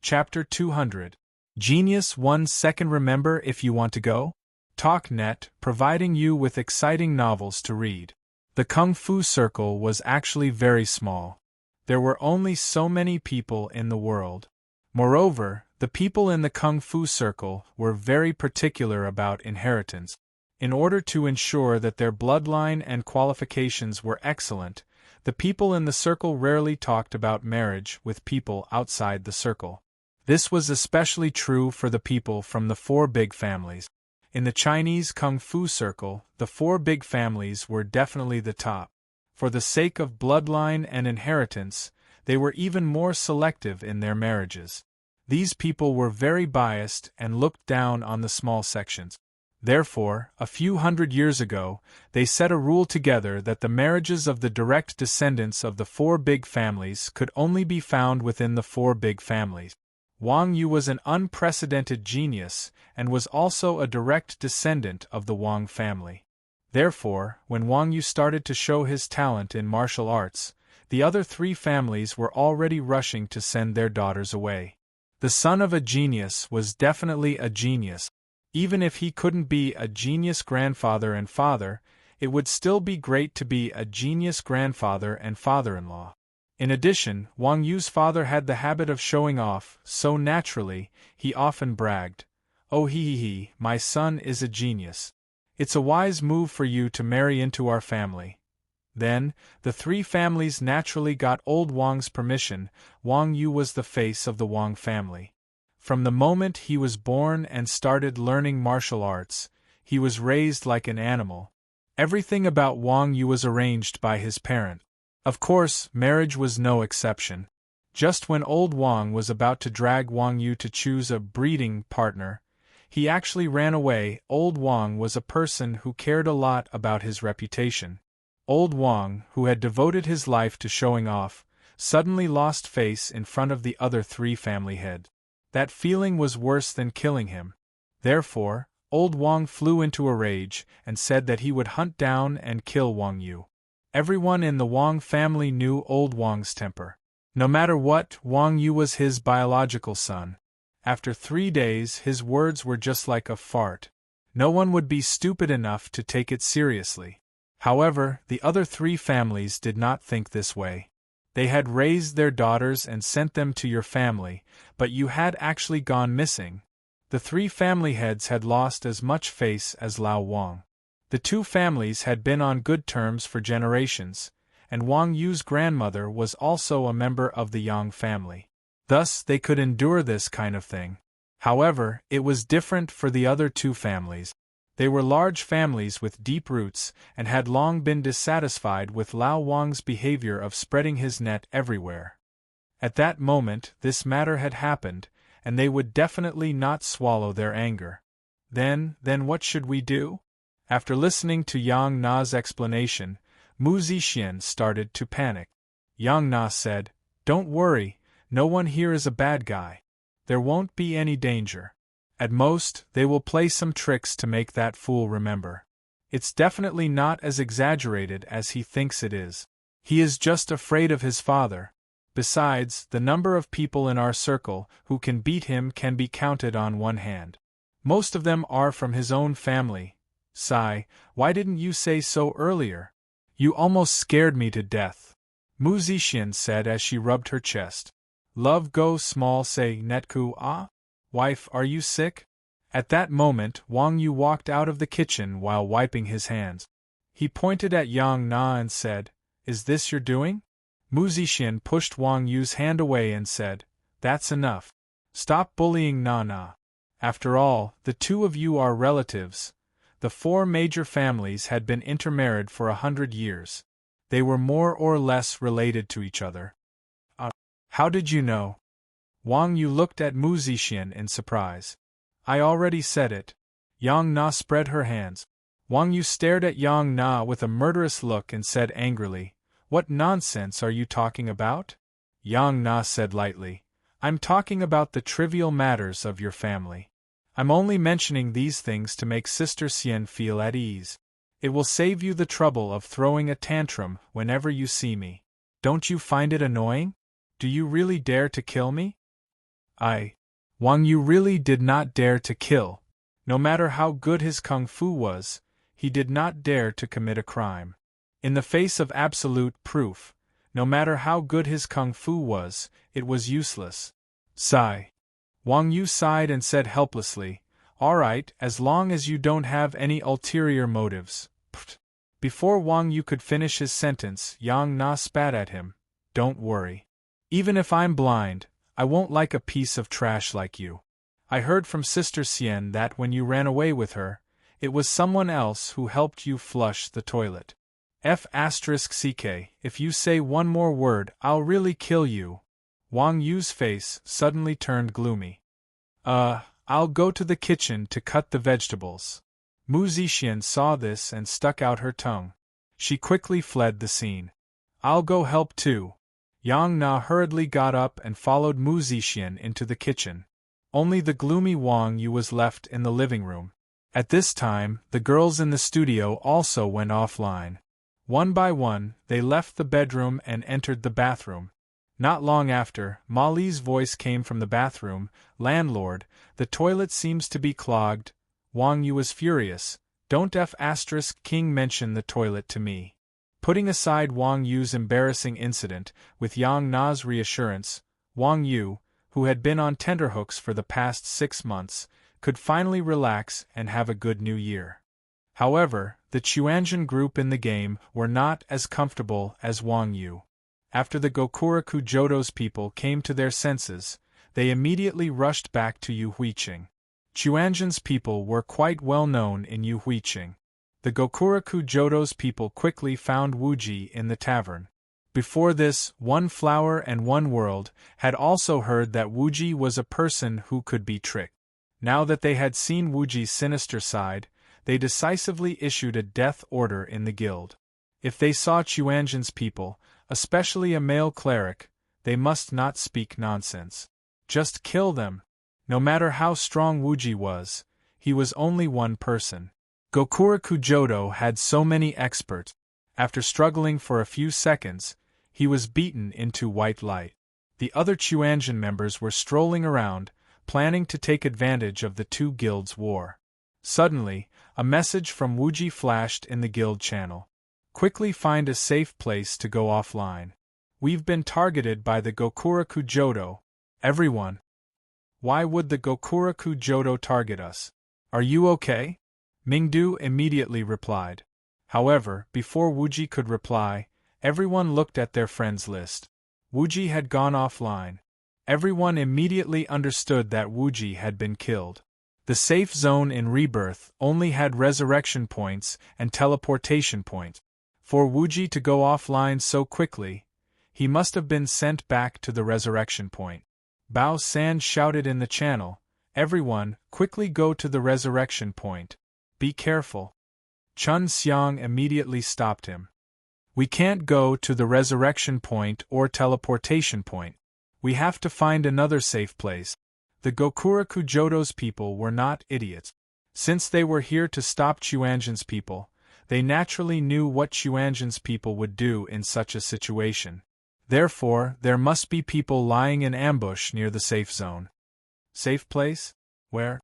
Chapter 200. Genius 1 second. Remember if you want to go? TalkNet, providing you with exciting novels to read. The Kung Fu Circle was actually very small. There were only so many people in the world. Moreover, the people in the Kung Fu Circle were very particular about inheritance. In order to ensure that their bloodline and qualifications were excellent, the people in the circle rarely talked about marriage with people outside the circle. This was especially true for the people from the four big families. In the Chinese Kung Fu Circle, the four big families were definitely the top. For the sake of bloodline and inheritance, they were even more selective in their marriages. These people were very biased and looked down on the small sections. Therefore, a few hundred years ago, they set a rule together that the marriages of the direct descendants of the four big families could only be found within the four big families. Wang Yu was an unprecedented genius and was also a direct descendant of the Wang family. Therefore, when Wang Yu started to show his talent in martial arts, the other three families were already rushing to send their daughters away. The son of a genius was definitely a genius. Even if he couldn't be a genius grandfather and father, it would still be great to be a genius grandfather and father-in-law. In addition, Wang Yu's father had the habit of showing off, so naturally, he often bragged, "Oh he, my son is a genius. It's a wise move for you to marry into our family." Then, the three families naturally got old Wang's permission. Wang Yu was the face of the Wang family. From the moment he was born and started learning martial arts, he was raised like an animal. Everything about Wang Yu was arranged by his parents. Of course, marriage was no exception. Just when old Wang was about to drag Wang Yu to choose a breeding partner, he actually ran away. Old Wang was a person who cared a lot about his reputation. Old Wang, who had devoted his life to showing off, suddenly lost face in front of the other three family heads. That feeling was worse than killing him. Therefore, old Wang flew into a rage and said that he would hunt down and kill Wang Yu. Everyone in the Wang family knew old Wang's temper. No matter what, Wang Yu was his biological son. After 3 days, his words were just like a fart. No one would be stupid enough to take it seriously. However, the other three families did not think this way. They had raised their daughters and sent them to your family, but you had actually gone missing. The three family heads had lost as much face as Lao Wang. The two families had been on good terms for generations, and Wang Yu's grandmother was also a member of the Yang family. Thus, they could endure this kind of thing. However, it was different for the other two families. They were large families with deep roots and had long been dissatisfied with Lao Wang's behavior of spreading his net everywhere. At that moment, this matter had happened, and they would definitely not swallow their anger. Then what should we do? After listening to Yang Na's explanation, Mu Zixin started to panic. Yang Na said, "Don't worry, no one here is a bad guy. There won't be any danger. At most, they will play some tricks to make that fool remember. It's definitely not as exaggerated as he thinks it is. He is just afraid of his father. Besides, the number of people in our circle who can beat him can be counted on one hand. Most of them are from his own family. Sai, why didn't you say so earlier? You almost scared me to death," Mu Zixin said as she rubbed her chest. "Love go small say netku ah? Wife, are you sick?" At that moment, Wang Yu walked out of the kitchen while wiping his hands. He pointed at Yang Na and said, "Is this your doing?" Mu Zixin pushed Wang Yu's hand away and said, "That's enough. Stop bullying Na. After all, the two of you are relatives. The four major families had been intermarried for 100 years. They were more or less related to each other." How did you know?" Wang Yu looked at Mu Zixin in surprise. "I already said it." Yang Na spread her hands. Wang Yu stared at Yang Na with a murderous look and said angrily, "What nonsense are you talking about?" Yang Na said lightly, "I'm talking about the trivial matters of your family. I'm only mentioning these things to make Sister Xian feel at ease. It will save you the trouble of throwing a tantrum whenever you see me. Don't you find it annoying? Do you really dare to kill me?" Wang Yu really did not dare to kill. No matter how good his kung fu was, he did not dare to commit a crime. In the face of absolute proof, no matter how good his kung fu was, it was useless. Sigh. Wang Yu sighed and said helplessly, "All right, as long as you don't have any ulterior motives." Pfft. Before Wang Yu could finish his sentence, Yang Na spat at him. "Don't worry. Even if I'm blind, I won't like a piece of trash like you. I heard from Sister Xian that when you ran away with her, it was someone else who helped you flush the toilet. F***ck, if you say one more word, I'll really kill you." Wang Yu's face suddenly turned gloomy. I'll go to the kitchen to cut the vegetables." Mu Zixian saw this and stuck out her tongue. She quickly fled the scene. "I'll go help too." Yang Na hurriedly got up and followed Mu Zixian into the kitchen. Only the gloomy Wang Yu was left in the living room. At this time, the girls in the studio also went offline. One by one, they left the bedroom and entered the bathroom. Not long after, Molly's voice came from the bathroom, "Landlord, the toilet seems to be clogged." Wang Yu was furious. "Don't King mention the toilet to me." Putting aside Wang Yu's embarrassing incident, with Yang Na's reassurance, Wang Yu, who had been on tenterhooks for the past 6 months, could finally relax and have a good new year. However, the Chuanjin group in the game were not as comfortable as Wang Yu. After the Gokuraku Jodo's people came to their senses, they immediately rushed back to Yu Huiqing. Chuanjin's people were quite well known in Yu Huiqing. The Gokuraku Jodo's people quickly found Wuji in the tavern. Before this, One Flower and One World had also heard that Wuji was a person who could be tricked. Now that they had seen Wuji's sinister side, they decisively issued a death order in the guild. If they saw Chuanjin's people, especially a male cleric, they must not speak nonsense. Just kill them. No matter how strong Wuji was, he was only one person. Gokuraku Jodo had so many experts. After struggling for a few seconds, he was beaten into white light. The other Chuanjin members were strolling around, planning to take advantage of the two guilds' war. Suddenly, a message from Wuji flashed in the guild channel. "Quickly find a safe place to go offline. We've been targeted by the Gokuraku Jodo. Everyone." "Why would the Gokuraku Jodo target us? Are you okay?" Mingdu immediately replied. However, before Wuji could reply, everyone looked at their friends list. Wuji had gone offline. Everyone immediately understood that Wuji had been killed. The safe zone in Rebirth only had resurrection points and teleportation points. For Wuji to go offline so quickly, he must have been sent back to the resurrection point. Bao San shouted in the channel, "Everyone, quickly go to the resurrection point. Be careful." Chun Xiang immediately stopped him. "We can't go to the resurrection point or teleportation point. We have to find another safe place." The Gokuraku Jodo's people were not idiots. Since they were here to stop Chuanjin's people, they naturally knew what Chuanjin's people would do in such a situation. Therefore, there must be people lying in ambush near the safe zone. Safe place? Where?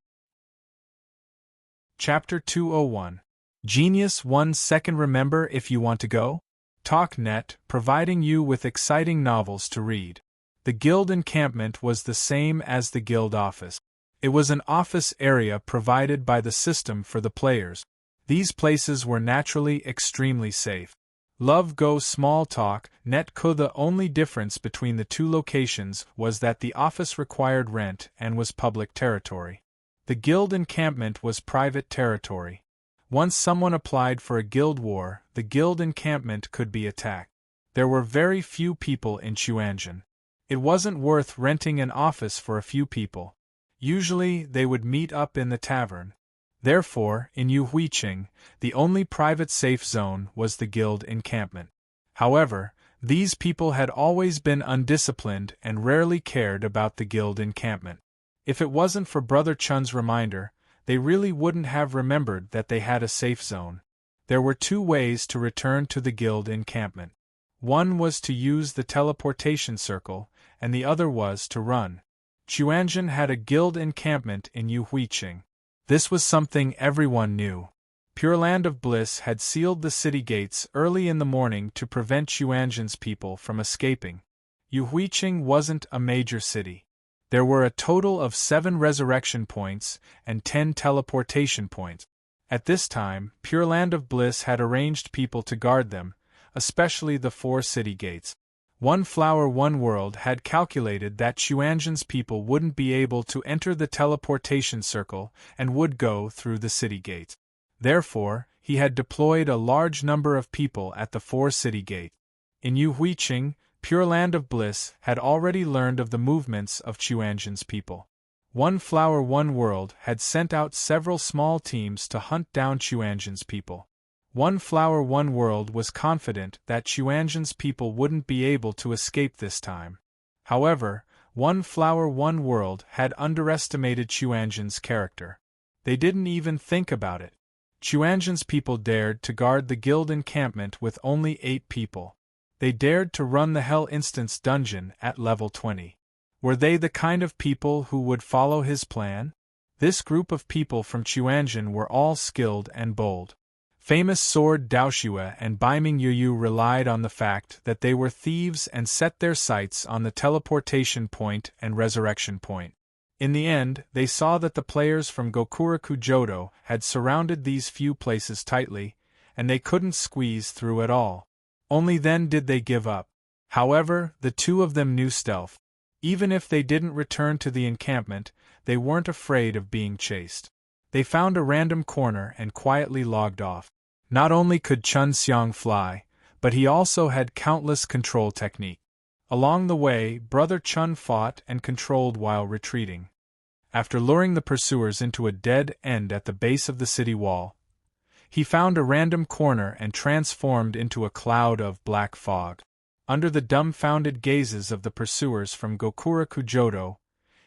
Chapter 201. Genius 1 second. Remember if you want to go? TalkNet, providing you with exciting novels to read. The guild encampment was the same as the guild office. It was an office area provided by the system for the players. These places were naturally extremely safe. Love Go Small Talk, Net Co. The only difference between the two locations was that the office required rent and was public territory. The guild encampment was private territory. Once someone applied for a guild war, the guild encampment could be attacked. There were very few people in Chuanjin. It wasn't worth renting an office for a few people. Usually, they would meet up in the tavern. Therefore, in Yu Huiqing, the only private safe zone was the guild encampment. However, these people had always been undisciplined and rarely cared about the guild encampment. If it wasn't for Brother Chun's reminder, they really wouldn't have remembered that they had a safe zone. There were two ways to return to the guild encampment. One was to use the teleportation circle, and the other was to run. Chuanzhen had a guild encampment in Yuhuiqing. This was something everyone knew. Pure Land of Bliss had sealed the city gates early in the morning to prevent Chuanzhen's people from escaping. Yuhuiqing wasn't a major city. There were a total of 7 resurrection points and 10 teleportation points. At this time, Pure Land of Bliss had arranged people to guard them, especially the 4 city gates. One Flower One World had calculated that Chuanzhen's people wouldn't be able to enter the teleportation circle and would go through the city gates. Therefore, he had deployed a large number of people at the 4 city gates. In Yuhuiqing, Pure Land of Bliss had already learned of the movements of Chuanzhen's people. One Flower One World had sent out several small teams to hunt down Chuanzhen's people. One Flower One World was confident that Chuanzhen's people wouldn't be able to escape this time. However, One Flower One World had underestimated Chuanzhen's character. They didn't even think about it. Chuanzhen's people dared to guard the guild encampment with only 8 people. They dared to run the Hell Instance dungeon at level 20. Were they the kind of people who would follow his plan? This group of people from Chuanzhen were all skilled and bold. Famous sword Daoxue and Baiming Yuyu relied on the fact that they were thieves and set their sights on the teleportation point and resurrection point. In the end, they saw that the players from Gokuraku Jodo had surrounded these few places tightly, and they couldn't squeeze through at all. Only then did they give up. However, the 2 of them knew stealth. Even if they didn't return to the encampment, they weren't afraid of being chased. They found a random corner and quietly logged off. Not only could Chun Xiang fly, but he also had countless control technique. Along the way, Brother Chun fought and controlled while retreating. After luring the pursuers into a dead end at the base of the city wall, he found a random corner and transformed into a cloud of black fog. Under the dumbfounded gazes of the pursuers from Gokuraku Jodo,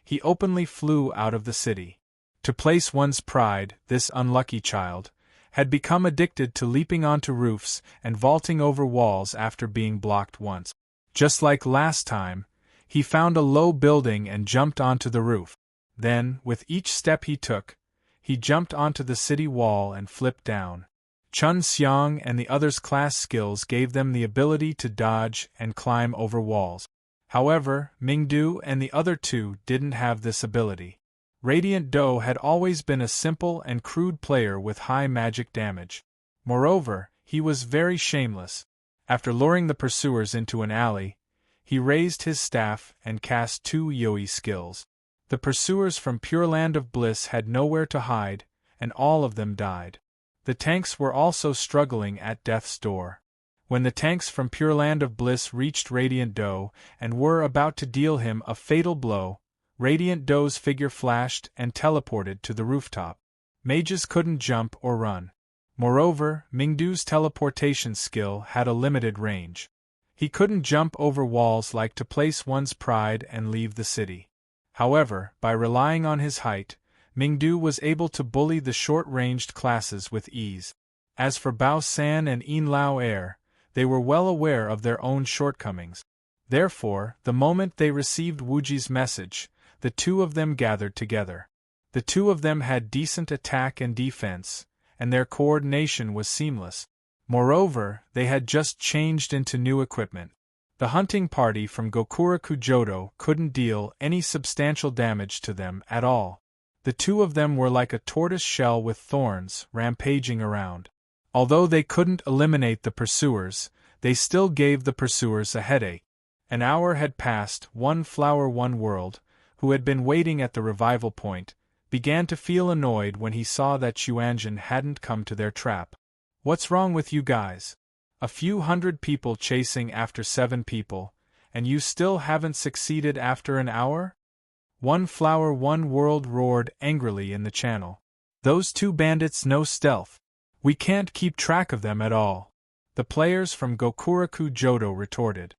he openly flew out of the city. To place one's pride, this unlucky child had become addicted to leaping onto roofs and vaulting over walls after being blocked once. Just like last time, he found a low building and jumped onto the roof. Then, with each step he took, he jumped onto the city wall and flipped down. Chun Xiang and the others' class skills gave them the ability to dodge and climb over walls. However, Mingdu and the other 2 didn't have this ability. Radiant Do had always been a simple and crude player with high magic damage. Moreover, he was very shameless. After luring the pursuers into an alley, he raised his staff and cast 2 Yoi skills. The pursuers from Pure Land of Bliss had nowhere to hide, and all of them died. The tanks were also struggling at death's door. When the tanks from Pure Land of Bliss reached Radiant Do and were about to deal him a fatal blow, Radiant Do's figure flashed and teleported to the rooftop. Mages couldn't jump or run. Moreover, Mingdu's teleportation skill had a limited range. He couldn't jump over walls like to place one's pride and leave the city. However, by relying on his height, Mingdu was able to bully the short-ranged classes with ease. As for Bao San and Yin Lao Air, they were well aware of their own shortcomings. Therefore, the moment they received Wuji's message, the 2 of them gathered together. The 2 of them had decent attack and defense, and their coordination was seamless. Moreover, they had just changed into new equipment. The hunting party from Gokuraku Jodo couldn't deal any substantial damage to them at all. The 2 of them were like a tortoise shell with thorns rampaging around. Although they couldn't eliminate the pursuers, they still gave the pursuers a headache. An hour had passed. One Flower One World, who had been waiting at the revival point, began to feel annoyed when he saw that Chuanzhen hadn't come to their trap. "What's wrong with you guys? A few hundred people chasing after 7 people, and you still haven't succeeded after an hour?" One Flower One World roared angrily in the channel. "Those 2 bandits know stealth. We can't keep track of them at all," the players from Gokuraku Jodo retorted.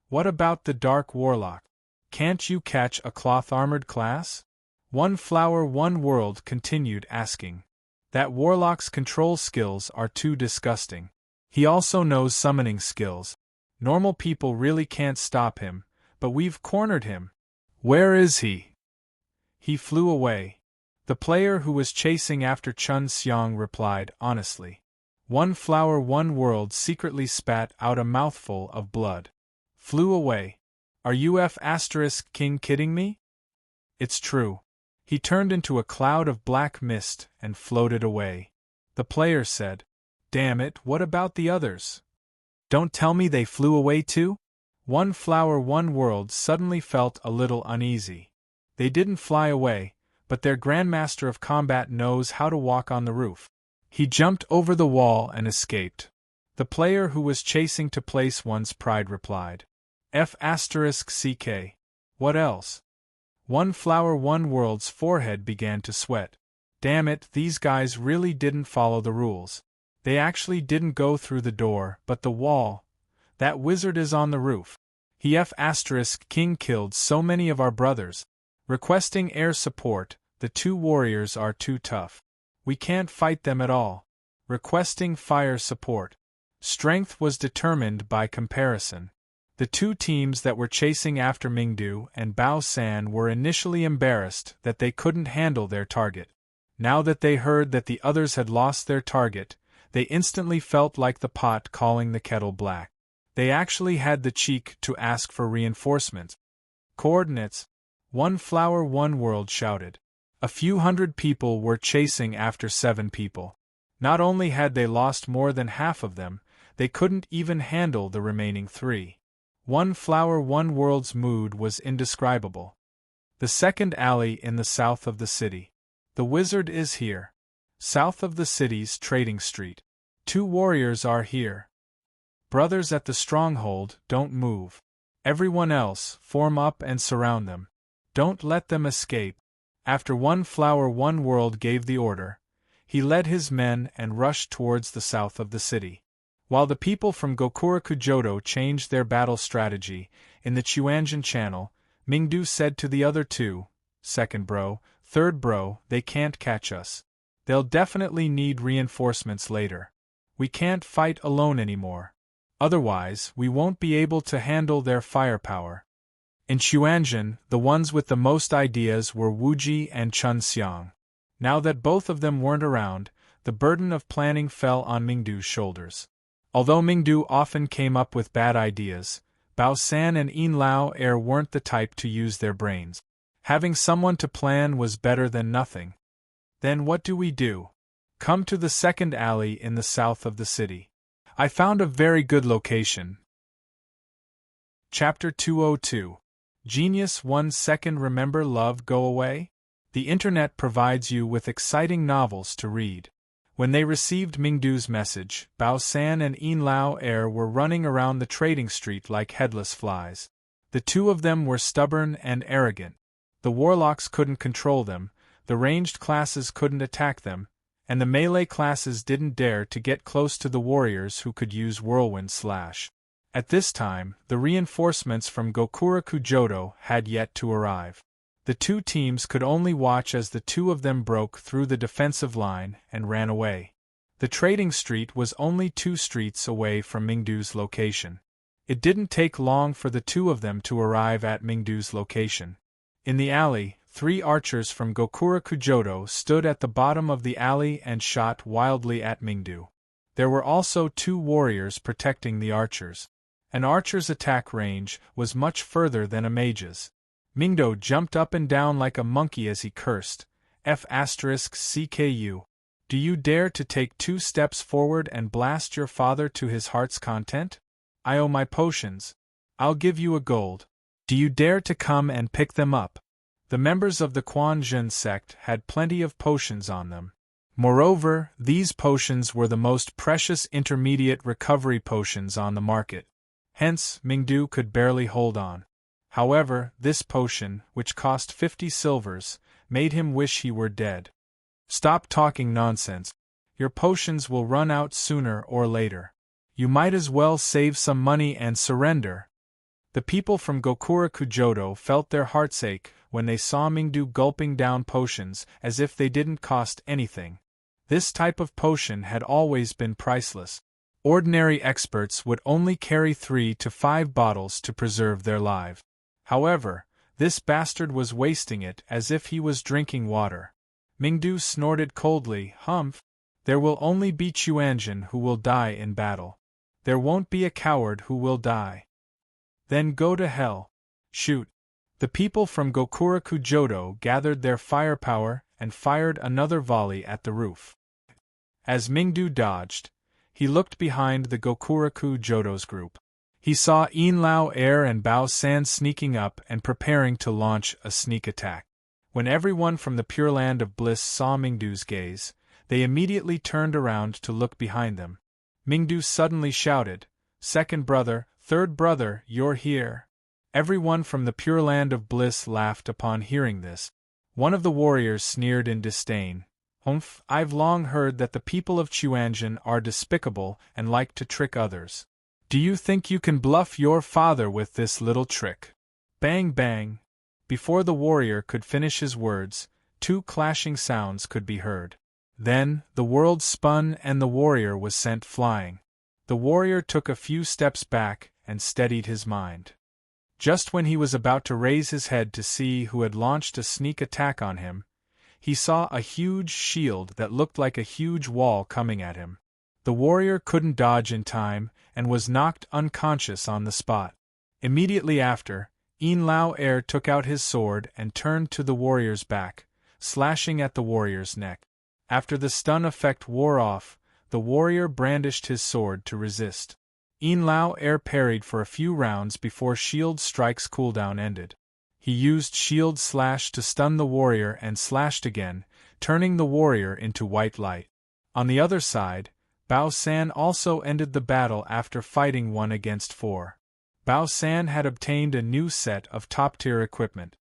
"What about the Dark Warlock? Can't you catch a cloth-armored class?" One Flower One World continued asking. "That Warlock's control skills are too disgusting. He also knows summoning skills. Normal people really can't stop him, but we've cornered him." "Where is he?" He flew away. The player who was chasing after Chun Xiang replied honestly. One flower, one world secretly spat out a mouthful of blood. Flew away. Are you King kidding me? It's true. He turned into a cloud of black mist and floated away. The player said, Damn it, what about the others? Don't tell me they flew away too? One flower, one world suddenly felt a little uneasy. They didn't fly away, but their Grandmaster of Combat knows how to walk on the roof. He jumped over the wall and escaped. The player who was chasing to place one's pride replied. F***ck. What else? One flower, one world's forehead began to sweat. Damn it, these guys really didn't follow the rules. They actually didn't go through the door, but the wall. That wizard is on the roof. He King killed so many of our brothers. Requesting air support, the two warriors are too tough. We can't fight them at all. Requesting fire support. Strength was determined by comparison. The two teams that were chasing after Mingdu and Bao San were initially embarrassed that they couldn't handle their target. Now that they heard that the others had lost their target, they instantly felt like the pot calling the kettle black. They actually had the cheek to ask for reinforcements. Coordinates. One flower, one world shouted. A few hundred people were chasing after 7 people. Not only had they lost more than half of them, they couldn't even handle the remaining 3. One flower, one world's mood was indescribable. The second alley in the south of the city. The wizard is here. South of the city's trading street. 2 warriors are here. Brothers at the stronghold, don't move. Everyone else, form up and surround them. Don't let them escape. After one flower, one world gave the order, he led his men and rushed towards the south of the city. While the people from Gokurakujodo changed their battle strategy, in the Chuanjian Channel, Mingdu said to the other 2, second bro, third bro, they can't catch us. They'll definitely need reinforcements later. We can't fight alone anymore. Otherwise, we won't be able to handle their firepower. In Chuanjian, the ones with the most ideas were Wuji and Chun Xiang. Now that both of them weren't around, the burden of planning fell on Mingdu's shoulders. Although Mingdu often came up with bad ideas, Bao San and Yin Lao Er weren't the type to use their brains. Having someone to plan was better than nothing. Then what do we do? Come to the second alley in the south of the city. I found a very good location. Chapter 202. Genius 1 second. Remember love go away? The internet provides you with exciting novels to read. When they received Mingdu's message, Bao San and Yin Lao Er were running around the trading street like headless flies. The 2 of them were stubborn and arrogant. The warlocks couldn't control them, the ranged classes couldn't attack them, and the melee classes didn't dare to get close to the warriors who could use whirlwind slash. At this time, the reinforcements from Gokurakujodo had yet to arrive. The 2 teams could only watch as the 2 of them broke through the defensive line and ran away. The trading street was only 2 streets away from Mingdu's location. It didn't take long for the 2 of them to arrive at Mingdu's location. In the alley, 3 archers from Gokurakujodo stood at the bottom of the alley and shot wildly at Mingdu. There were also 2 warriors protecting the archers. An archer's attack range was much further than a mage's. Mingdu jumped up and down like a monkey as he cursed, F***CKU. Do you dare to take 2 steps forward and blast your father to his heart's content? I owe my potions. I'll give you a gold. Do you dare to come and pick them up? The members of the Quanzhen sect had plenty of potions on them. Moreover, these potions were the most precious intermediate recovery potions on the market. Hence, Mingdu could barely hold on. However, this potion, which cost 50 silvers, made him wish he were dead. Stop talking nonsense. Your potions will run out sooner or later. You might as well save some money and surrender. The people from Gokurakujodo felt their hearts ache when they saw Mingdu gulping down potions as if they didn't cost anything. This type of potion had always been priceless. Ordinary experts would only carry 3 to 5 bottles to preserve their lives. However, This bastard was wasting it as if he was drinking water. Mingdu snorted coldly, "Humph! There will only be Chuanjin who will die in battle. There won't be a coward who will die. Then go to hell. Shoot." The people from Gokuraku Jodo gathered their firepower and fired another volley at the roof. As Mingdu dodged, he looked behind the Gokuraku Jodo's group. He saw Yinlao Air and Bao San sneaking up and preparing to launch a sneak attack. When everyone from the Pure Land of Bliss saw Mingdu's gaze, they immediately turned around to look behind them. Mingdu suddenly shouted, "Second brother, third brother, you're here." Everyone from the Pure Land of Bliss laughed upon hearing this. One of the warriors sneered in disdain, "Humph, I've long heard that the people of Chuanjin are despicable and like to trick others. Do you think you can bluff your father with this little trick?" Bang bang! Before the warrior could finish his words, two clashing sounds could be heard. Then, the world spun and the warrior was sent flying. The warrior took a few steps back and steadied his mind. Just when he was about to raise his head to see who had launched a sneak attack on him, he saw a huge shield that looked like a huge wall coming at him. The warrior couldn't dodge in time and was knocked unconscious on the spot. Immediately after, Yinlao Air took out his sword and turned to the warrior's back, slashing at the warrior's neck. After the stun effect wore off, the warrior brandished his sword to resist. Yinlao Air parried for a few rounds before Shield Strike's cooldown ended. He used Shield Slash to stun the warrior and slashed again, turning the warrior into white light. On the other side, Bao San also ended the battle after fighting 1 against 4. Bao San had obtained a new set of top-tier equipment.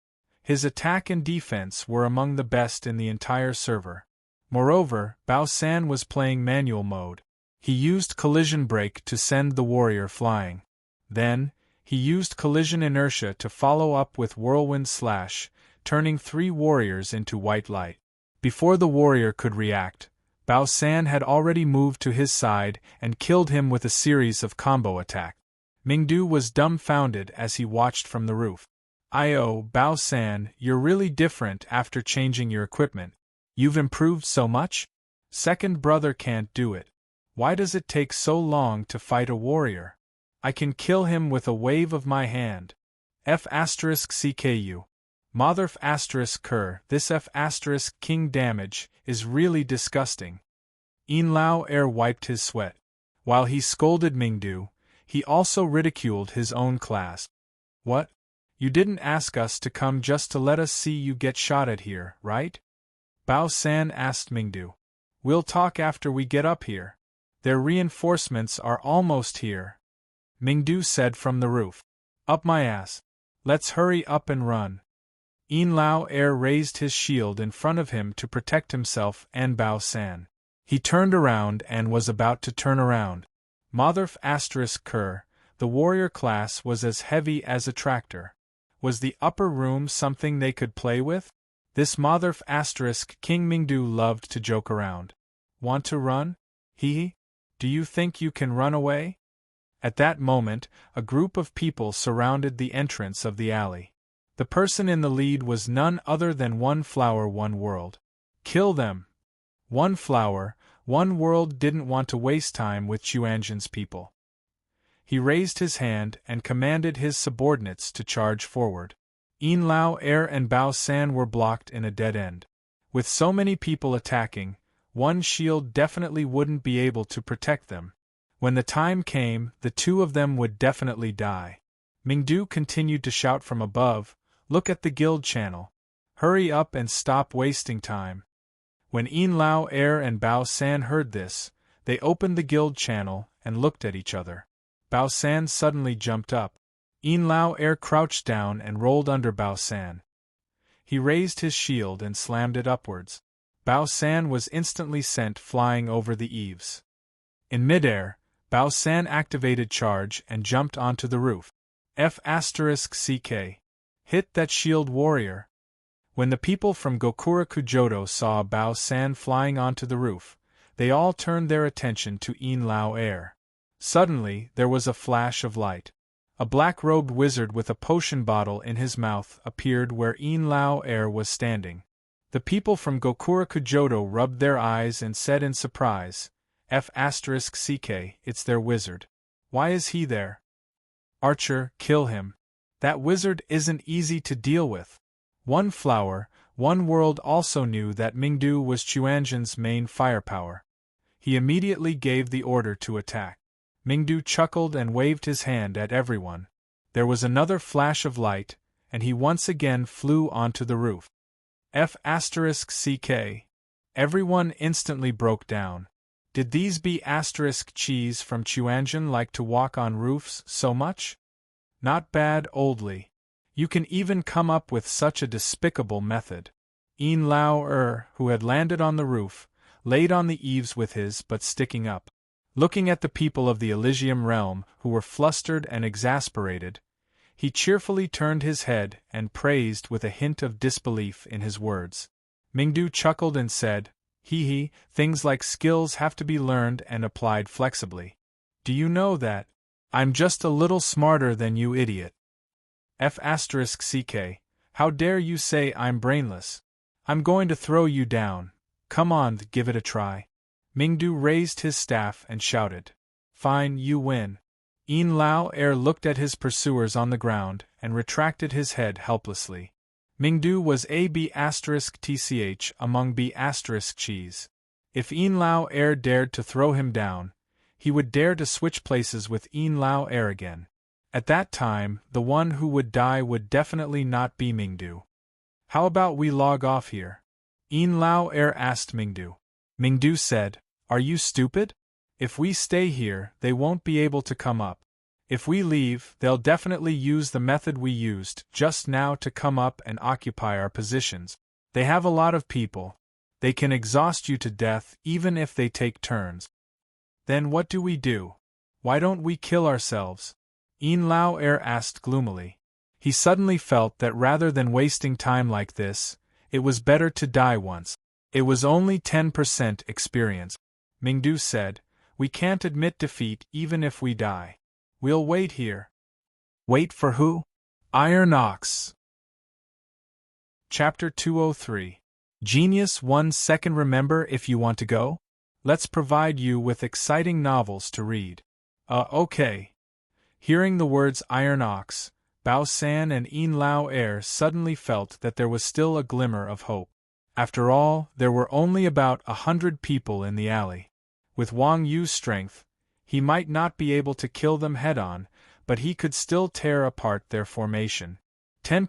His attack and defense were among the best in the entire server. Moreover, Bao San was playing manual mode. He used collision brake to send the warrior flying. Then, he used collision inertia to follow up with whirlwind slash, turning 3 warriors into white light. Before the warrior could react, Bao San had already moved to his side and killed him with a series of combo attacks. Mingdu was dumbfounded as he watched from the roof. "Oh, Bao San, you're really different after changing your equipment. You've improved so much? Second brother can't do it. Why does it take so long to fight a warrior? I can kill him with a wave of my hand. F***CKU. Motherf** Ker, this F** king damage is really disgusting." Yinlao Air wiped his sweat. While he scolded Mingdu, he also ridiculed his own class. "What? You didn't ask us to come just to let us see you get shot at here, right?" Bao San asked Mingdu. "We'll talk after we get up here. Their reinforcements are almost here." Mingdu said from the roof. "Up my ass. Let's hurry up and run." Yinlao Air raised his shield in front of him to protect himself and Bao San. He turned around and was about to turn around. Motherf** Ker, the warrior class was as heavy as a tractor. Was the upper room something they could play with? This Motherf** King Mingdu loved to joke around. "Want to run? Hee? Do you think you can run away?" At that moment, a group of people surrounded the entrance of the alley. The person in the lead was none other than One Flower One World. "Kill them!" One Flower, One World didn't want to waste time with Chuanjin's people. He raised his hand and commanded his subordinates to charge forward. Yinlao Air and Bao San were blocked in a dead end. With so many people attacking, one shield definitely wouldn't be able to protect them. When the time came, the 2 of them would definitely die. Mingdu continued to shout from above, "Look at the guild channel. Hurry up and stop wasting time." When Yinlao Air and Bao San heard this, they opened the guild channel and looked at each other. Bao San suddenly jumped up. Yinlao Air crouched down and rolled under Bao San. He raised his shield and slammed it upwards. Bao San was instantly sent flying over the eaves. In midair, Bao San activated charge and jumped onto the roof. F***CK. Hit that shield warrior. When the people from Gokuraku Jodo saw Bao San flying onto the roof, they all turned their attention to Yinlao Air. Suddenly, there was a flash of light. A black-robed wizard with a potion bottle in his mouth appeared where Yin Lao Er was standing. The people from Gokurakujodo rubbed their eyes and said in surprise, F***ck, it's their wizard. Why is he there? Archer, kill him. That wizard isn't easy to deal with. One Flower, One World also knew that Mingdu was Chuanjin's main firepower. He immediately gave the order to attack. Mingdu chuckled and waved his hand at everyone. There was another flash of light, and he once again flew onto the roof. F***ck. Everyone instantly broke down. Did these be cheese from Chuanjin like to walk on roofs so much? Not bad, oldly. You can even come up with such a despicable method. Yin Lao Er, who had landed on the roof, laid on the eaves with his butt sticking up. Looking at the people of the Elysium realm, who were flustered and exasperated, he cheerfully turned his head and praised with a hint of disbelief in his words. Mingdu chuckled and said, Hee, things like skills have to be learned and applied flexibly. Do you know that? I'm just a little smarter than you, idiot. F***ck. How dare you say I'm brainless? I'm going to throw you down. Come on, give it a try. Mingdu raised his staff and shouted. Fine, you win. Yin Lao Er looked at his pursuers on the ground and retracted his head helplessly. Mingdu was a B***tch among B***cheese. If Yin Lao Er dared to throw him down, he would dare to switch places with Yin Lao Er again. At that time, the one who would die would definitely not be Mingdu. How about we log off here? Yin Lao Er asked Mingdu. Mingdu said, Are you stupid? If we stay here, they won't be able to come up. If we leave, they'll definitely use the method we used just now to come up and occupy our positions. They have a lot of people. They can exhaust you to death even if they take turns. Then what do we do? Why don't we kill ourselves? Yin Lao Er asked gloomily. He suddenly felt that rather than wasting time like this, it was better to die once. It was only 10% experience. Mingdu said, We can't admit defeat even if we die. We'll wait here. Wait for who? Iron Ox. Chapter 203. Genius 1 second. Remember if you want to go? Let's provide you with exciting novels to read. Okay. Hearing the words Iron Ox, Bao San and Yin Lao Er suddenly felt that there was still a glimmer of hope. After all, there were only about 100 people in the alley. With Wang Yu's strength, he might not be able to kill them head-on, but he could still tear apart their formation. 10%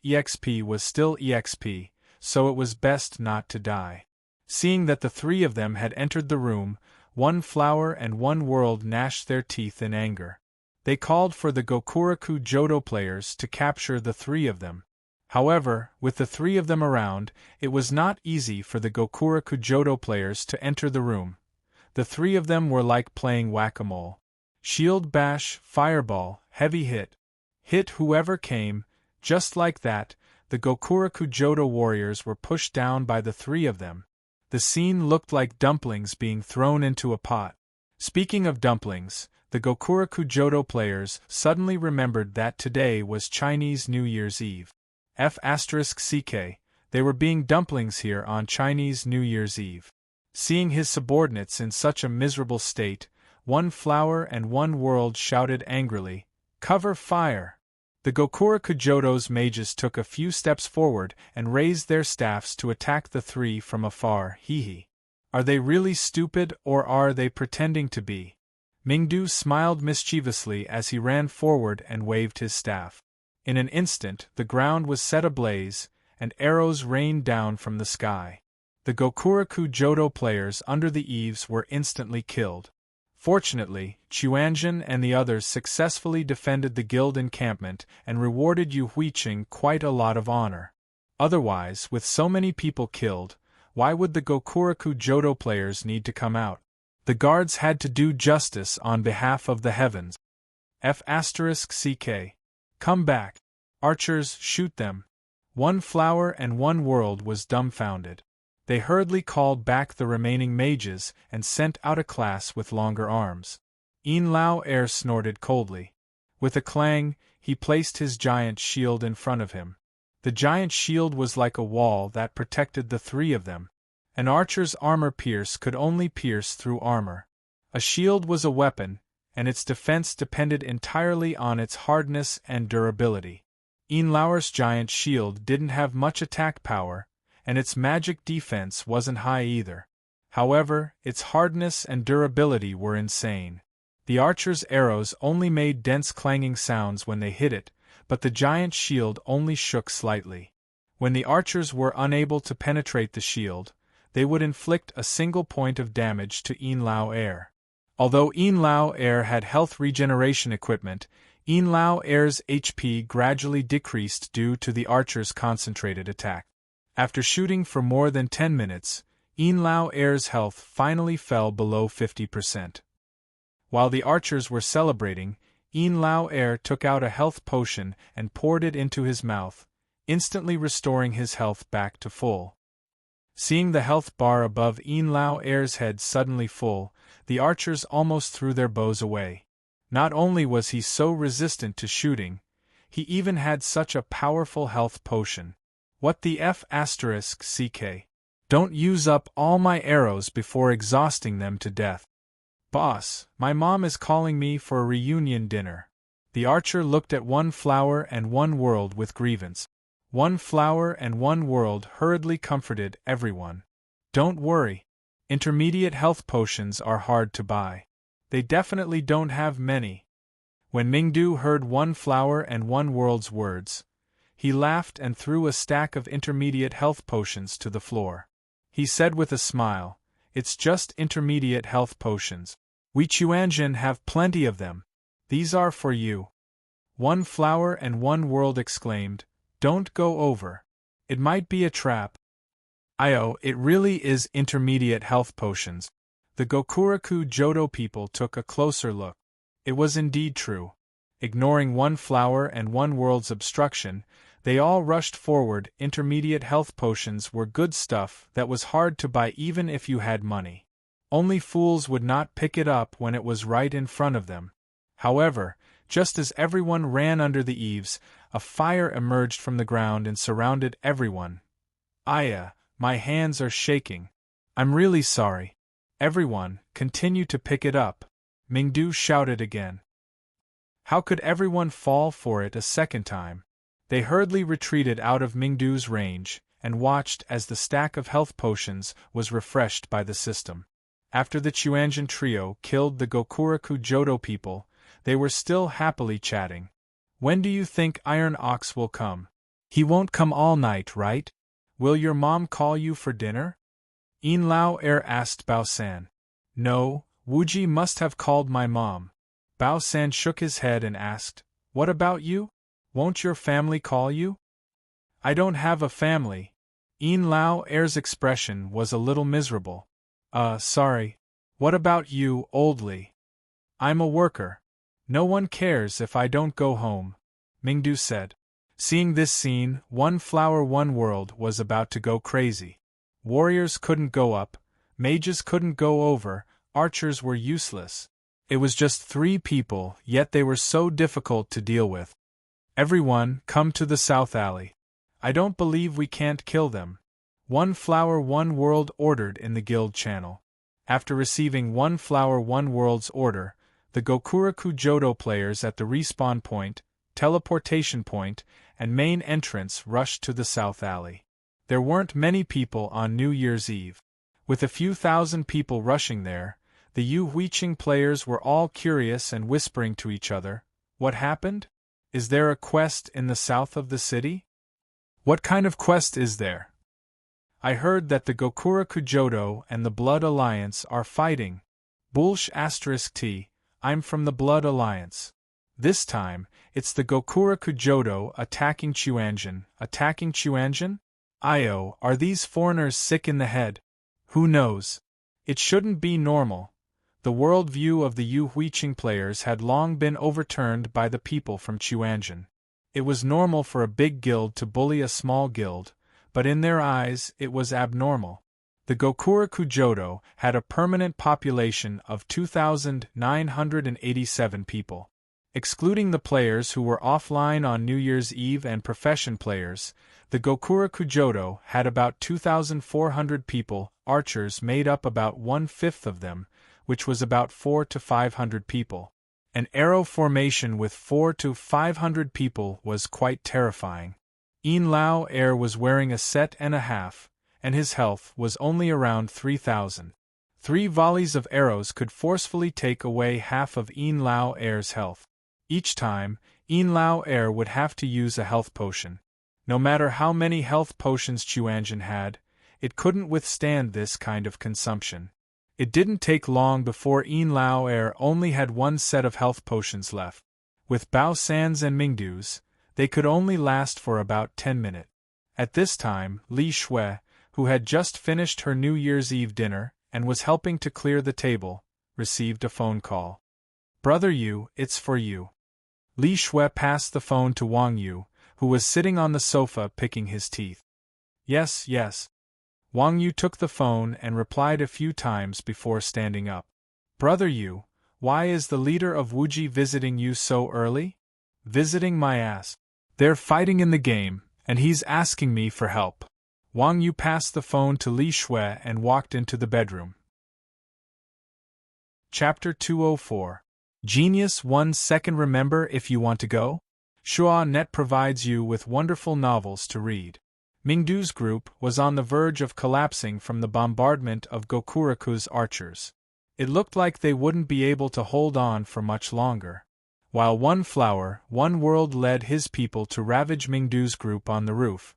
EXP was still EXP, so it was best not to die. Seeing that the three of them had entered the room, One Flower and One World gnashed their teeth in anger. They called for the Gokuraku Jodo players to capture the three of them. However, with the three of them around, it was not easy for the Gokuraku Jodo players to enter the room. The three of them were like playing whack-a-mole. Shield bash, fireball, heavy hit. Hit whoever came. Just like that, the Gokuraku Jodo warriors were pushed down by the three of them. The scene looked like dumplings being thrown into a pot. Speaking of dumplings, the Gokuraku Jodo players suddenly remembered that today was Chinese New Year's Eve. F***ck, they were being dumplings here on Chinese New Year's Eve. Seeing his subordinates in such a miserable state, One Flower and One World shouted angrily, Cover fire! The Gokuraku Jodo's mages took a few steps forward and raised their staffs to attack the three from afar. Hee. Are they really stupid or are they pretending to be? Mingdu smiled mischievously as he ran forward and waved his staff. In an instant, the ground was set ablaze, and arrows rained down from the sky. The Gokuraku Jodo players under the eaves were instantly killed. Fortunately, Chuanjin and the others successfully defended the guild encampment and rewarded Yu Huiqing quite a lot of honor. Otherwise, with so many people killed, why would the Gokuraku Jodo players need to come out? The guards had to do justice on behalf of the heavens. F***ck. Come back. Archers, shoot them. One Flower and One World was dumbfounded. They hurriedly called back the remaining mages and sent out a class with longer arms. Yin Lao Er snorted coldly. With a clang, he placed his giant shield in front of him. The giant shield was like a wall that protected the three of them. An archer's armor pierce could only pierce through armor. A shield was a weapon, and its defense depended entirely on its hardness and durability. Einlauer's giant shield didn't have much attack power, and its magic defense wasn't high either. However, its hardness and durability were insane. The archer's arrows only made dense clanging sounds when they hit it, but the giant shield only shook slightly. When the archers were unable to penetrate the shield, they would inflict a single point of damage to Einlauer. Although Einlauer had health regeneration equipment, Einlauer's HP gradually decreased due to the archer's concentrated attack. After shooting for more than 10 minutes, Einlauer's health finally fell below 50%. While the archers were celebrating, Einlauer took out a health potion and poured it into his mouth, instantly restoring his health back to full. Seeing the health bar above Einlauer's head suddenly full, the archers almost threw their bows away. Not only was he so resistant to shooting, he even had such a powerful health potion. What the F***ck? Don't use up all my arrows before exhausting them to death. Boss, my mom is calling me for a reunion dinner. The archer looked at One Flower and One World with grievance. One Flower and One World hurriedly comforted everyone. Don't worry. Intermediate health potions are hard to buy. They definitely don't have many. When Mingdu heard One Flower and One World's words, he laughed and threw a stack of intermediate health potions to the floor. He said with a smile, "It's just intermediate health potions. We Chuanjin have plenty of them. These are for you." One Flower and One World exclaimed, "Don't go over. It might be a trap." It really is intermediate health potions. The Gokuraku Jodo people took a closer look. It was indeed true. Ignoring One Flower and One World's obstruction, they all rushed forward. Intermediate health potions were good stuff that was hard to buy even if you had money. Only fools would not pick it up when it was right in front of them. However, just as everyone ran under the eaves, a fire emerged from the ground and surrounded everyone. My hands are shaking. I'm really sorry. Everyone, continue to pick it up. Mingdu shouted again. How could everyone fall for it a second time? They hurriedly retreated out of Mingdu's range, and watched as the stack of health potions was refreshed by the system. After the Chuanjin trio killed the Gokuraku Jodo people, they were still happily chatting. When do you think Iron Ox will come? He won't come all night, right? Will your mom call you for dinner? Einlauer asked Bao-san. No, Wuji must have called my mom. Bao-san shook his head and asked, What about you? Won't your family call you? I don't have a family. Einlauer's expression was a little miserable. Sorry. What about you, Oldly? I'm a worker. No one cares if I don't go home, Mingdu said. Seeing this scene, One Flower One World was about to go crazy. Warriors couldn't go up, mages couldn't go over, archers were useless. It was just 3 people, yet they were so difficult to deal with. Everyone, come to the South Alley. I don't believe we can't kill them. One Flower One World ordered in the guild channel. After receiving One Flower One World's order, the Gokuraku Jodo players at the respawn point, teleportation point, and main entrance rushed to the South Alley. There weren't many people on New Year's Eve. With a few thousand people rushing there, the Yu Huiqing players were all curious and whispering to each other, What happened? Is there a quest in the south of the city? What kind of quest is there? I heard that the Gokuraku Jodo and the Blood Alliance are fighting. *T, I'm from the Blood Alliance. This time, it's the Gokuraku Jodo attacking Chuanjin. Attacking Chuanjin? Are these foreigners sick in the head? Who knows? It shouldn't be normal. The world view of the Yu Huiqing players had long been overturned by the people from Chuanjin. It was normal for a big guild to bully a small guild, but in their eyes it was abnormal. The Gokuraku Jodo had a permanent population of 2,987 people. Excluding the players who were offline on New Year's Eve and profession players, the Gokuraku Jodo had about 2,400 people. Archers made up about 1/5 of them, which was about 400 to 500 people. An arrow formation with 400 to 500 people was quite terrifying. Yin Lao Air was wearing a set and a half, and his health was only around 3,000. 3 volleys of arrows could forcefully take away half of Yin Lao Air's health. Each time, Yin Lao Air would have to use a health potion. No matter how many health potions Chuanjin had, it couldn't withstand this kind of consumption. It didn't take long before Yin Lao Air only had 1 set of health potions left. With Bao San's and Mingdu's, they could only last for about 10 minutes. At this time, Li Shui, who had just finished her New Year's Eve dinner and was helping to clear the table, received a phone call. "Brother Yu, it's for you." Li Shui passed the phone to Wang Yu, who was sitting on the sofa picking his teeth. "Yes, yes." Wang Yu took the phone and replied a few times before standing up. "Brother Yu, why is the leader of Wuji visiting you so early?" "Visiting my ass. They're fighting in the game, and he's asking me for help." Wang Yu passed the phone to Li Shui and walked into the bedroom. Chapter 204. Genius 1 Second. Remember if you want to go? Shua.net provides you with wonderful novels to read. Mingdu's group was on the verge of collapsing from the bombardment of Gokuraku's archers. It looked like they wouldn't be able to hold on for much longer. While One Flower, One World led his people to ravage Mingdu's group on the roof,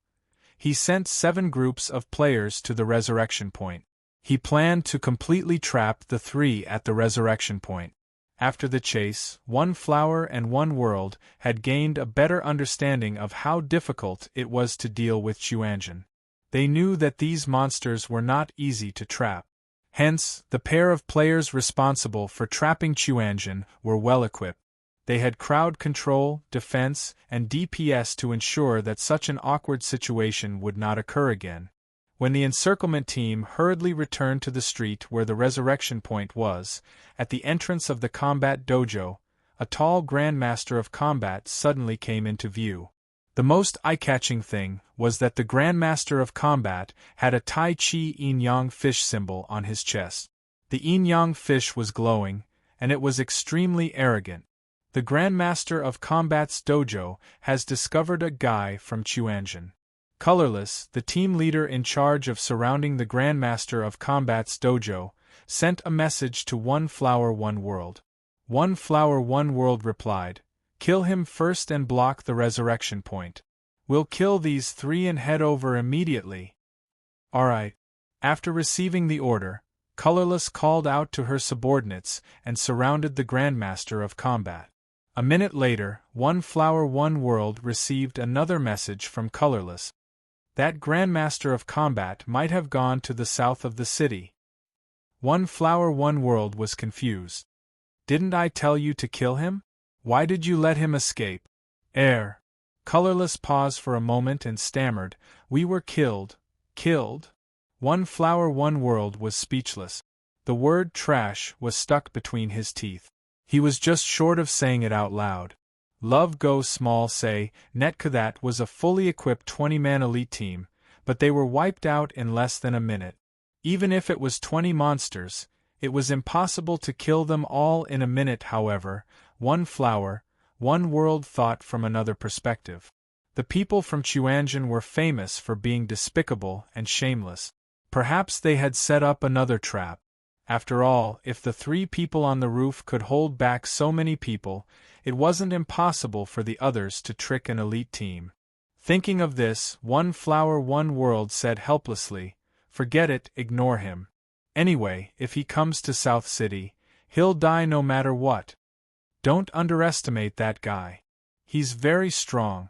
he sent 7 groups of players to the resurrection point. He planned to completely trap the 3 at the resurrection point. After the chase, One Flower and One World had gained a better understanding of how difficult it was to deal with Chuanjin. They knew that these monsters were not easy to trap. Hence, the pair of players responsible for trapping Chuanjin were well equipped. They had crowd control, defense, and DPS to ensure that such an awkward situation would not occur again. When the encirclement team hurriedly returned to the street where the resurrection point was, at the entrance of the combat dojo, a tall Grandmaster of Combat suddenly came into view. The most eye-catching thing was that the Grandmaster of Combat had a Tai Chi yin-yang fish symbol on his chest. The yin-yang fish was glowing, and it was extremely arrogant. The Grandmaster of Combat's dojo has discovered a guy from Chuanjin. Colorless, the team leader in charge of surrounding the Grandmaster of Combat's dojo, sent a message to One Flower One World. One Flower One World replied, "Kill him first and block the resurrection point. We'll kill these 3 and head over immediately." "Alright." After receiving the order, Colorless called out to her subordinates and surrounded the Grandmaster of Combat. A minute later, One Flower One World received another message from Colorless. That Grandmaster of Combat might have gone to the south of the city. One Flower One World was confused. "Didn't I tell you to kill him? Why did you let him escape?" Colorless paused for a moment and stammered, "We were killed." "Killed?" One Flower One World was speechless. The word trash was stuck between his teeth. He was just short of saying it out loud. Love Go Small say, Netkadat was a fully equipped 20-man elite team, but they were wiped out in less than a minute. Even if it was 20 monsters, it was impossible to kill them all in a minute. However, One Flower, One World thought from another perspective. The people from Chuanjin were famous for being despicable and shameless. Perhaps they had set up another trap. After all, if the 3 people on the roof could hold back so many people, it wasn't impossible for the others to trick an elite team. Thinking of this, One Flower One World said helplessly, "Forget it, ignore him. Anyway, if he comes to South City, he'll die no matter what. Don't underestimate that guy. He's very strong."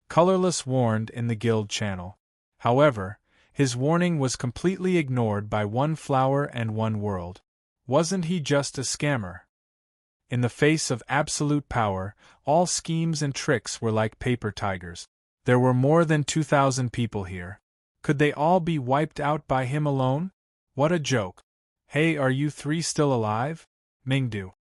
Colorless warned in the guild channel. However, his warning was completely ignored by One Flower and One World. Wasn't he just a scammer? In the face of absolute power, all schemes and tricks were like paper tigers. There were more than 2,000 people here. Could they all be wiped out by him alone? What a joke. "Hey, are you 3 still alive?" Mingdu.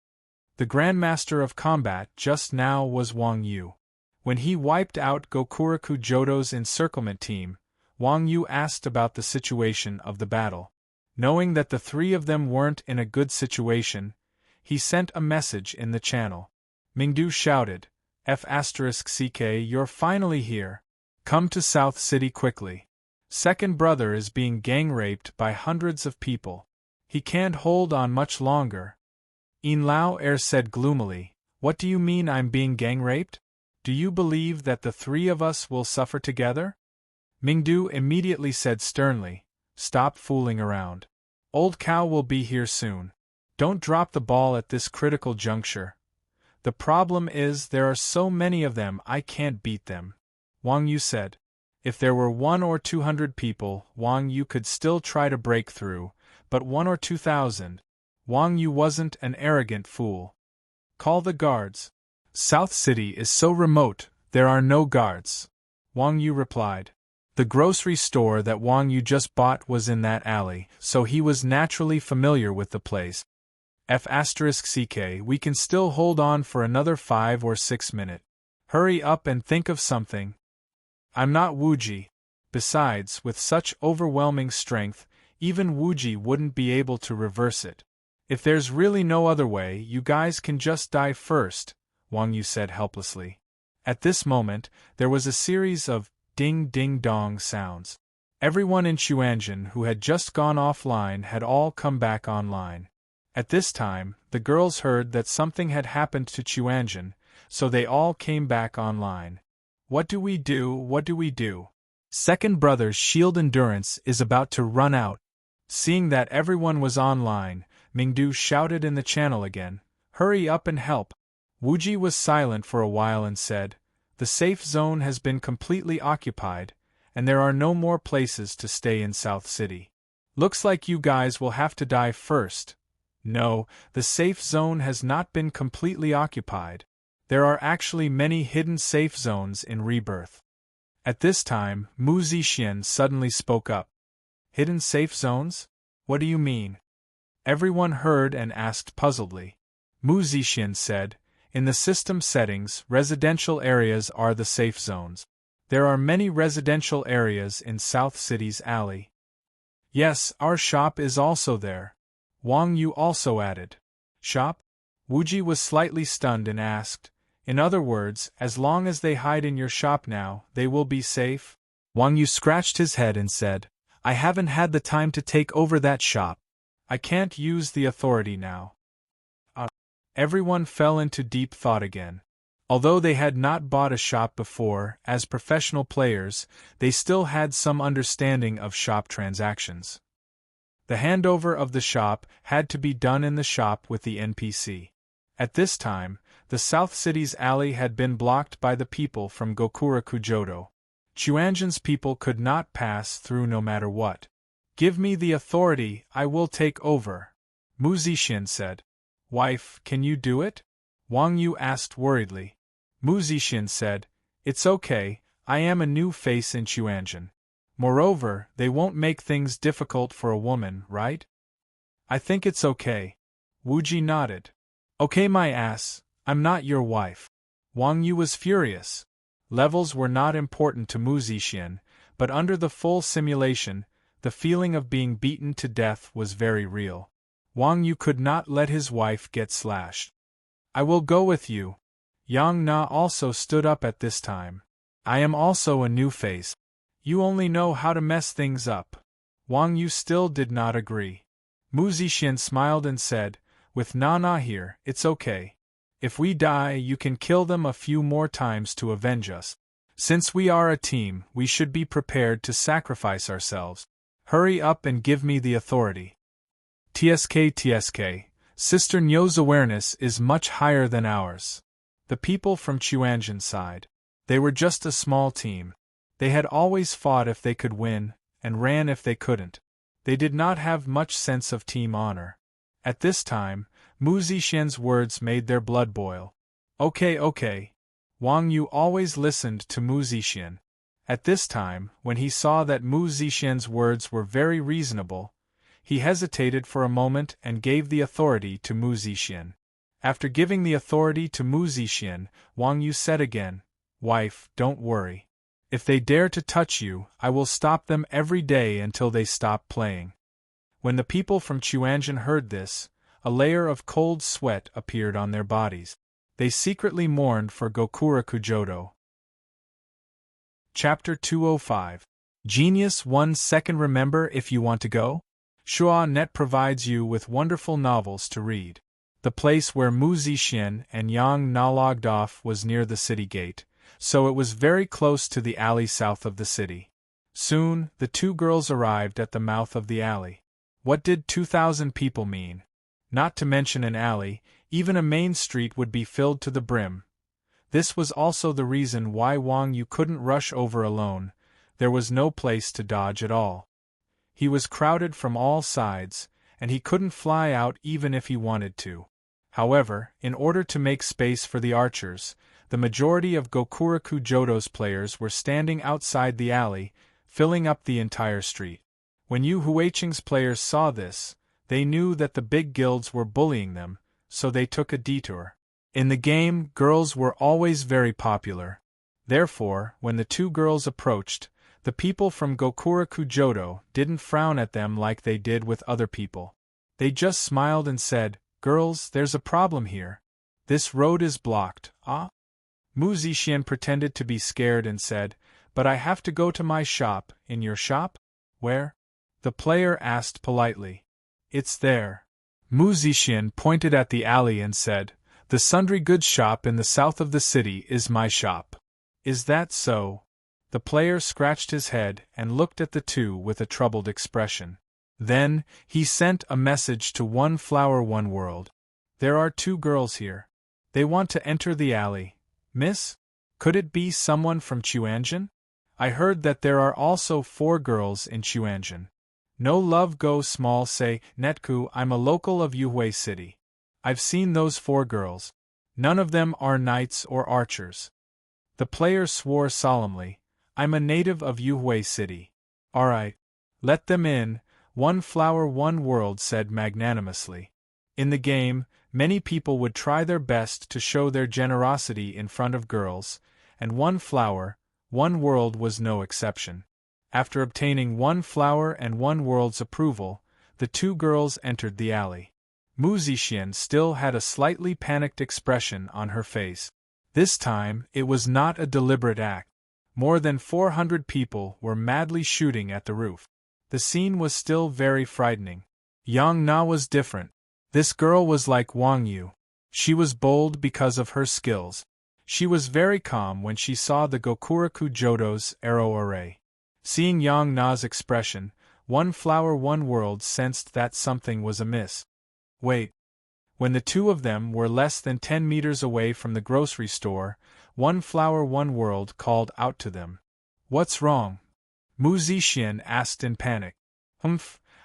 The Grandmaster of Combat just now was Wang Yu. When he wiped out Gokuraku Jodo's encirclement team, Wang Yu asked about the situation of the battle. Knowing that the three of them weren't in a good situation, he sent a message in the channel. Mingdu shouted, F***CK, you're finally here. Come to South City quickly. Second brother is being gang-raped by hundreds of people. He can't hold on much longer. In Lao Er said gloomily, What do you mean I'm being gang-raped? Do you believe that the three of us will suffer together? Mingdu immediately said sternly, Stop fooling around. Old Cow will be here soon. Don't drop the ball at this critical juncture. The problem is there are so many of them I can't beat them. Wang Yu said. If there were 100 or 200 people, Wang Yu could still try to break through, but 1,000 or 2,000. Wang Yu wasn't an arrogant fool. Call the guards. South City is so remote, there are no guards. Wang Yu replied. The grocery store that Wang Yu just bought was in that alley, so he was naturally familiar with the place. F***CK, we can still hold on for another 5 or 6 minutes. Hurry up and think of something. I'm not Wuji. Besides, with such overwhelming strength, even Wuji wouldn't be able to reverse it. If there's really no other way, you guys can just die first, Wang Yu said helplessly. At this moment, there was a series of ding-ding-dong sounds. Everyone in Chuanjin who had just gone offline had all come back online. At this time, the girls heard that something had happened to Chuanjin, so they all came back online. What do we do? What do we do? Second brother's shield endurance is about to run out. Seeing that everyone was online, Mingdu shouted in the channel again, Hurry up and help. Wuji was silent for a while and said, The safe zone has been completely occupied, and there are no more places to stay in South City. Looks like you guys will have to die first. No, the safe zone has not been completely occupied. There are actually many hidden safe zones in Rebirth. At this time, Mu Zixin suddenly spoke up. Hidden safe zones? What do you mean? Everyone heard and asked puzzledly. Mu Zixin said, In the system settings, residential areas are the safe zones. There are many residential areas in South City's alley. Yes, our shop is also there. Wang Yu also added. Shop? Wuji was slightly stunned and asked, In other words, as long as they hide in your shop now, they will be safe? Wang Yu scratched his head and said, I haven't had the time to take over that shop. I can't use the authority now. Everyone fell into deep thought again. Although they had not bought a shop before, as professional players, they still had some understanding of shop transactions. The handover of the shop had to be done in the shop with the NPC. At this time, the South City's alley had been blocked by the people from Gokuraku Jodo. Chuanjin's people could not pass through no matter what. Give me the authority, I will take over. Mu Zixin said. Wife, can you do it? Wang Yu asked worriedly. Mu Zixin said, It's okay, I am a new face in Chuanjin. Moreover, they won't make things difficult for a woman, right? I think it's okay. Wuji nodded. Okay my ass, I'm not your wife. Wang Yu was furious. Levels were not important to Mu Zixin, but under the full simulation, the feeling of being beaten to death was very real. Wang Yu could not let his wife get slashed. I will go with you. Yang Na also stood up at this time. I am also a new face. You only know how to mess things up. Wang Yu still did not agree. Mu Zixin smiled and said, With Na here, it's okay. If we die, you can kill them a few more times to avenge us. Since we are a team, we should be prepared to sacrifice ourselves. Hurry up and give me the authority. TSK, Sister Nyo's awareness is much higher than ours. The people from Chuanjin side. They were just a small team. They had always fought if they could win, and ran if they couldn't. They did not have much sense of team honor. At this time, Mu Zixin's words made their blood boil. Okay. Wang Yu always listened to Mu Zixin. At this time, when he saw that Mu Zixin's words were very reasonable, he hesitated for a moment and gave the authority to Mu Zixin. After giving the authority to Mu Zixian, Wang Yu said again, "Wife, don't worry. If they dare to touch you, I will stop them every day until they stop playing." When the people from Chuanjian heard this, a layer of cold sweat appeared on their bodies. They secretly mourned for Gokuraku Jodo. Chapter 205. Genius 1 Second. Remember if you want to go? Shua.net provides you with wonderful novels to read. The place where Mu Zixian and Yang Na logged off was near the city gate, so it was very close to the alley south of the city. Soon, the two girls arrived at the mouth of the alley. What did 2,000 people mean? Not to mention an alley, even a main street would be filled to the brim. This was also the reason why Wang Yu couldn't rush over alone. There was no place to dodge at all. He was crowded from all sides, and he couldn't fly out even if he wanted to. However, in order to make space for the archers, the majority of Gokuraku Jodo's players were standing outside the alley, filling up the entire street. When Yu Huiqing's players saw this, they knew that the big guilds were bullying them, so they took a detour. In the game, girls were always very popular. Therefore, when the two girls approached, the people from Gokuraku Jodo didn't frown at them like they did with other people. They just smiled and said, "Girls, there's a problem here. This road is blocked, ah?" Mu Zixian pretended to be scared and said, "But I have to go to my shop." "In your shop? Where?" the player asked politely. "It's there." Mu Zixian pointed at the alley and said, "The sundry goods shop in the south of the city is my shop." "Is that so?" The player scratched his head and looked at the two with a troubled expression. Then, he sent a message to One Flower One World. "There are two girls here. They want to enter the alley. Miss? Could it be someone from Chuanjian? I heard that there are also 4 girls in Chuanjian. No love go small say, Netku, I'm a local of Yuhui City. I've seen those 4 girls. None of them are knights or archers." The player swore solemnly, "I'm a native of Yuhui City." "Alright. Let them in," One Flower One World said magnanimously. In the game, many people would try their best to show their generosity in front of girls, and One Flower, One World was no exception. After obtaining One Flower and One World's approval, the two girls entered the alley. Mu Zixian still had a slightly panicked expression on her face. This time, it was not a deliberate act. More than 400 people were madly shooting at the roof. The scene was still very frightening. Yang Na was different. This girl was like Wang Yu. She was bold because of her skills. She was very calm when she saw the Gokuraku Jodo's arrow array. Seeing Yang Na's expression, One Flower One World sensed that something was amiss. "Wait." When the two of them were less than 10 meters away from the grocery store, One Flower One World called out to them. "What's wrong?" Mu Zixian asked in panic.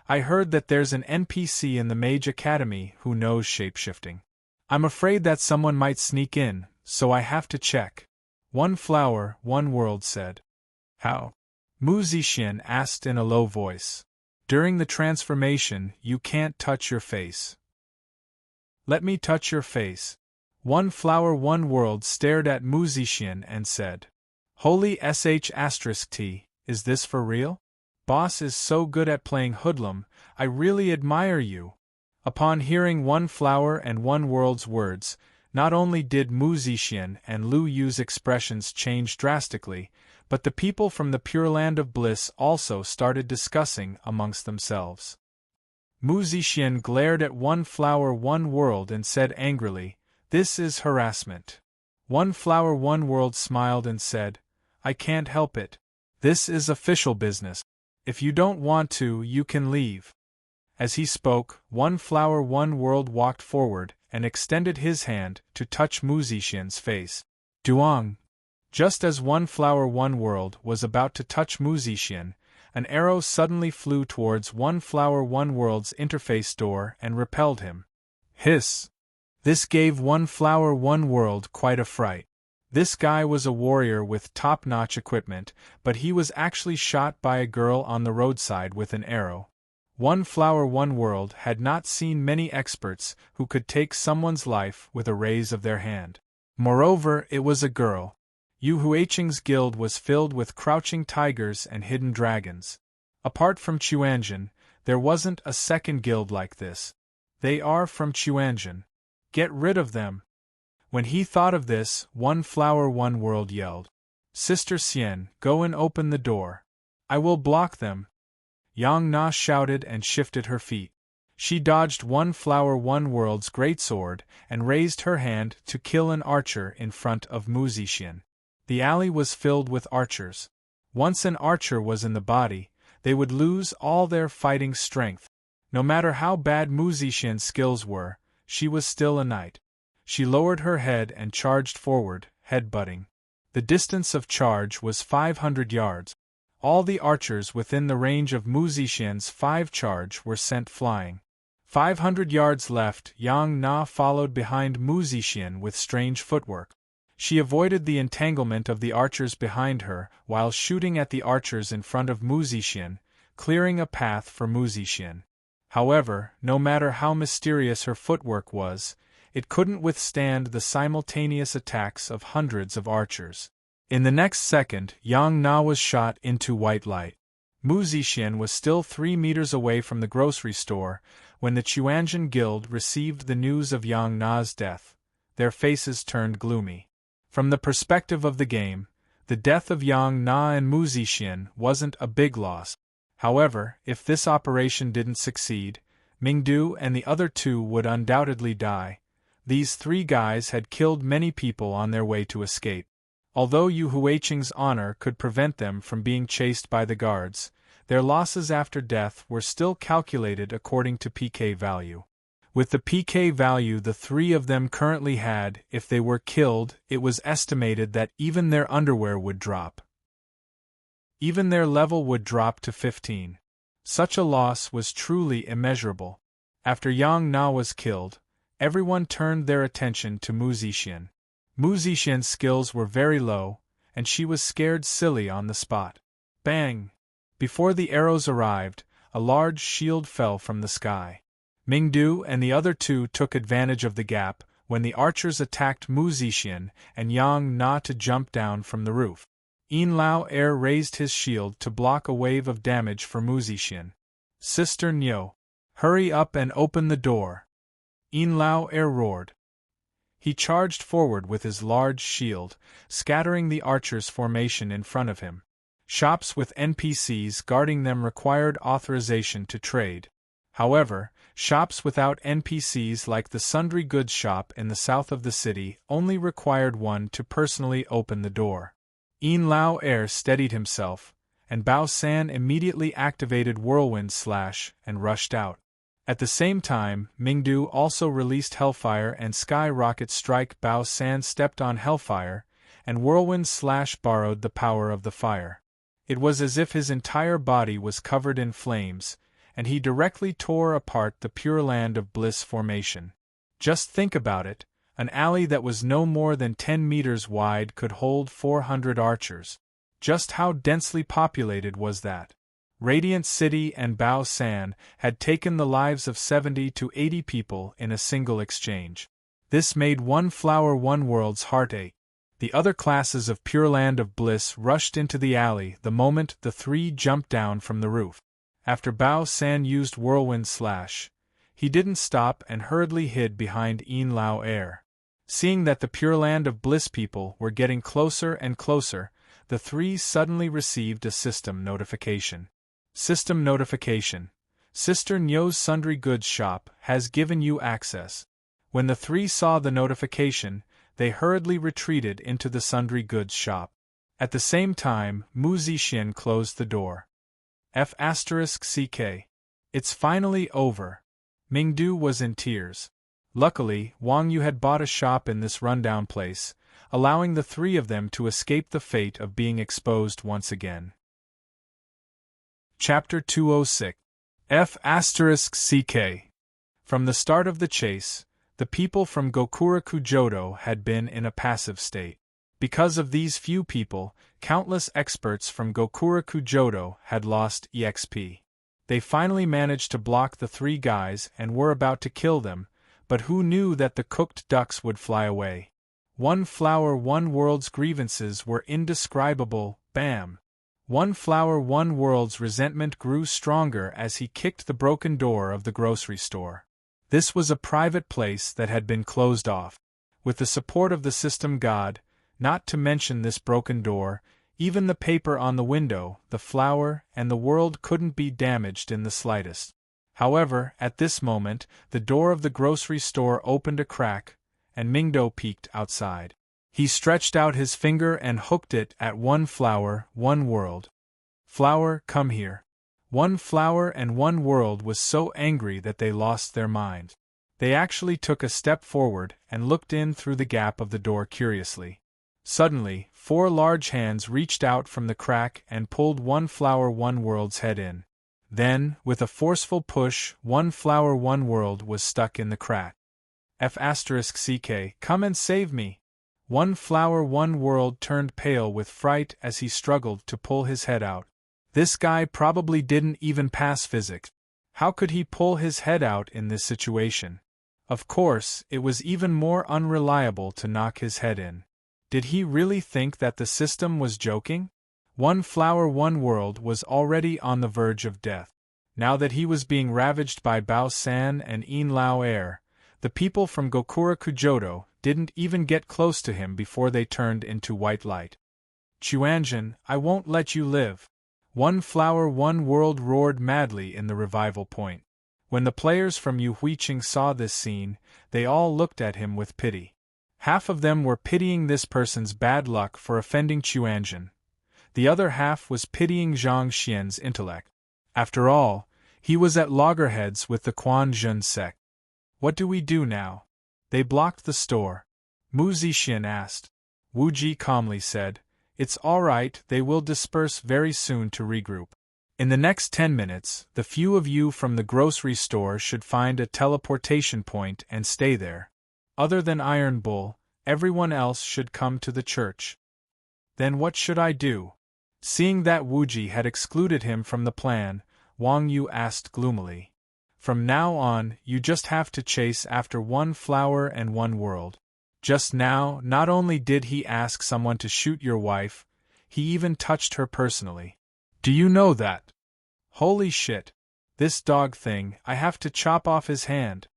I heard that there's an NPC in the Mage Academy who knows shapeshifting. I'm afraid that someone might sneak in, so I have to check." One Flower One World said. "How?" Mu Zixian asked in a low voice. "During the transformation, you can't touch your face." "Let me touch your face." One Flower One World stared at Mu Zixian and said, "Holy sh*t, is this for real? Boss is so good at playing hoodlum, I really admire you." Upon hearing One Flower and One World's words, not only did Mu Zixian and Lu Yu's expressions change drastically, but the people from the Pure Land of Bliss also started discussing amongst themselves. Mu Zixian glared at One Flower One World and said angrily, "This is harassment." One Flower One World smiled and said, "I can't help it. This is official business. If you don't want to, you can leave." As he spoke, One Flower One World walked forward and extended his hand to touch Mu Zixian's face. Duang! Just as One Flower One World was about to touch Mu Zixian, an arrow suddenly flew towards One Flower One World's interface door and repelled him. Hiss! This gave One Flower One World quite a fright. This guy was a warrior with top-notch equipment, but he was actually shot by a girl on the roadside with an arrow. One Flower One World had not seen many experts who could take someone's life with a raise of their hand. Moreover, it was a girl. Yu Huiqing's guild was filled with crouching tigers and hidden dragons. Apart from Chuanjin, there wasn't a second guild like this. They are from Chuanjin. Get rid of them. When he thought of this, One Flower One World yelled. Sister Xian, go and open the door. I will block them. Yang Na shouted and shifted her feet. She dodged One Flower One World's greatsword and raised her hand to kill an archer in front of Mu Zixian. The alley was filled with archers. Once an archer was in the body, they would lose all their fighting strength. No matter how bad Mu Zixian's skills were, she was still a knight. She lowered her head and charged forward, head-butting. The distance of charge was 500 yards. All the archers within the range of Mu Zixian's 5 charge were sent flying. 500 yards left, Yang Na followed behind Mu Zixian with strange footwork. She avoided the entanglement of the archers behind her while shooting at the archers in front of Mu Zixian, clearing a path for Mu Zixian. However, no matter how mysterious her footwork was, it couldn't withstand the simultaneous attacks of hundreds of archers. In the next second, Yang Na was shot into white light. Mu Zixian was still 3 meters away from the grocery store when the Chuanjin Guild received the news of Yang Na's death. Their faces turned gloomy. From the perspective of the game, the death of Yang Na and Mu Zixian wasn't a big loss. However, if this operation didn't succeed, Mingdu and the other 2 would undoubtedly die. These 3 guys had killed many people on their way to escape. Although Yu Huiqing's honor could prevent them from being chased by the guards, their losses after death were still calculated according to PK value. With the PK value the 3 of them currently had, if they were killed, it was estimated that even their underwear would drop. Even their level would drop to 15. Such a loss was truly immeasurable. After Yang Na was killed, everyone turned their attention to Mu Zixian. Mu Zixian's skills were very low, and she was scared silly on the spot. Bang! Before the arrows arrived, a large shield fell from the sky. Mingdu and the other 2 took advantage of the gap when the archers attacked Mu Zixian and Yang Na to jump down from the roof. Yin Lao Er raised his shield to block a wave of damage for Mu Zixian. Sister Nyo, hurry up and open the door! Yin Lao Er roared. He charged forward with his large shield, scattering the archers' formation in front of him. Shops with NPCs guarding them required authorization to trade. However, shops without NPCs like the Sundry Goods shop in the south of the city only required one to personally open the door. Yin Lao Er steadied himself, and Bao San immediately activated Whirlwind Slash and rushed out. At the same time, Mingdu also released Hellfire and Sky Rocket Strike. Bao San stepped on Hellfire, and Whirlwind Slash borrowed the power of the fire. It was as if his entire body was covered in flames, and he directly tore apart the Pure Land of Bliss formation. Just think about it, an alley that was no more than 10 meters wide could hold 400 archers. Just how densely populated was that? Radiant City and Bao San had taken the lives of 70 to 80 people in a single exchange. This made One Flower One World's heart ache. The other classes of Pure Land of Bliss rushed into the alley the moment the 3 jumped down from the roof. After Bao San used Whirlwind Slash, he didn't stop and hurriedly hid behind Yin Lao Er. Seeing that the Pure Land of Bliss people were getting closer and closer, the 3 suddenly received a system notification. System notification. Sister Nyo's Sundry Goods shop has given you access. When the 3 saw the notification, they hurriedly retreated into the Sundry Goods shop. At the same time, Mu Zixian closed the door. F***CK. It's finally over. Mingdu was in tears. Luckily, Wang Yu had bought a shop in this rundown place, allowing the 3 of them to escape the fate of being exposed once again. Chapter 206. F***CK. From the start of the chase, the people from Gokuraku Jodo had been in a passive state. Because of these few people, countless experts from Gokuraku Jodo had lost EXP. They finally managed to block the three guys and were about to kill them, but who knew that the cooked ducks would fly away? One flower, one world's grievances were indescribable. Bam! One flower, one world's resentment grew stronger as he kicked the broken door of the grocery store. This was a private place that had been closed off. With the support of the system god, not to mention this broken door, even the paper on the window, the flower, and the world couldn't be damaged in the slightest. However, at this moment, the door of the grocery store opened a crack, and Mingdo peeked outside. He stretched out his finger and hooked it at one flower, one world. Flower, come here. One flower and one world was so angry that they lost their mind. They actually took a step forward and looked in through the gap of the door curiously. Suddenly, four large hands reached out from the crack and pulled one flower, one world's head in. Then, with a forceful push, one flower, one world was stuck in the crack. F***ck, come and save me! One flower, one world turned pale with fright as he struggled to pull his head out. This guy probably didn't even pass physics. How could he pull his head out in this situation? Of course, it was even more unreliable to knock his head in. Did he really think that the system was joking? One flower, one world was already on the verge of death. Now that he was being ravaged by Bao San and Yin Lao Air, the people from Gokura Kujodo didn't even get close to him before they turned into white light. Chuanjin, I won't let you live! One flower, one world roared madly in the revival point. When the players from Yu Huiqing saw this scene, they all looked at him with pity. Half of them were pitying this person's bad luck for offending Chuanjin. The other half was pitying Zhang Xian's intellect. After all, he was at loggerheads with the Quan Zhun sect. What do we do now? They blocked the store. Mu Zixian asked. Wu Ji calmly said, It's all right, they will disperse very soon to regroup. In the next 10 minutes, the few of you from the grocery store should find a teleportation point and stay there. Other than Iron Bull, everyone else should come to the church. Then what should I do? Seeing that Wu Ji had excluded him from the plan, Wang Yu asked gloomily. From now on, you just have to chase after one flower and one world. Just now, not only did he ask someone to shoot your wife, he even touched her personally. Do you know that? Holy shit. This dog thing, I have to chop off his hand.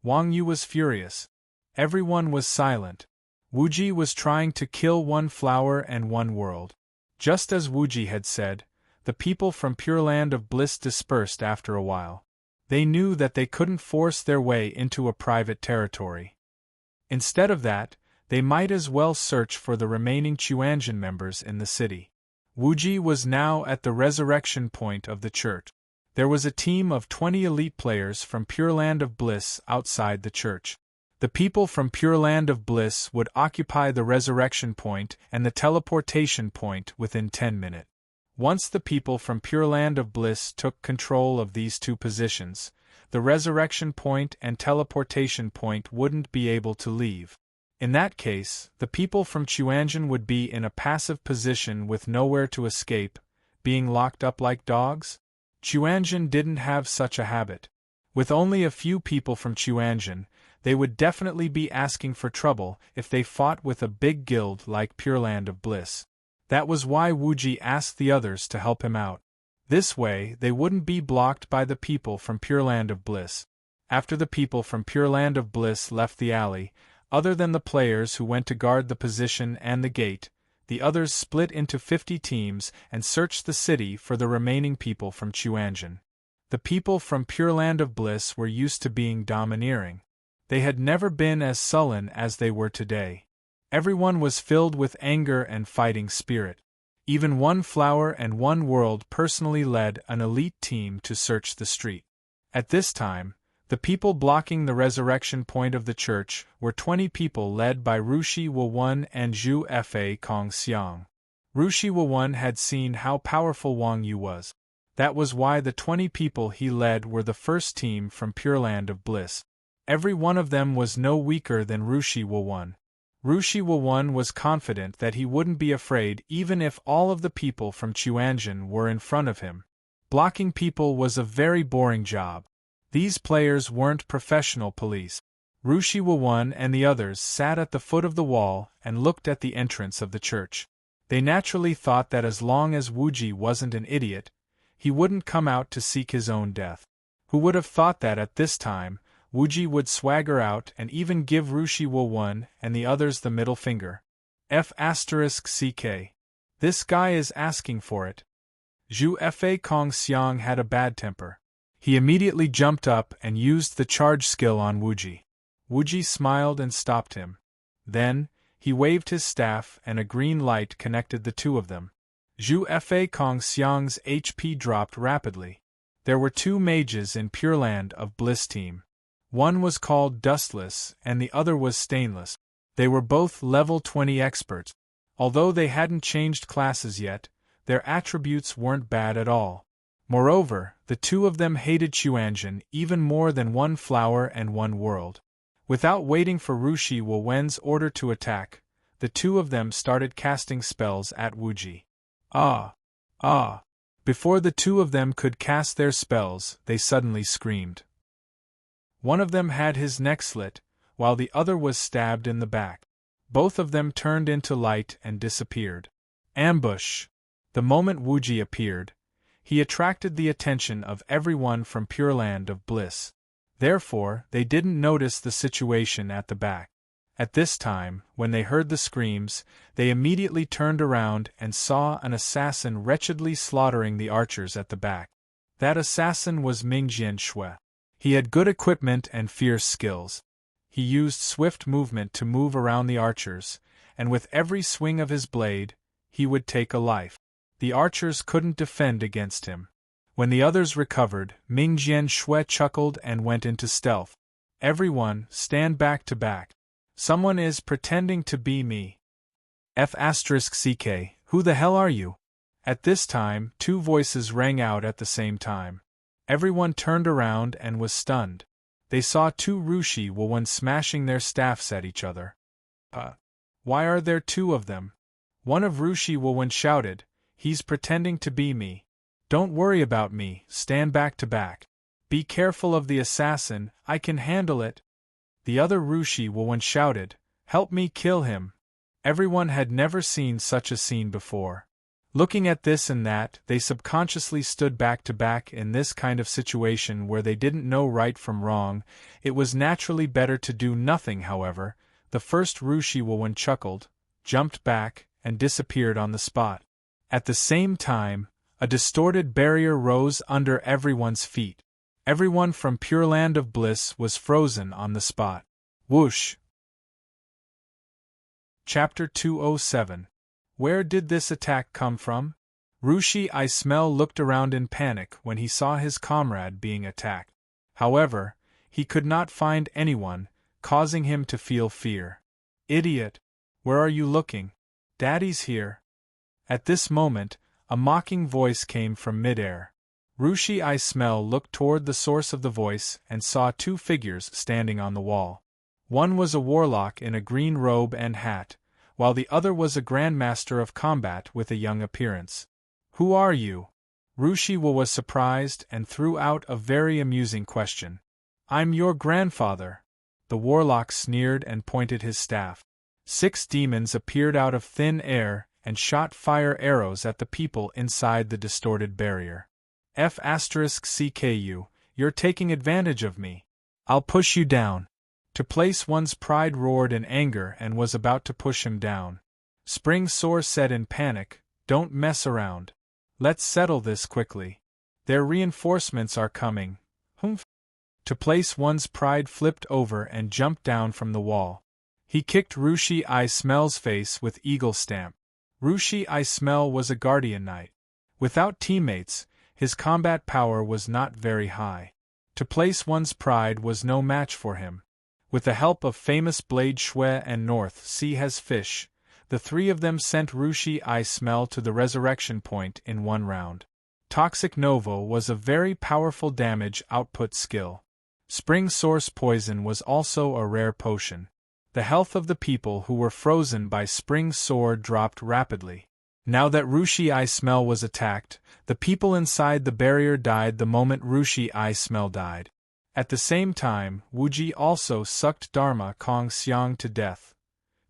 Wang Yu was furious. Everyone was silent. Wu Ji was trying to kill one flower and one world. Just as Wu Ji had said, the people from Pure Land of Bliss dispersed after a while. They knew that they couldn't force their way into a private territory. Instead of that, they might as well search for the remaining Chuanjin members in the city. Wu Ji was now at the resurrection point of the church. There was a team of 20 elite players from Pure Land of Bliss outside the church. The people from Pure Land of Bliss would occupy the resurrection point and the teleportation point within 10 minutes. Once the people from Pure Land of Bliss took control of these two positions, the resurrection point and teleportation point wouldn't be able to leave. In that case, the people from Chuanjin would be in a passive position with nowhere to escape, being locked up like dogs? Chuanjin didn't have such a habit. With only a few people from Chuanjin, they would definitely be asking for trouble if they fought with a big guild like Pure Land of Bliss. That was why Wu Ji asked the others to help him out. This way, they wouldn't be blocked by the people from Pure Land of Bliss. After the people from Pure Land of Bliss left the alley, other than the players who went to guard the position and the gate, the others split into 50 teams and searched the city for the remaining people from Chuanjin. The people from Pure Land of Bliss were used to being domineering. They had never been as sullen as they were today. Everyone was filled with anger and fighting spirit. Even one flower and one world personally led an elite team to search the street. At this time, the people blocking the resurrection point of the church were 20 people led by Rushi Wawun and Zhu Fa Kong Xiang. Rushi Wawun had seen how powerful Wang Yu was. That was why the 20 people he led were the first team from Pure Land of Bliss. Every one of them was no weaker than Rushi Wawun. Rushi Wawun was confident that he wouldn't be afraid even if all of the people from Chuanjin were in front of him. Blocking people was a very boring job. These players weren't professional police. Rushi Wawan and the others sat at the foot of the wall and looked at the entrance of the church. They naturally thought that as long as Wuji wasn't an idiot, he wouldn't come out to seek his own death. Who would have thought that at this time, Wuji would swagger out and even give Rushi Wawan and the others the middle finger? F***ck. This guy is asking for it. Zhu Fa Kong Xiang had a bad temper. He immediately jumped up and used the charge skill on Wuji. Wuji smiled and stopped him. Then, he waved his staff and a green light connected the two of them. Zhu Fa Kong Xiang's HP dropped rapidly. There were two mages in Pure Land of Bliss team. One was called Dustless and the other was Stainless. They were both level 20 experts. Although they hadn't changed classes yet, their attributes weren't bad at all. Moreover, the two of them hated Chuanjin even more than one flower and one world. Without waiting for Rushi Wawen's order to attack, the two of them started casting spells at Wuji. Before the two of them could cast their spells, they suddenly screamed. One of them had his neck slit, while the other was stabbed in the back. Both of them turned into light and disappeared. Ambush! The moment Wuji appeared, he attracted the attention of everyone from Pure Land of Bliss. Therefore, they didn't notice the situation at the back. At this time, when they heard the screams, they immediately turned around and saw an assassin wretchedly slaughtering the archers at the back. That assassin was Ming Jianshui. He had good equipment and fierce skills. He used swift movement to move around the archers, and with every swing of his blade, he would take a life. The archers couldn't defend against him. When the others recovered, Ming Jianshui chuckled and went into stealth. Everyone, stand back to back. Someone is pretending to be me. F***ck, who the hell are you? At this time, two voices rang out at the same time. Everyone turned around and was stunned. They saw two Rushi Wawan smashing their staffs at each other. Why are there two of them? One of Rushi Wawan shouted, "He's pretending to be me. Don't worry about me, stand back to back. Be careful of the assassin, I can handle it." The other Rushi Wawan shouted, "Help me kill him." Everyone had never seen such a scene before. Looking at this and that, they subconsciously stood back to back in this kind of situation where they didn't know right from wrong. It was naturally better to do nothing, however. The first Rushi Wawan chuckled, jumped back, and disappeared on the spot. At the same time, a distorted barrier rose under everyone's feet. Everyone from Pure Land of Bliss was frozen on the spot. Whoosh! Chapter 207. Where did this attack come from? Rushi Ismail looked around in panic when he saw his comrade being attacked. However, he could not find anyone, causing him to feel fear. Idiot! Where are you looking? Daddy's here. At this moment, a mocking voice came from midair. Rushi Ismail looked toward the source of the voice and saw two figures standing on the wall. One was a warlock in a green robe and hat, while the other was a grandmaster of combat with a young appearance. "Who are you?" Rushi was surprised and threw out a very amusing question. "I'm your grandfather." The warlock sneered and pointed his staff. 6 demons appeared out of thin air and shot fire arrows at the people inside the distorted barrier. F***ck, you're taking advantage of me. I'll push you down. To place one's pride roared in anger and was about to push him down. Spring Soar said in panic, "Don't mess around. Let's settle this quickly. Their reinforcements are coming." Humph. To place one's pride flipped over and jumped down from the wall. He kicked Rushi Ismail's face with Eagle Stamp. Rushi Ismail was a guardian knight. Without teammates, his combat power was not very high. To place one's pride was no match for him. With the help of famous Blade Shui and North Sea has Fish, the three of them sent Rushi Ismail to the resurrection point in one round. Toxic Nova was a very powerful damage output skill. Spring Source Poison was also a rare potion. The health of the people who were frozen by Spring Sword dropped rapidly. Now that Rushi I Smell was attacked, the people inside the barrier died the moment Rushi I Smell died. At the same time, Wuji also sucked Dharma Kong Xiang to death.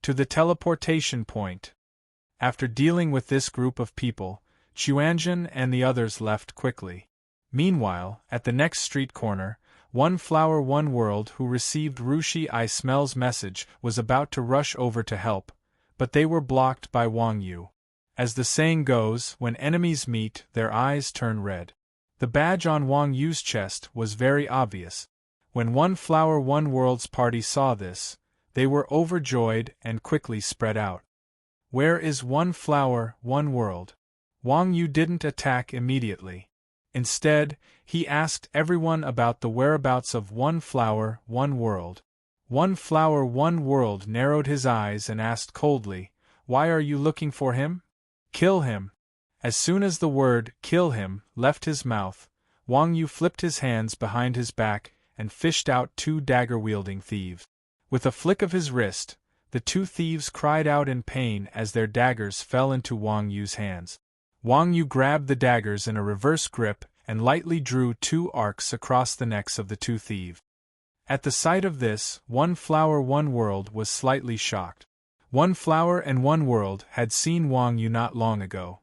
To the teleportation point. After dealing with this group of people, Chuanjun and the others left quickly. Meanwhile, at the next street corner, One Flower One World, who received Rushi I Smell's message, was about to rush over to help, but they were blocked by Wang Yu. As the saying goes, when enemies meet, their eyes turn red. The badge on Wang Yu's chest was very obvious. When One Flower One World's party saw this, they were overjoyed and quickly spread out. Where is One Flower One World? Wang Yu didn't attack immediately. Instead, he asked everyone about the whereabouts of One Flower One World. One Flower One World narrowed his eyes and asked coldly, "Why are you looking for him?" "Kill him." As soon as the word "kill him" left his mouth, Wang Yu flipped his hands behind his back and fished out 2 dagger-wielding thieves. With a flick of his wrist, the 2 thieves cried out in pain as their daggers fell into Wang Yu's hands. Wang Yu grabbed the daggers in a reverse grip and lightly drew 2 arcs across the necks of the 2 thieves. At the sight of this, One Flower One World was slightly shocked. One Flower and One World had seen Wang Yu not long ago.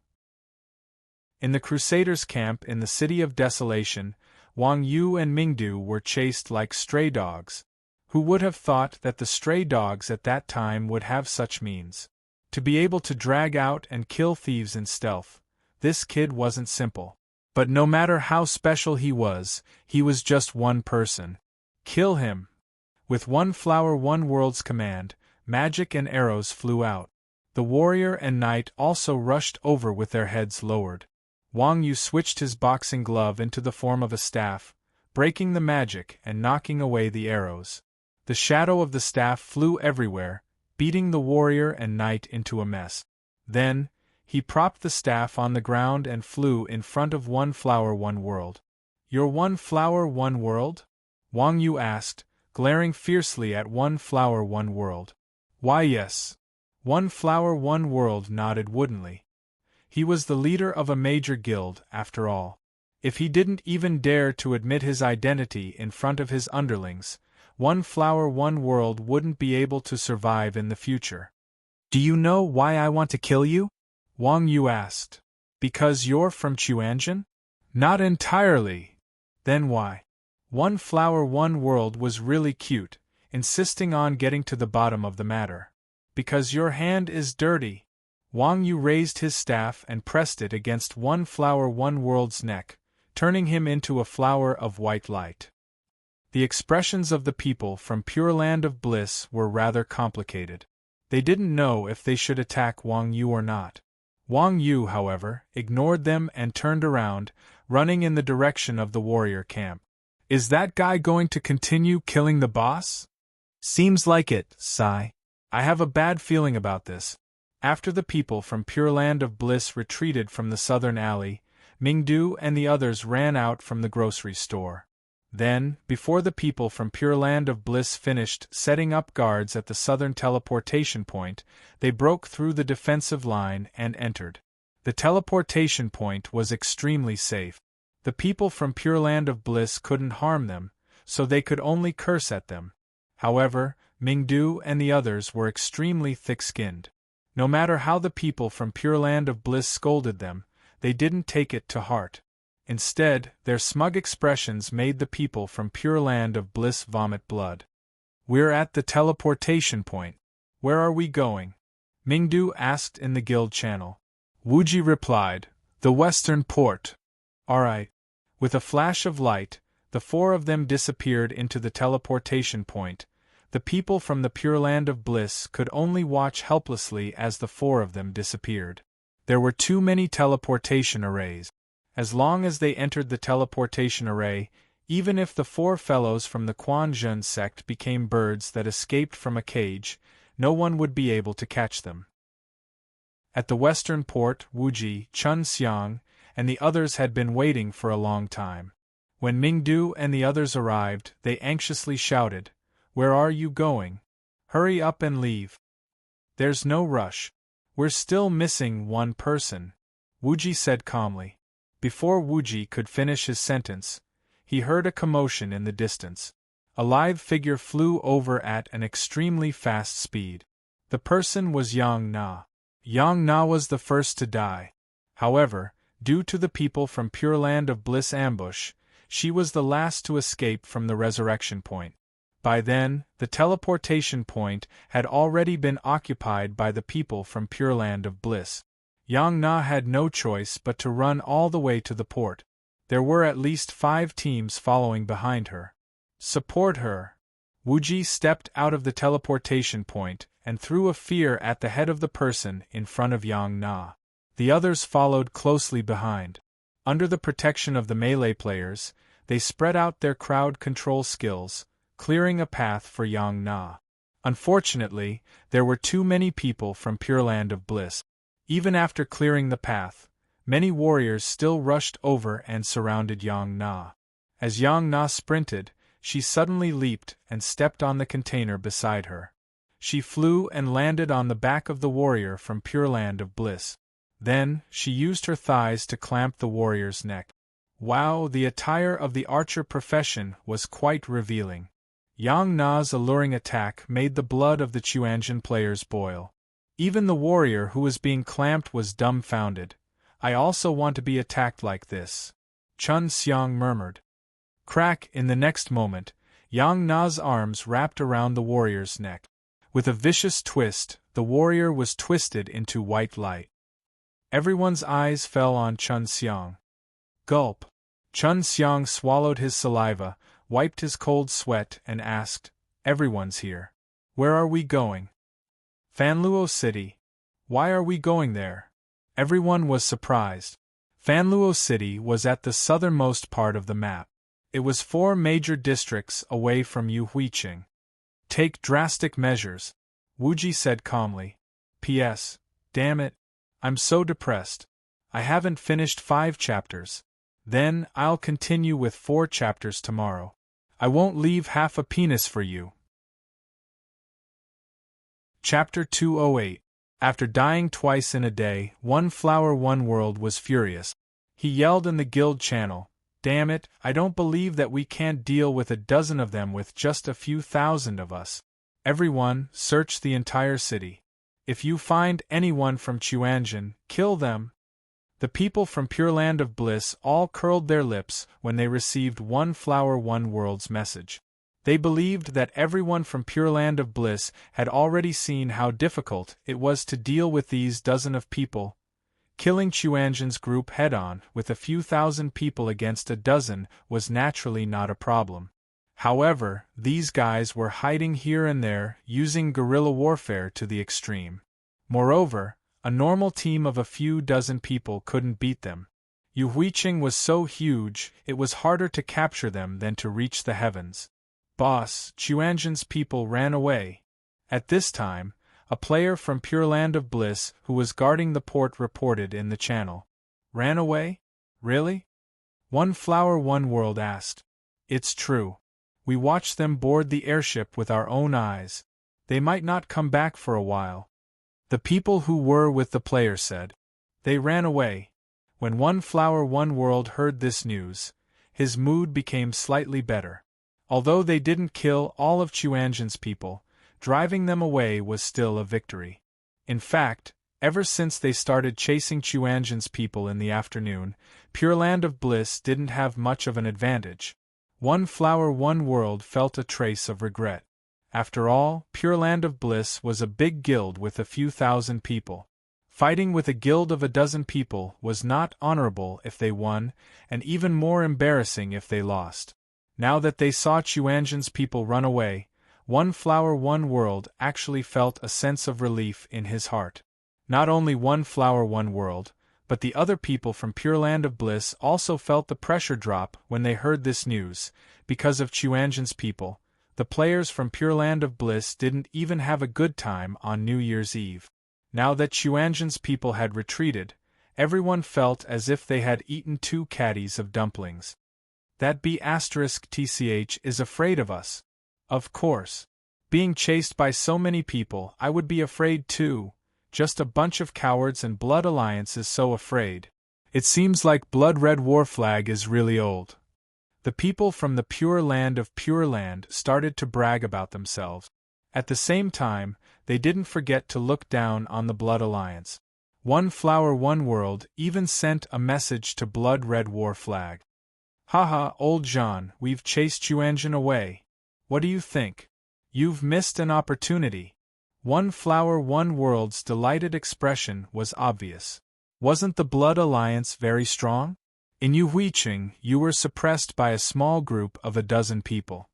In the Crusaders' camp in the City of Desolation, Wang Yu and Mingdu were chased like stray dogs. Who would have thought that the stray dogs at that time would have such means? To be able to drag out and kill thieves in stealth, this kid wasn't simple. But no matter how special he was just one person. Kill him. With One Flower One World's command, magic and arrows flew out. The warrior and knight also rushed over with their heads lowered. Wang Yu switched his boxing glove into the form of a staff, breaking the magic and knocking away the arrows. The shadow of the staff flew everywhere, beating the warrior and knight into a mess. Then, he propped the staff on the ground and flew in front of One Flower One World. "You're One Flower One World?" Wang Yu asked, glaring fiercely at One Flower One World. "Why, yes." One Flower One World nodded woodenly. He was the leader of a major guild, after all. If he didn't even dare to admit his identity in front of his underlings, One Flower One World wouldn't be able to survive in the future. "Do you know why I want to kill you?" Wang Yu asked. "Because you're from Chuanjun?" "Not entirely." "Then why?" One Flower One World was really cute, insisting on getting to the bottom of the matter. "Because your hand is dirty." Wang Yu raised his staff and pressed it against One Flower One World's neck, turning him into a flower of white light. The expressions of the people from Pure Land of Bliss were rather complicated. They didn't know if they should attack Wang Yu or not. Wang Yu, however, ignored them and turned around, running in the direction of the warrior camp. "Is that guy going to continue killing the boss?" "Seems like it, Sai. I have a bad feeling about this." After the people from Pure Land of Bliss retreated from the southern alley, Mingdu and the others ran out from the grocery store. Then, before the people from Pure Land of Bliss finished setting up guards at the southern teleportation point, they broke through the defensive line and entered. The teleportation point was extremely safe. The people from Pure Land of Bliss couldn't harm them, so they could only curse at them. However, Mingdu and the others were extremely thick-skinned. No matter how the people from Pure Land of Bliss scolded them, they didn't take it to heart. Instead, their smug expressions made the people from Pure Land of Bliss vomit blood. "We're at the teleportation point. Where are we going?" Mingdu asked in the guild channel. Wuji replied, "The western port." "Alright." With a flash of light, the 4 of them disappeared into the teleportation point. The people from the Pure Land of Bliss could only watch helplessly as the 4 of them disappeared. There were too many teleportation arrays. As long as they entered the teleportation array, even if the 4 fellows from the Quan Zhen sect became birds that escaped from a cage, no one would be able to catch them. At the western port, Wuji, Chun Xiang, and the others had been waiting for a long time. When Mingdu and the others arrived, they anxiously shouted, "Where are you going? Hurry up and leave." "There's no rush. We're still missing one person, Wuji said calmly. Before Wuji could finish his sentence, he heard a commotion in the distance. A lithe figure flew over at an extremely fast speed. The person was Yang Na. Yang Na was the first to die. However, due to the people from Pure Land of Bliss ambush, she was the last to escape from the resurrection point. By then, the teleportation point had already been occupied by the people from Pure Land of Bliss. Yang Na had no choice but to run all the way to the port. There were at least 5 teams following behind her. Support her! Wuji stepped out of the teleportation point and threw a fear at the head of the person in front of Yang Na. The others followed closely behind. Under the protection of the melee players, they spread out their crowd control skills, clearing a path for Yang Na. Unfortunately, there were too many people from Pure Land of Bliss. Even after clearing the path, many warriors still rushed over and surrounded Yang Na. As Yang Na sprinted, she suddenly leaped and stepped on the container beside her. She flew and landed on the back of the warrior from Pure Land of Bliss. Then, she used her thighs to clamp the warrior's neck. Wow, the attire of the archer profession was quite revealing. Yang Na's alluring attack made the blood of the Chuanjian players boil. Even the warrior who was being clamped was dumbfounded. I also want to be attacked like this, Chun Xiang murmured. Crack! In the next moment, Yang Na's arms wrapped around the warrior's neck. With a vicious twist, the warrior was twisted into white light. Everyone's eyes fell on Chun Xiang. Gulp! Chun Xiang swallowed his saliva, wiped his cold sweat, and asked, "Everyone's here. Where are we going?" Fanluo City. Why are we going there? Everyone was surprised. Fanluo City was at the southernmost part of the map. It was 4 major districts away from Yuhuiqing. Take drastic measures, Wuji said calmly. P.S. Damn it. I'm so depressed. I haven't finished 5 chapters. Then, I'll continue with 4 chapters tomorrow. I won't leave half a penis for you. Chapter 208. After dying twice in a day, One Flower One World was furious. He yelled in the guild channel, "Damn it, I don't believe that we can't deal with a dozen of them with just a few thousand of us. Everyone, search the entire city. If you find anyone from Chuanjian, kill them." The people from Pure Land of Bliss all curled their lips when they received One Flower One World's message. They believed that everyone from Pure Land of Bliss had already seen how difficult it was to deal with these dozen of people. Killing Chuanjian's group head-on with a few thousand people against a dozen was naturally not a problem. However, these guys were hiding here and there, using guerrilla warfare to the extreme. Moreover, a normal team of a few dozen people couldn't beat them. Yuhuiqing was so huge, it was harder to capture them than to reach the heavens. Boss, Chuanjian's people ran away. At this time, a player from Pure Land of Bliss who was guarding the port reported in the channel. Ran away? Really? One Flower One World asked. It's true. We watched them board the airship with our own eyes. They might not come back for a while. The people who were with the player said. They ran away. When One Flower One World heard this news, his mood became slightly better. Although they didn't kill all of Chuanjian's people, driving them away was still a victory. In fact, ever since they started chasing Chuanjian's people in the afternoon, Pure Land of Bliss didn't have much of an advantage. One Flower One World felt a trace of regret. After all, Pure Land of Bliss was a big guild with a few thousand people. Fighting with a guild of a dozen people was not honorable if they won, and even more embarrassing if they lost. Now that they saw Chuanjian's people run away, One Flower One World actually felt a sense of relief in his heart. Not only One Flower One World, but the other people from Pure Land of Bliss also felt the pressure drop when they heard this news. Because of Chuanjian's people, the players from Pure Land of Bliss didn't even have a good time on New Year's Eve. Now that Chuanjian's people had retreated, everyone felt as if they had eaten 2 caddies of dumplings. That B*TCH is afraid of us. Of course. Being chased by so many people, I would be afraid too, Just a bunch of cowards, and Blood Alliance is so afraid. It seems like Blood Red War Flag is really old. The people from the Pure Land of Pure Land started to brag about themselves. At the same time, they didn't forget to look down on the Blood Alliance. One Flower One World even sent a message to Blood Red War Flag. Haha, old Jean, we've chased Chuanjin away. What do you think? You've missed an opportunity. One Flower One World's delighted expression was obvious. Wasn't the Blood Alliance very strong? In Yuhuiqing, you were suppressed by a small group of a dozen people.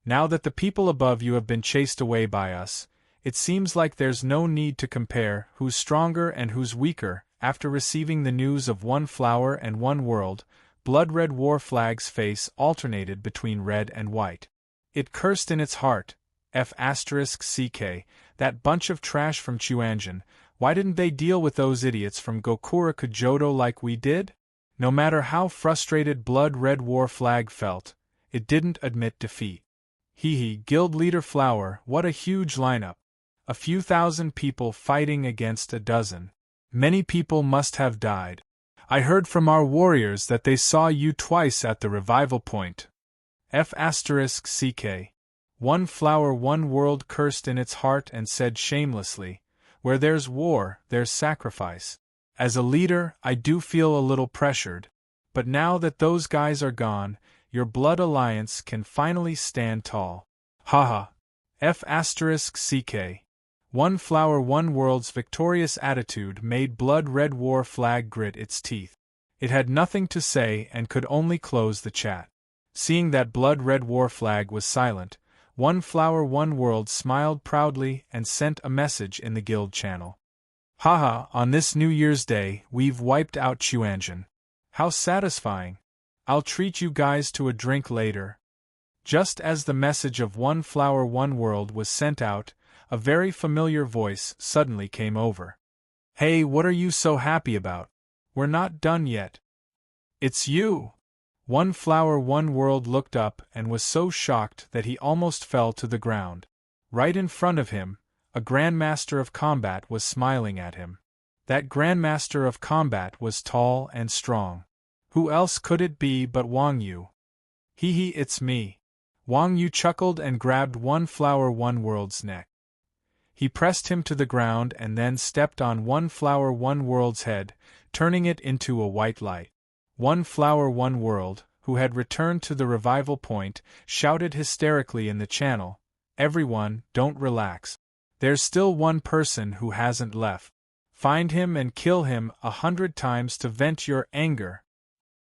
Now that the people above you have been chased away by us, it seems like there's no need to compare who's stronger and who's weaker. After receiving the news of One Flower and One World, Blood Red War Flag's face alternated between red and white. It cursed in its heart, F***ck, that bunch of trash from Chuanjin. Why didn't they deal with those idiots from Gokura Kujodo like we did? No matter how frustrated Blood Red War Flag felt, it didn't admit defeat. Hee Guild Leader Flower, what a huge lineup. A few thousand people fighting against a dozen. Many people must have died. I heard from our warriors that they saw you twice at the revival point. F***ck. One Flower One World cursed in its heart and said shamelessly, where there's war, there's sacrifice. As a leader, I do feel a little pressured. But now that those guys are gone, your Blood Alliance can finally stand tall. Haha. F***ck. One Flower One World's victorious attitude made Blood Red War Flag grit its teeth. It had nothing to say and could only close the chat. Seeing that Blood Red War Flag was silent, One Flower One World smiled proudly and sent a message in the guild channel. Haha, on this New Year's Day, we've wiped out Chuanjin. How satisfying. I'll treat you guys to a drink later. Just as the message of One Flower One World was sent out, a very familiar voice suddenly came over. Hey, what are you so happy about? We're not done yet. It's you! One Flower One World looked up and was so shocked that he almost fell to the ground. Right in front of him, a Grandmaster of Combat was smiling at him. That Grandmaster of Combat was tall and strong. Who else could it be but Wang Yu? Hee, it's me. Wang Yu chuckled and grabbed One Flower One World's neck. He pressed him to the ground and then stepped on One Flower One World's head, turning it into a white light. One Flower One World, who had returned to the revival point, shouted hysterically in the channel, "Everyone, don't relax. There's still one person who hasn't left. Find him and kill him 100 times to vent your anger."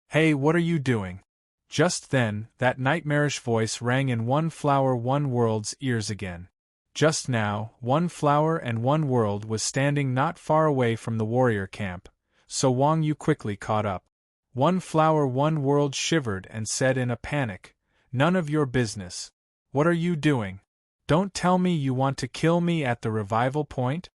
Hey, what are you doing? Just then, that nightmarish voice rang in One Flower One World's ears again. Just now, One Flower and One World was standing not far away from the warrior camp, so Wang Yu quickly caught up. One Flower One World shivered and said in a panic, "None of your business. What are you doing? Don't tell me you want to kill me at the revival point?"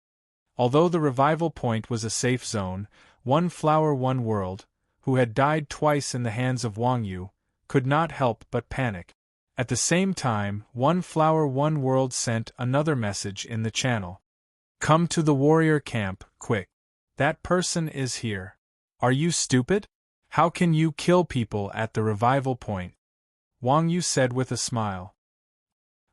Although the revival point was a safe zone, One Flower One World, who had died twice in the hands of Wang Yu, could not help but panic. At the same time, One Flower One World sent another message in the channel. "Come to the warrior camp, quick. That person is here. Are you stupid? How can you kill people at the revival point?" Wang Yu said with a smile.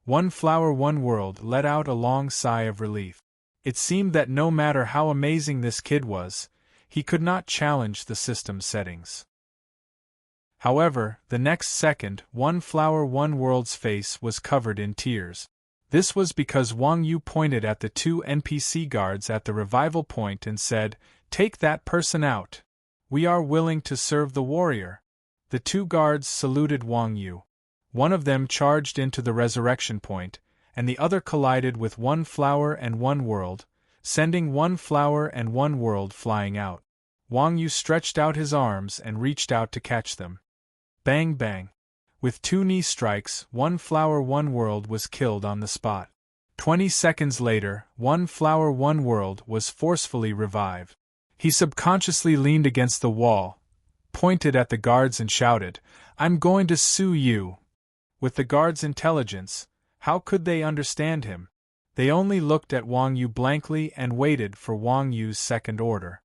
One Flower One World let out a long sigh of relief. It seemed that no matter how amazing this kid was, he could not challenge the system settings. However, the next second, One Flower One World's face was covered in tears. This was because Wang Yu pointed at the two NPC guards at the revival point and said, "Take that person out. We are willing to serve the warrior." The two guards saluted Wang Yu. One of them charged into the resurrection point, and the other collided with One Flower and One World, sending One Flower and One World flying out. Wang Yu stretched out his arms and reached out to catch them. Bang bang. With two knee strikes, One Flower One World was killed on the spot. 20 seconds later, One Flower One World was forcefully revived. He subconsciously leaned against the wall, pointed at the guards and shouted, "I'm going to sue you." With the guards' intelligence, how could they understand him? They only looked at Wang Yu blankly and waited for Wang Yu's second order.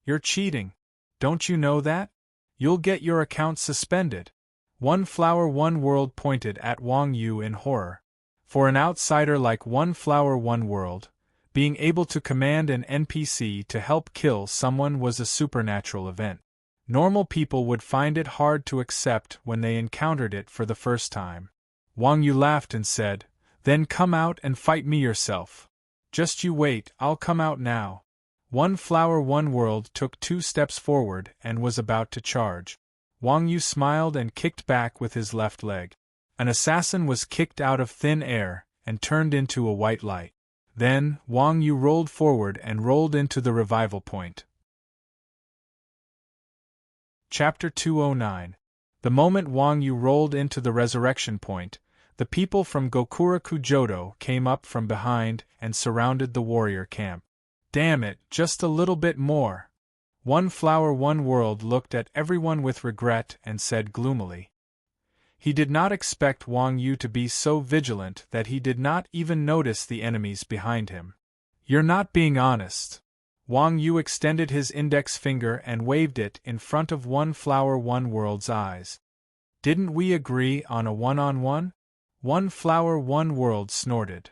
You're cheating. Don't you know that? You'll get your account suspended. One Flower One World pointed at Wang Yu in horror. For an outsider like One Flower One World, being able to command an NPC to help kill someone was a supernatural event. Normal people would find it hard to accept when they encountered it for the first time. Wang Yu laughed and said, "Then come out and fight me yourself. Just you wait, I'll come out now." One Flower One World took 2 steps forward and was about to charge. Wang Yu smiled and kicked back with his left leg. An assassin was kicked out of thin air and turned into a white light. Then, Wang Yu rolled forward and rolled into the revival point. Chapter 209. The moment Wang Yu rolled into the resurrection point, the people from Gokuraku Jodo came up from behind and surrounded the warrior camp. Damn it, just a little bit more. One Flower One World looked at everyone with regret and said gloomily. He did not expect Wang Yu to be so vigilant that he did not even notice the enemies behind him. You're not being honest. Wang Yu extended his index finger and waved it in front of One Flower One World's eyes. Didn't we agree on a one-on-one? One Flower One World snorted.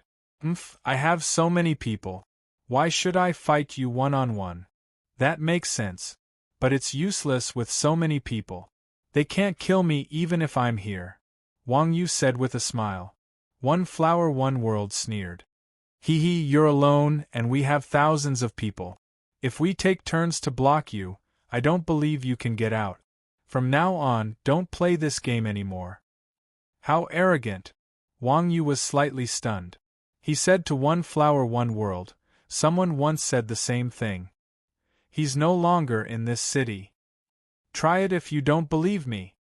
I have so many people. Why should I fight you one-on-one? That makes sense. But it's useless with so many people. They can't kill me even if I'm here. Wang Yu said with a smile. One Flower One World sneered. Hee, you're alone and we have thousands of people. If we take turns to block you, I don't believe you can get out. From now on, don't play this game anymore. How arrogant. Wang Yu was slightly stunned. He said to One Flower One World, someone once said the same thing. He's no longer in this city. Try it if you don't believe me.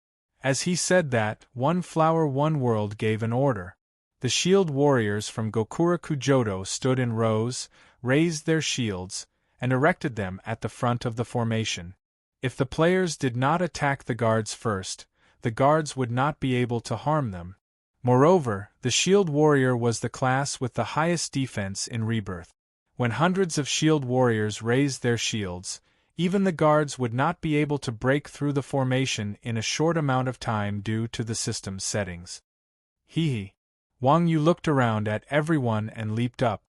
As he said that, One Flower One World gave an order. The shield warriors from Gokuraku Jodo stood in rows, raised their shields, and erected them at the front of the formation. If the players did not attack the guards first, the guards would not be able to harm them. Moreover, the shield warrior was the class with the highest defense in Rebirth. When hundreds of shield warriors raised their shields, even the guards would not be able to break through the formation in a short amount of time due to the system's settings. Hee. Wang Yu looked around at everyone and leaped up.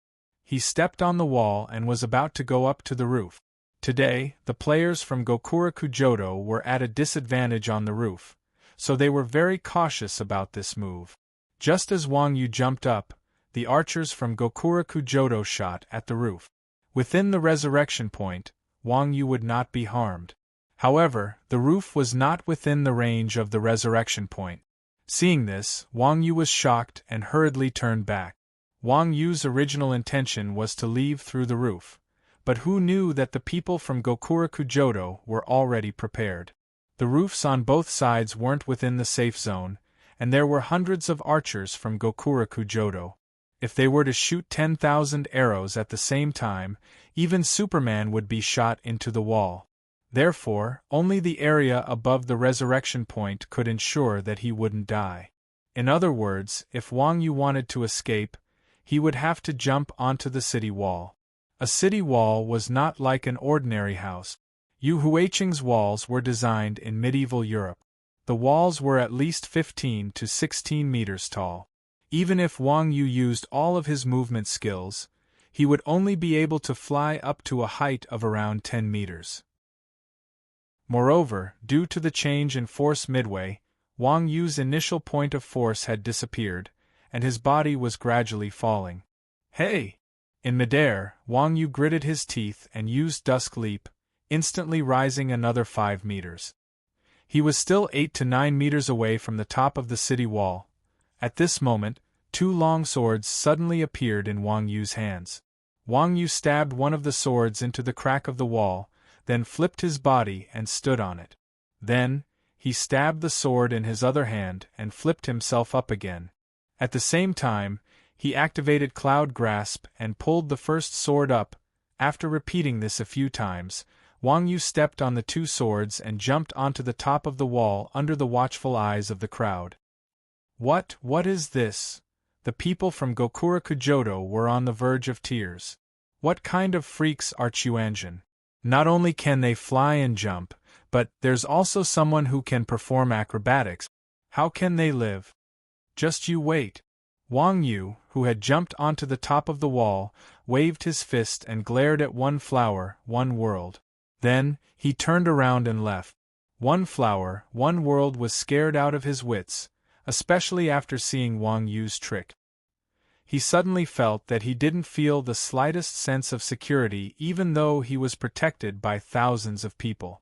He stepped on the wall and was about to go up to the roof. Today, the players from Gokuraku Jodo were at a disadvantage on the roof, so they were very cautious about this move. Just as Wang Yu jumped up, the archers from Gokuraku Jodo shot at the roof. Within the resurrection point, Wang Yu would not be harmed. However, the roof was not within the range of the resurrection point. Seeing this, Wang Yu was shocked and hurriedly turned back. Wang Yu's original intention was to leave through the roof, but who knew that the people from Gokuraku Jodo were already prepared? The roofs on both sides weren't within the safe zone, and there were hundreds of archers from Gokuraku Jodo. If they were to shoot 10,000 arrows at the same time, even Superman would be shot into the wall. Therefore, only the area above the resurrection point could ensure that he wouldn't die. In other words, if Wang Yu wanted to escape, he would have to jump onto the city wall. A city wall was not like an ordinary house. Yu Huicheng's walls were designed in medieval Europe. The walls were at least 15 to 16 meters tall. Even if Wang Yu used all of his movement skills, he would only be able to fly up to a height of around 10 meters. Moreover, due to the change in force midway, Wang Yu's initial point of force had disappeared, and his body was gradually falling. Hey! In midair, Wang Yu gritted his teeth and used Dusk Leap, instantly rising another 5 meters. He was still 8 to 9 meters away from the top of the city wall. At this moment, 2 long swords suddenly appeared in Wang Yu's hands. Wang Yu stabbed one of the swords into the crack of the wall, then flipped his body and stood on it. Then, he stabbed the sword in his other hand and flipped himself up again. At the same time, he activated Cloud Grasp and pulled the first sword up. After repeating this a few times, Wang Yu stepped on the 2 swords and jumped onto the top of the wall under the watchful eyes of the crowd. What is this? The people from Gokurakujodo were on the verge of tears. What kind of freaks are Chuanjin? Not only can they fly and jump, but there's also someone who can perform acrobatics. How can they live? Just you wait. Wang Yu, who had jumped onto the top of the wall, waved his fist and glared at One Flower, One World. Then, he turned around and left. One Flower, One World was scared out of his wits, especially after seeing Wang Yu's trick. He suddenly felt that he didn't feel the slightest sense of security even though he was protected by thousands of people.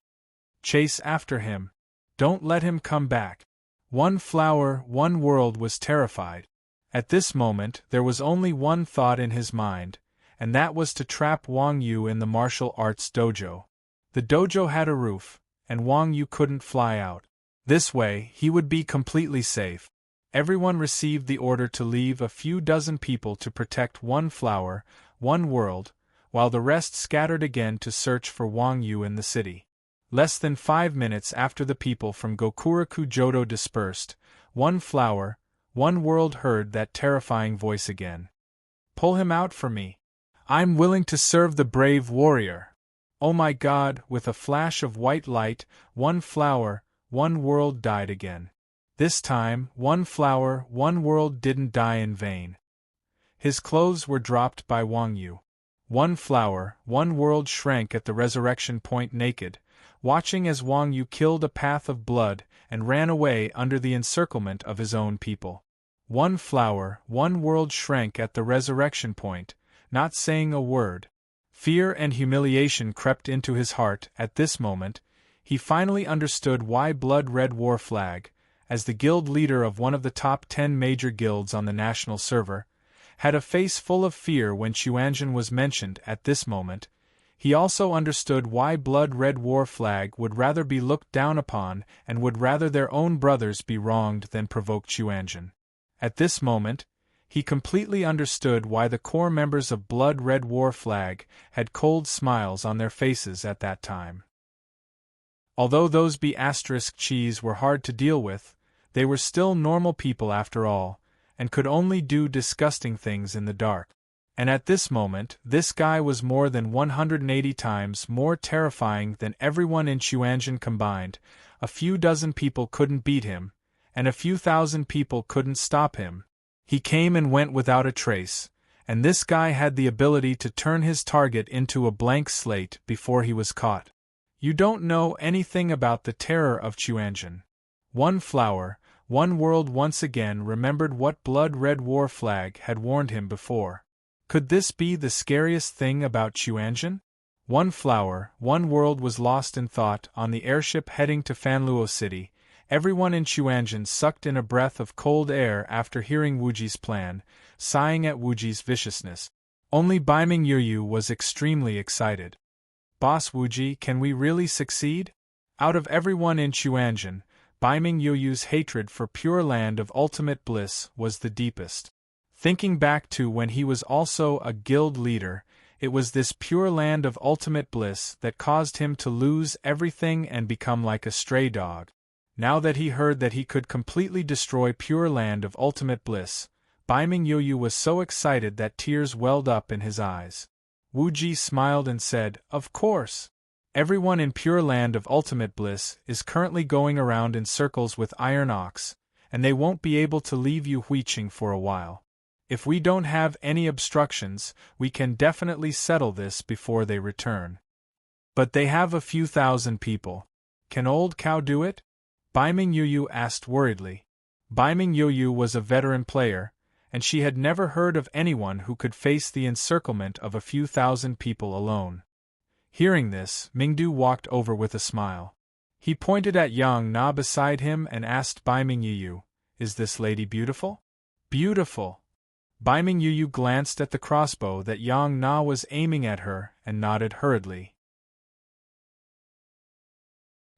Chase after him. Don't let him come back. One Flower, One World was terrified. At this moment there was only one thought in his mind, and that was to trap Wang Yu in the martial arts dojo. The dojo had a roof, and Wang Yu couldn't fly out. This way, he would be completely safe. Everyone received the order to leave a few dozen people to protect One Flower, One World, while the rest scattered again to search for Wang Yu in the city. Less than 5 minutes after the people from Gokurakujodo dispersed, One Flower, One World heard that terrifying voice again. Pull him out for me. I'm willing to serve the brave warrior. Oh my God, with a flash of white light, One Flower, One World died again. This time, One Flower, One World didn't die in vain. His clothes were dropped by Wang Yu. One Flower, One World shrank at the resurrection point naked, watching as Wang Yu killed a path of blood and ran away under the encirclement of his own people. One Flower, One World shrank at the resurrection point, not saying a word. Fear and humiliation crept into his heart at this moment. He finally understood why Blood Red War Flag, as the guild leader of one of the top 10 major guilds on the national server, had a face full of fear when Chuanjin was mentioned at this moment. He also understood why Blood Red War Flag would rather be looked down upon and would rather their own brothers be wronged than provoke Chuanjin. At this moment, he completely understood why the core members of Blood Red War Flag had cold smiles on their faces at that time. Although those B***cheese were hard to deal with, they were still normal people after all, and could only do disgusting things in the dark. And at this moment, this guy was more than 180 times more terrifying than everyone in Chuanjin combined. A few dozen people couldn't beat him, and a few thousand people couldn't stop him. He came and went without a trace, and this guy had the ability to turn his target into a blank slate before he was caught. You don't know anything about the terror of Chuanjin. One Flower, One World once again remembered what Blood Red War Flag had warned him before. Could this be the scariest thing about Chuanjin? One Flower, One World was lost in thought on the airship heading to Fanluo City. Everyone in Chuanjin sucked in a breath of cold air after hearing Wuji's plan, sighing at Wuji's viciousness. Only Baiming Yuyu was extremely excited. Boss Wuji, can we really succeed? Out of everyone in Chuanjin, Baiming Yuyu's hatred for Pure Land of Ultimate Bliss was the deepest. Thinking back to when he was also a guild leader, it was this Pure Land of Ultimate Bliss that caused him to lose everything and become like a stray dog. Now that he heard that he could completely destroy Pure Land of Ultimate Bliss, Baiming Yuyu was so excited that tears welled up in his eyes. Wuji smiled and said, "Of course. Everyone in Pure Land of Ultimate Bliss is currently going around in circles with Iron Ox, and they won't be able to leave you Huiqing for a while. If we don't have any obstructions, we can definitely settle this before they return. But they have a few thousand people. Can Old Cow do it?" Baiming Yuyu asked worriedly. Baiming Yuyu was a veteran player, and she had never heard of anyone who could face the encirclement of a few thousand people alone. Hearing this, Mingdu walked over with a smile. He pointed at Yang Na beside him and asked Baiming Yuyu, "Is this lady beautiful?" "Beautiful." Baiming Yuyu glanced at the crossbow that Yang Na was aiming at her and nodded hurriedly.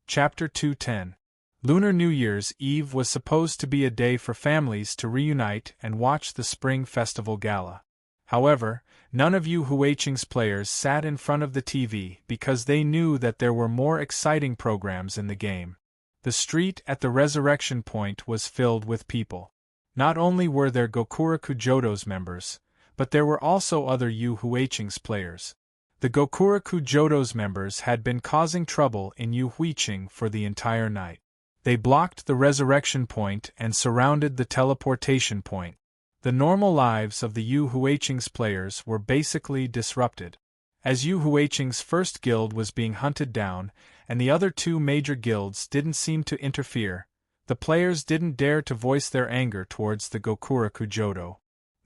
Chapter 210. Lunar New Year's Eve was supposed to be a day for families to reunite and watch the Spring Festival Gala. However, none of you Huiqing's players sat in front of the TV because they knew that there were more exciting programs in the game. The street at the Resurrection Point was filled with people. Not only were there Gokuraku Jodo's members, but there were also other Yu Huiqing's players. The Gokuraku Jodo's members had been causing trouble in Yu Huiqing for the entire night. They blocked the resurrection point and surrounded the teleportation point. The normal lives of the Yu Huiqing's players were basically disrupted. As Yu Huiqing's first guild was being hunted down, and the other two major guilds didn't seem to interfere, the players didn't dare to voice their anger towards the Gokuraku Jodo.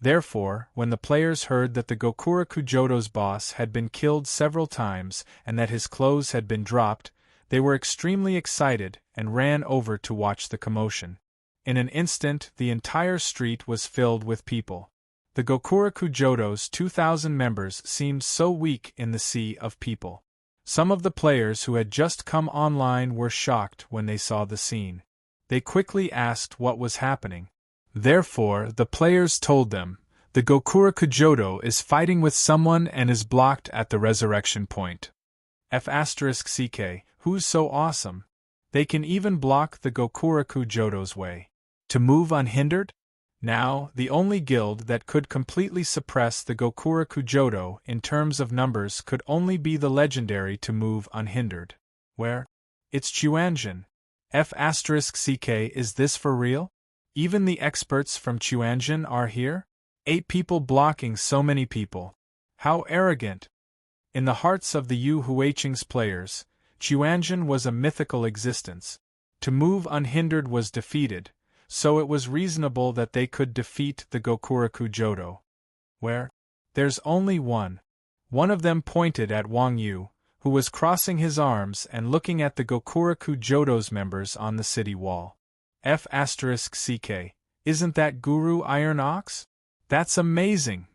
Therefore, when the players heard that the Gokuraku Jodo's boss had been killed several times and that his clothes had been dropped, they were extremely excited and ran over to watch the commotion. In an instant, the entire street was filled with people. The Gokuraku Jodo's 2,000 members seemed so weak in the sea of people. Some of the players who had just come online were shocked when they saw the scene. They quickly asked what was happening. Therefore, the players told them, the Gokuraku Jodo is fighting with someone and is blocked at the resurrection point. F***ck, who's so awesome? They can even block the Gokuraku Jodo's way to move unhindered? Now, the only guild that could completely suppress the Gokuraku Jodo in terms of numbers could only be the legendary to move unhindered. Where? It's Chuanjin. F***ck, is this for real? Even the experts from Chuanjin are here? 8 people blocking so many people. How arrogant! In the hearts of the Yu Huiqing's players, Chuanjin was a mythical existence. To move unhindered was defeated, so it was reasonable that they could defeat the Gokuraku Jodo. Where? There's only one. One of them pointed at Wang Yu, who was crossing his arms and looking at the Gokuraku Jodo's members on the city wall. F***ck, isn't that Guru Iron Ox? That's amazing!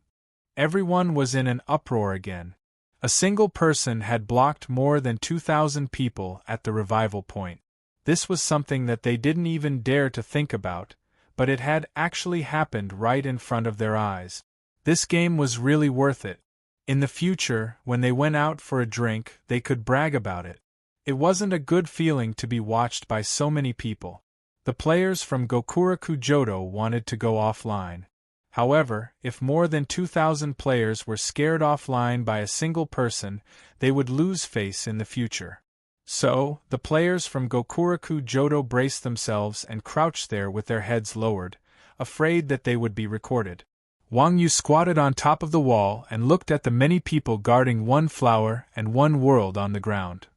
Everyone was in an uproar again. A single person had blocked more than 2,000 people at the revival point. This was something that they didn't even dare to think about, but it had actually happened right in front of their eyes. This game was really worth it. In the future, when they went out for a drink, they could brag about it. It wasn't a good feeling to be watched by so many people. The players from Gokuraku Jodo wanted to go offline. However, if more than 2,000 players were scared offline by a single person, they would lose face in the future. So, the players from Gokuraku Jodo braced themselves and crouched there with their heads lowered, afraid that they would be recorded. Wang Yu squatted on top of the wall and looked at the many people guarding one flower and one world on the ground.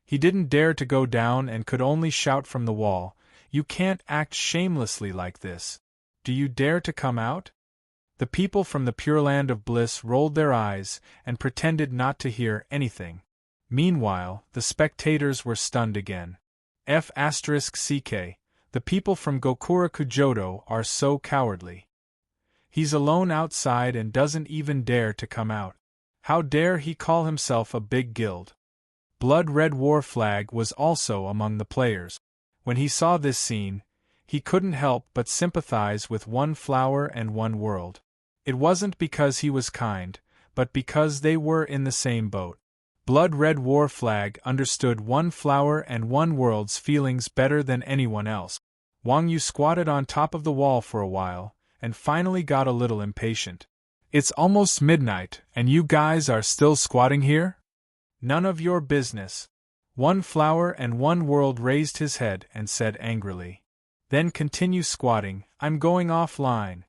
He didn't dare to go down and could only shout from the wall, "You can't act shamelessly like this. Do you dare to come out?" The people from the Pure Land of Bliss rolled their eyes and pretended not to hear anything. Meanwhile, the spectators were stunned again. F***ck, the people from Gokuraku Jodo are so cowardly. He's alone outside and doesn't even dare to come out. How dare he call himself a big guild? Blood Red War Flag was also among the players. When he saw this scene, he couldn't help but sympathize with one flower and one world. It wasn't because he was kind, but because they were in the same boat. Blood Red War Flag understood one flower and one world's feelings better than anyone else. Wang Yu squatted on top of the wall for a while, and finally got a little impatient. "It's almost midnight, and you guys are still squatting here? None of your business." One flower and one world raised his head and said angrily. "Then continue squatting, I'm going offline,"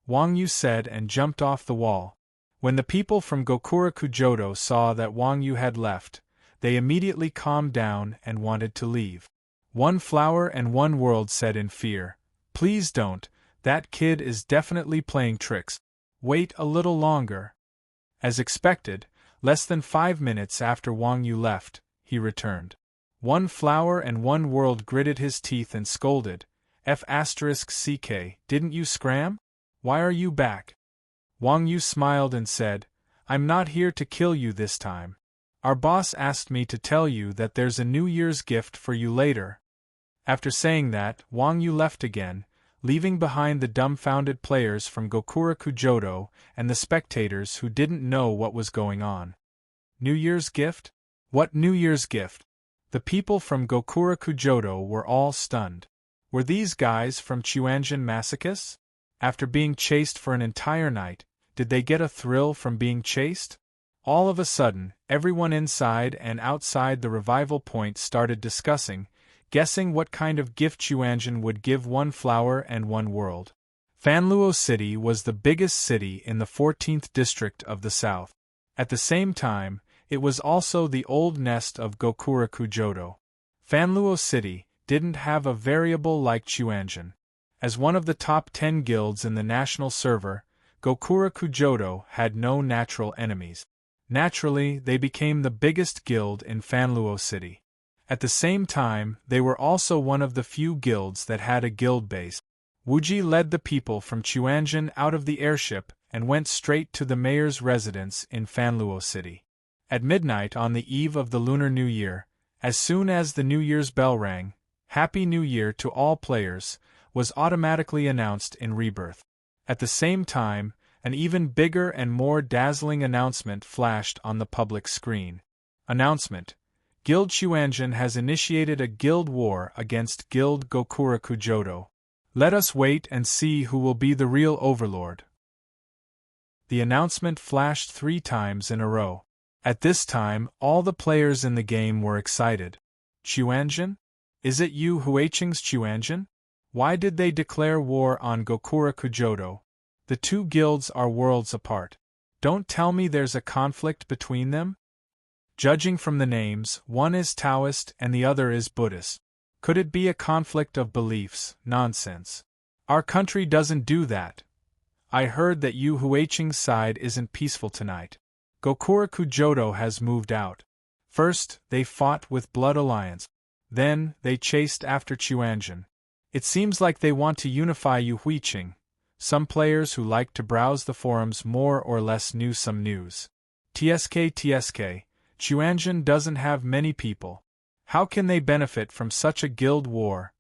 Wang Yu said and jumped off the wall. When the people from Gokuraku Jodo saw that Wang Yu had left, they immediately calmed down and wanted to leave. One flower and one world said in fear, "Please don't, that kid is definitely playing tricks. Wait a little longer." As expected, less than 5 minutes after Wang Yu left, he returned. One flower and one world gritted his teeth and scolded, "F***ck, didn't you scram? Why are you back?" Wang Yu smiled and said, "I'm not here to kill you this time. Our boss asked me to tell you that there's a New Year's gift for you later." After saying that, Wang Yu left again, leaving behind the dumbfounded players from Gokuraku Jodo and the spectators who didn't know what was going on. New Year's gift? What New Year's gift? The people from Gokuraku Jodo were all stunned. Were these guys from Chuanjin masochists? After being chased for an entire night, did they get a thrill from being chased? All of a sudden, everyone inside and outside the revival point started discussing, guessing what kind of gift Chuanjin would give one flower and one world. Fanluo City was the biggest city in the 14th district of the south. At the same time, it was also the old nest of Gokuraku Jodo. Fanluo City didn't have a variable like Chuanjin. As one of the top 10 guilds in the national server, Gokuraku Jodo had no natural enemies. Naturally, they became the biggest guild in Fanluo City. At the same time, they were also one of the few guilds that had a guild base. Wuji led the people from Chuanjin out of the airship and went straight to the mayor's residence in Fanluo City. At midnight on the eve of the Lunar New Year, as soon as the New Year's bell rang, "Happy New Year to all players," was automatically announced in Rebirth. At the same time, an even bigger and more dazzling announcement flashed on the public screen. Announcement: Guild Chuanjin has initiated a guild war against Guild Gokuraku Jodo. Let us wait and see who will be the real overlord. The announcement flashed 3 times in a row. At this time, all the players in the game were excited. Chuanjin? Is it Yu Huiqing's Chuanjin? Why did they declare war on Gokuraku Jodo? The two guilds are worlds apart. Don't tell me there's a conflict between them? Judging from the names, one is Taoist and the other is Buddhist. Could it be a conflict of beliefs? Nonsense. Our country doesn't do that. I heard that Yu Huiqing's side isn't peaceful tonight. Gokuraku Jodo has moved out. First, they fought with Blood Alliance. Then, they chased after Chuanjin. It seems like they want to unify Yu Huiqing. Some players who like to browse the forums more or less knew some news. TSK, Chuanjin doesn't have many people. How can they benefit from such a guild war?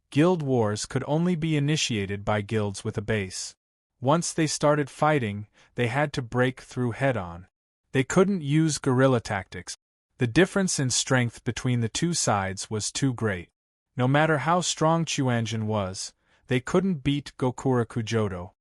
Guild wars could only be initiated by guilds with a base. Once they started fighting, they had to break through head-on. They couldn't use guerrilla tactics. The difference in strength between the two sides was too great. No matter how strong Chuanjin was, they couldn't beat Gokuraku Jodo.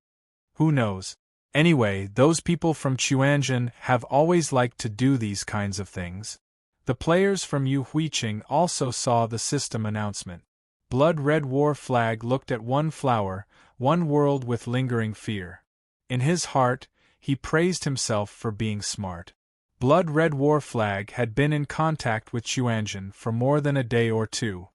Who knows? Anyway, those people from Chuanjin have always liked to do these kinds of things. The players from Yu Huiqing also saw the system announcement. Blood Red War Flag looked at one flower, one world with lingering fear. In his heart, he praised himself for being smart. Blood Red War Flag had been in contact with Chuanjin for more than a day or two.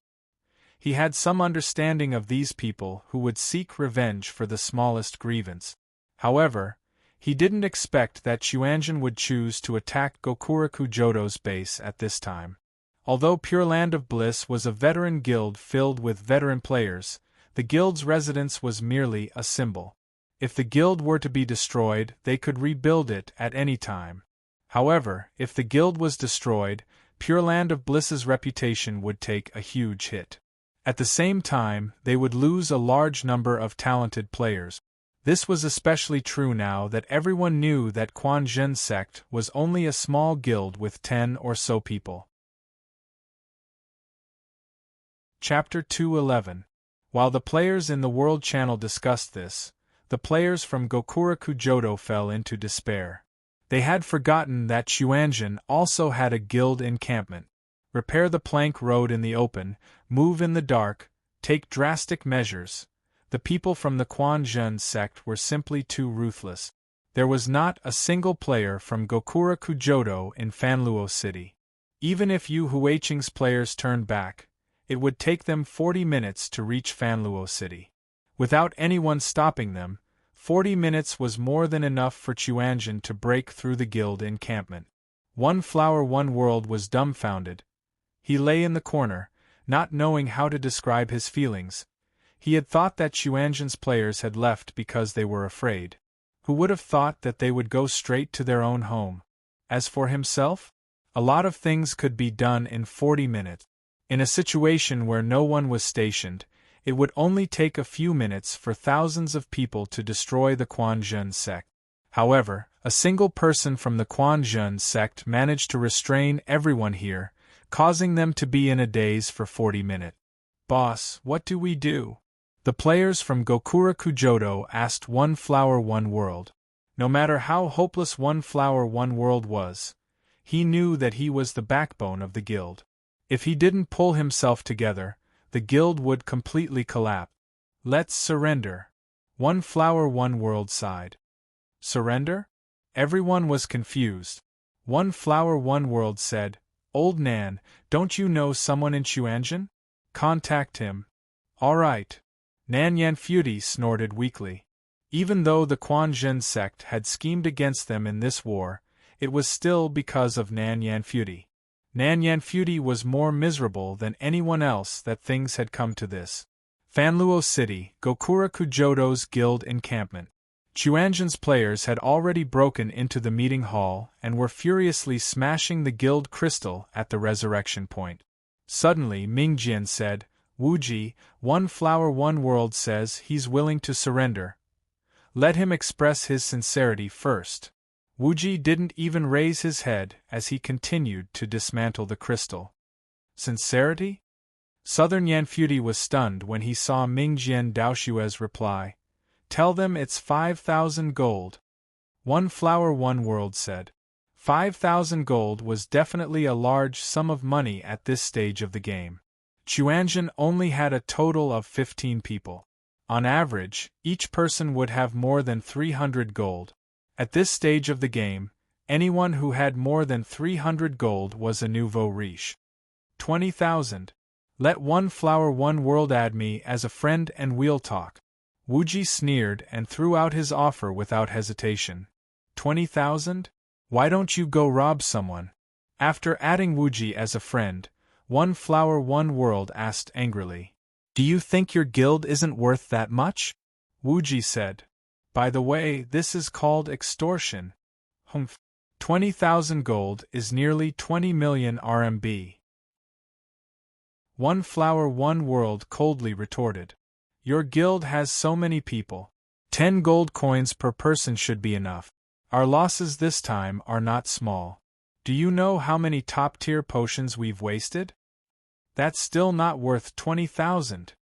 He had some understanding of these people who would seek revenge for the smallest grievance. However, he didn't expect that Chuanjin would choose to attack Gokuraku Jodo's base at this time. Although Pure Land of Bliss was a veteran guild filled with veteran players, the guild's residence was merely a symbol. If the guild were to be destroyed, they could rebuild it at any time. However, if the guild was destroyed, Pure Land of Bliss's reputation would take a huge hit. At the same time, they would lose a large number of talented players. This was especially true now that everyone knew that Quan Zhen sect was only a small guild with 10 or so people. Chapter 211. While the players in the World Channel discussed this, the players from Gokuraku Jodo fell into despair. They had forgotten that Chuanjin also had a guild encampment. Repair the plank road in the open, move in the dark, take drastic measures. The people from the Quan Zhen sect were simply too ruthless. There was not a single player from Gokuraku Jodo in Fanluo City. Even if Yu Huiqing's players turned back, it would take them 40 minutes to reach Fanluo City. Without anyone stopping them, 40 minutes was more than enough for Chuanjin to break through the guild encampment. One Flower One World was dumbfounded. He lay in the corner, not knowing how to describe his feelings. He had thought that Chuanjin's players had left because they were afraid. Who would have thought that they would go straight to their own home? As for himself? A lot of things could be done in 40 minutes. In a situation where no one was stationed, it would only take a few minutes for thousands of people to destroy the Quan Zhen sect. However, a single person from the Quan Zhen sect managed to restrain everyone here, causing them to be in a daze for 40 minutes. Boss, what do we do? The players from Gokura Kujodo asked One Flower One World. No matter how hopeless One Flower One World was, he knew that he was the backbone of the guild. If he didn't pull himself together, the guild would completely collapse. Let's surrender. One Flower One World sighed. Surrender? Everyone was confused. One Flower One World said, Old Nan, don't you know someone in Chuanjin? Contact him. All right. Nan Yanfuti snorted weakly. Even though the Quanzhen sect had schemed against them in this war, it was still because of Nan Yanfuti. Nan Yanfuti was more miserable than anyone else that things had come to this. Fanluo City, Gokura Kujodo's guild encampment. Chuanjin's players had already broken into the meeting hall and were furiously smashing the guild crystal at the resurrection point. Suddenly Mingjian said, Wuji, One Flower One World says he's willing to surrender. Let him express his sincerity first. Wuji didn't even raise his head as he continued to dismantle the crystal. Sincerity? Southern Yanfuti was stunned when he saw Mingjian Daoshue's reply. Tell them it's 5,000 gold. One Flower One World said. 5,000 gold was definitely a large sum of money at this stage of the game. Chuanjin only had a total of 15 people. On average, each person would have more than 300 gold. At this stage of the game, anyone who had more than 300 gold was a nouveau riche. 20,000. Let One Flower One World add me as a friend and we'll talk. Wuji sneered and threw out his offer without hesitation. 20,000? Why don't you go rob someone? After adding Wuji as a friend, One Flower One World asked angrily. Do you think your guild isn't worth that much? Wuji said. By the way, this is called extortion. 20,000 gold is nearly 20 million RMB. One Flower One World coldly retorted. Your guild has so many people. 10 gold coins per person should be enough. Our losses this time are not small. Do you know how many top-tier potions we've wasted? That's still not worth 20,000.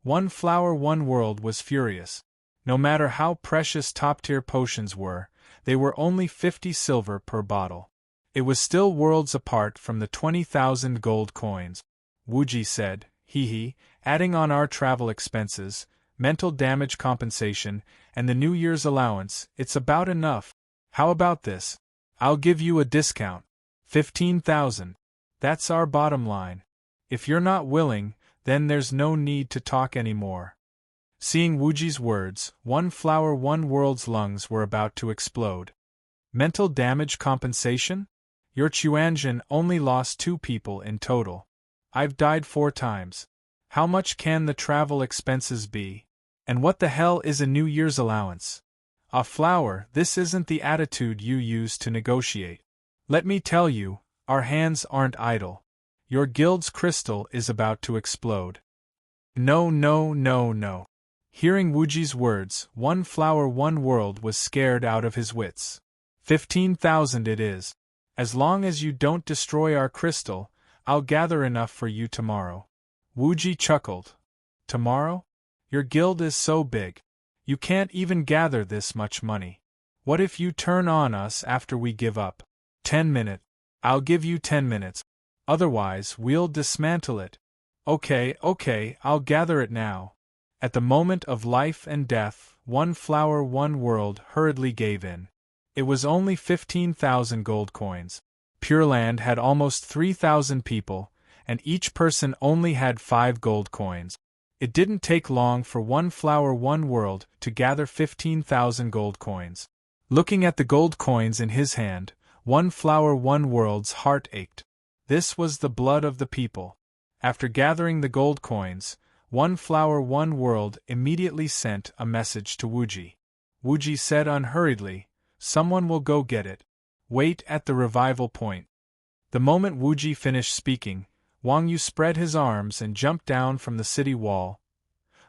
One Flower One World was furious. No matter how precious top-tier potions were, they were only 50 silver per bottle. It was still worlds apart from the 20,000 gold coins. Wuji said, hee, adding on our travel expenses, mental damage compensation, and the New Year's allowance, it's about enough. How about this? I'll give you a discount. 15,000. That's our bottom line. If you're not willing, then there's no need to talk anymore. Seeing Wuji's words, One Flower One World's lungs were about to explode. Mental damage compensation? Your Chuanjin only lost 2 people in total. I've died 4 times. How much can the travel expenses be? And what the hell is a New Year's allowance? A flower, this isn't the attitude you use to negotiate. Let me tell you, our hands aren't idle. Your guild's crystal is about to explode. No. Hearing Wuji's words, One Flower One World was scared out of his wits. 15,000 it is. As long as you don't destroy our crystal, I'll gather enough for you tomorrow. Wuji chuckled. Tomorrow? Your guild is so big. You can't even gather this much money. What if you turn on us after we give up? 10 minutes. I'll give you 10 minutes. Otherwise, we'll dismantle it. Okay, I'll gather it now. At the moment of life and death, One Flower One World hurriedly gave in. It was only 15,000 gold coins. Pure Land had almost 3,000 people, and each person only had 5 gold coins. It didn't take long for One Flower One World to gather 15,000 gold coins. Looking at the gold coins in his hand, One Flower One World's heart ached. This was the blood of the people. After gathering the gold coins, One Flower One World immediately sent a message to Wuji. Wuji said unhurriedly, Someone will go get it. Wait at the revival point. The moment Wuji finished speaking, Wang Yu spread his arms and jumped down from the city wall.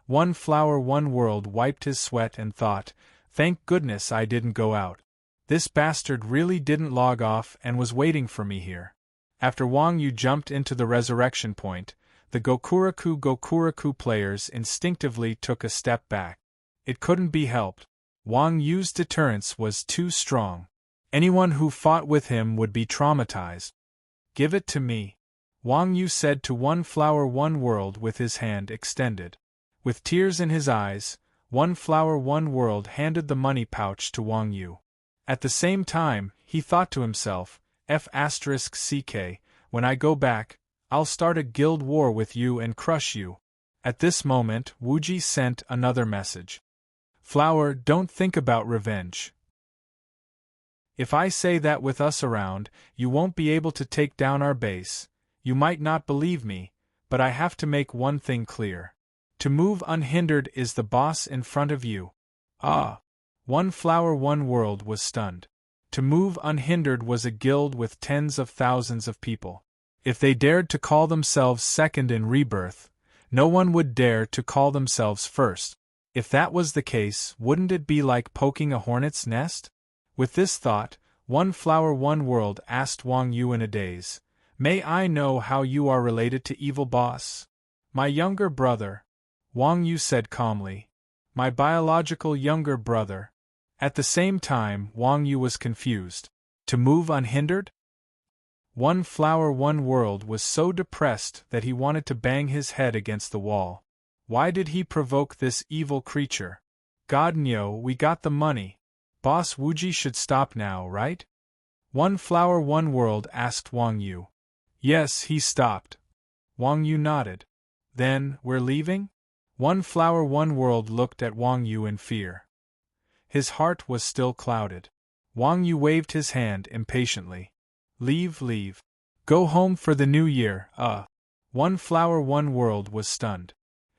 One Flower One World wiped his sweat and thought, thank goodness I didn't go out. This bastard really didn't log off and was waiting for me here. After Wang Yu jumped into the resurrection point, the Gokuraku players instinctively took a step back. It couldn't be helped. Wang Yu's deterrence was too strong. Anyone who fought with him would be traumatized. "Give it to me," Wang Yu said to One Flower One World with his hand extended. With tears in his eyes, One Flower One World handed the money pouch to Wang Yu. At the same time, he thought to himself, F***ck, when I go back, I'll start a guild war with you and crush you. At this moment, Wuji sent another message. "Flower, don't think about revenge. If I say that with us around, you won't be able to take down our base. You might not believe me, but I have to make one thing clear. To move unhindered is the boss in front of you." Ah! One Flower One World was stunned. To move unhindered was a guild with tens of thousands of people. If they dared to call themselves second in rebirth, no one would dare to call themselves first. If that was the case, wouldn't it be like poking a hornet's nest? With this thought, One Flower One World asked Wang Yu in a daze, "May I know how you are related to Evil Boss?" "My younger brother," Wang Yu said calmly. "My biological younger brother." At the same time, Wang Yu was confused. To move unhindered? One Flower One World was so depressed that he wanted to bang his head against the wall. Why did he provoke this evil creature? "God Nyo, we got the money. Boss Wuji should stop now, right?" One Flower One World asked Wang Yu. "Yes, he stopped." Wang Yu nodded. "Then, we're leaving?" One Flower One World looked at Wang Yu in fear. His heart was still clouded. Wang Yu waved his hand impatiently. Leave. Go home for the new year, One Flower One World was stunned.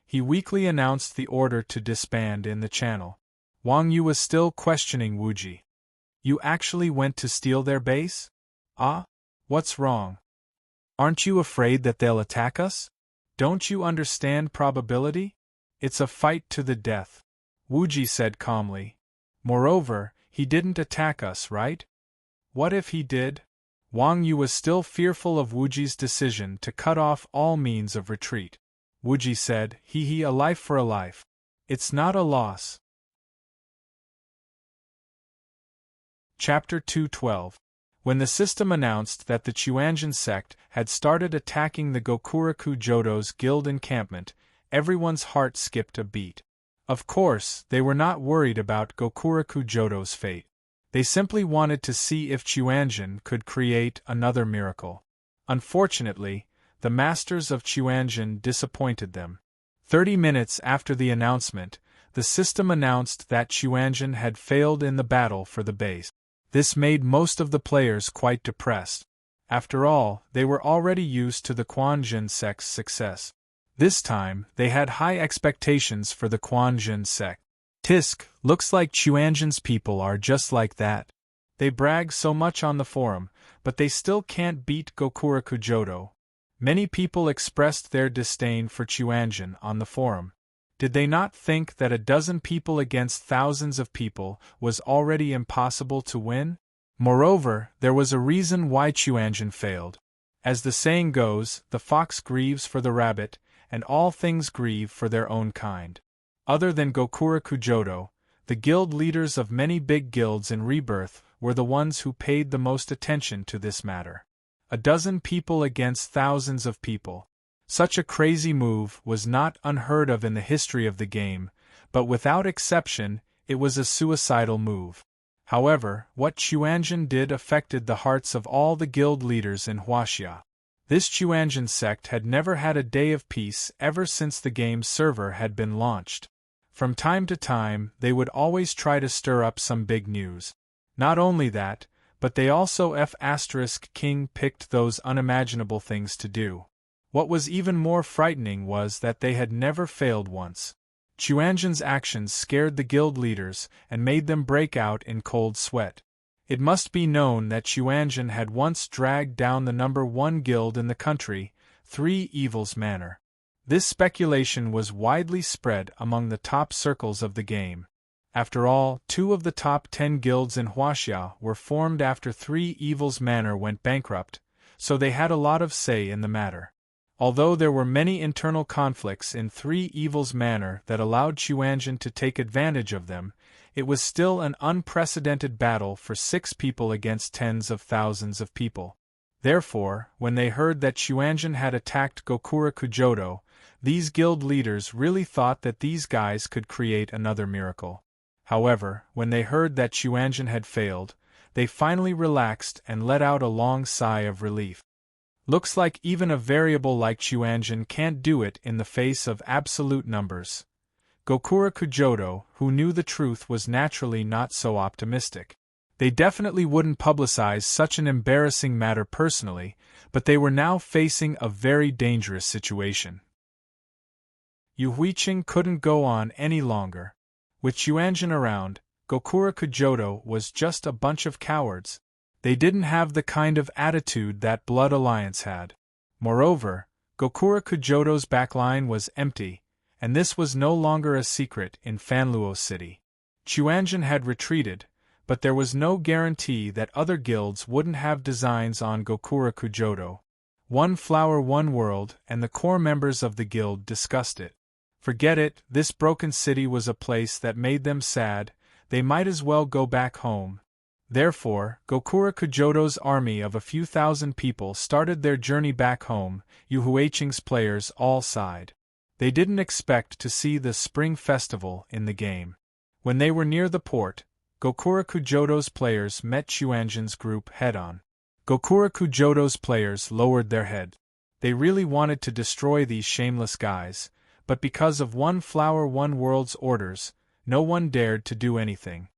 He weakly announced the order to disband in the channel. Wang Yu was still questioning Wuji. "You actually went to steal their base? Ah? What's wrong? Aren't you afraid that they'll attack us? Don't you understand probability? It's a fight to the death," Wuji said calmly. "Moreover, he didn't attack us, right? What if he did?" Wang Yu was still fearful of Wuji's decision to cut off all means of retreat. Wuji said, a life for a life. It's not a loss." Chapter 212. When the system announced that the Chuanjian sect had started attacking the Gokuraku Jodo's guild encampment, everyone's heart skipped a beat. Of course, they were not worried about Gokuraku Jodo's fate. They simply wanted to see if Chuanjian could create another miracle. Unfortunately, the masters of Chuanjian disappointed them. 30 minutes after the announcement, the system announced that Chuanjian had failed in the battle for the base. This made most of the players quite depressed. After all, they were already used to the Quanjin sect's success. This time, they had high expectations for the Quanjin sect. Tisk, looks like Chuanjian's people are just like that. They brag so much on the forum, but they still can't beat Gokuraku Jodo. Many people expressed their disdain for Chuanjian on the forum. Did they not think that a dozen people against thousands of people was already impossible to win? Moreover, there was a reason why Chuanjian failed. As the saying goes, the fox grieves for the rabbit, and all things grieve for their own kind. Other than Gokuraku Jodo, the guild leaders of many big guilds in Rebirth were the ones who paid the most attention to this matter. A dozen people against thousands of people. Such a crazy move was not unheard of in the history of the game, but without exception, it was a suicidal move. However, what Chuanjian did affected the hearts of all the guild leaders in Huaxia. This Chuanjian sect had never had a day of peace ever since the game's server had been launched. From time to time, they would always try to stir up some big news. Not only that, but they also King picked those unimaginable things to do. What was even more frightening was that they had never failed once. Chuanjian's actions scared the guild leaders and made them break out in cold sweat. It must be known that Chuanjian had once dragged down the number 1 guild in the country, 3 Evils Manor. This speculation was widely spread among the top circles of the game. After all, 2 of the top 10 guilds in Huaxia were formed after 3 Evils Manor went bankrupt, so they had a lot of say in the matter. Although there were many internal conflicts in Three Evils Manor that allowed Chuanjin to take advantage of them, it was still an unprecedented battle for 6 people against tens of thousands of people. Therefore, when they heard that Chuanjin had attacked Gokura Kujodo, these guild leaders really thought that these guys could create another miracle. However, when they heard that Chuanjin had failed, they finally relaxed and let out a long sigh of relief. Looks like even a variable like Chuanjin can't do it in the face of absolute numbers. Gokura Kujodo, who knew the truth, was naturally not so optimistic. They definitely wouldn't publicize such an embarrassing matter personally, but they were now facing a very dangerous situation. Yu Huiqing couldn't go on any longer. With Chuanjin around, Gokura Kujodo was just a bunch of cowards. They didn't have the kind of attitude that Blood Alliance had. Moreover, Gokura Kujodo's backline was empty, and this was no longer a secret in Fanluo City. Chuanjin had retreated, but there was no guarantee that other guilds wouldn't have designs on Gokura Kujodo. One Flower One World and the core members of the guild discussed it. Forget it, this broken city was a place that made them sad, they might as well go back home. Therefore, Gokura Kujodo's army of a few thousand people started their journey back home. Yu Huiqing's players all sighed. They didn't expect to see the Spring Festival in the game. When they were near the port, Gokura Kujodo's players met Chuanjin's group head-on. Gokura Kujodo's players lowered their head. They really wanted to destroy these shameless guys, but because of One Flower One World's orders, no one dared to do anything.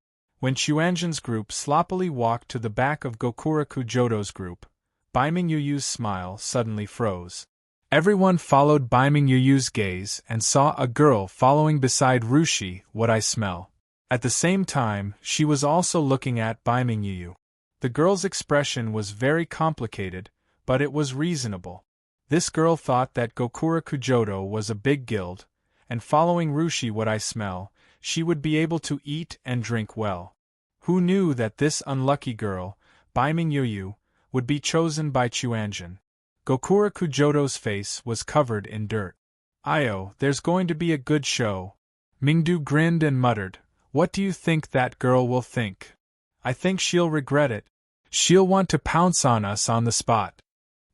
When Chuanjin's group sloppily walked to the back of Gokura Kujodo's group, Baiming Yuyu's smile suddenly froze. Everyone followed Baiming Yuyu's gaze and saw a girl following beside Rushi. What I smell. At the same time, she was also looking at Baiming Yuyu. The girl's expression was very complicated, but it was reasonable. This girl thought that Gokura Kujodo was a big guild, and following Rushi what I smell, she would be able to eat and drink well. Who knew that this unlucky girl, Baiming Yuyu, would be chosen by Chuanjin? Gokura Kujodo's face was covered in dirt. "Io, there's going to be a good show." Mingdu grinned and muttered, "What do you think that girl will think? I think she'll regret it. She'll want to pounce on us on the spot."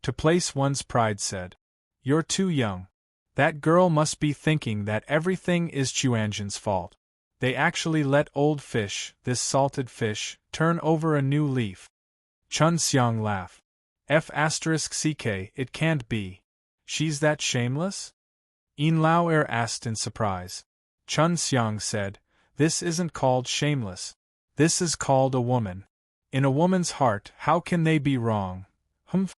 To place one's pride said, "You're too young. That girl must be thinking that everything is Chuanjin's fault. They actually let old fish, this salted fish, turn over a new leaf." Chun Xiang laughed. F***ck, it can't be. She's that shameless? Yin Lao asked in surprise. Chun Xiang said, "This isn't called shameless. This is called a woman. In a woman's heart, how can they be wrong?" Humph.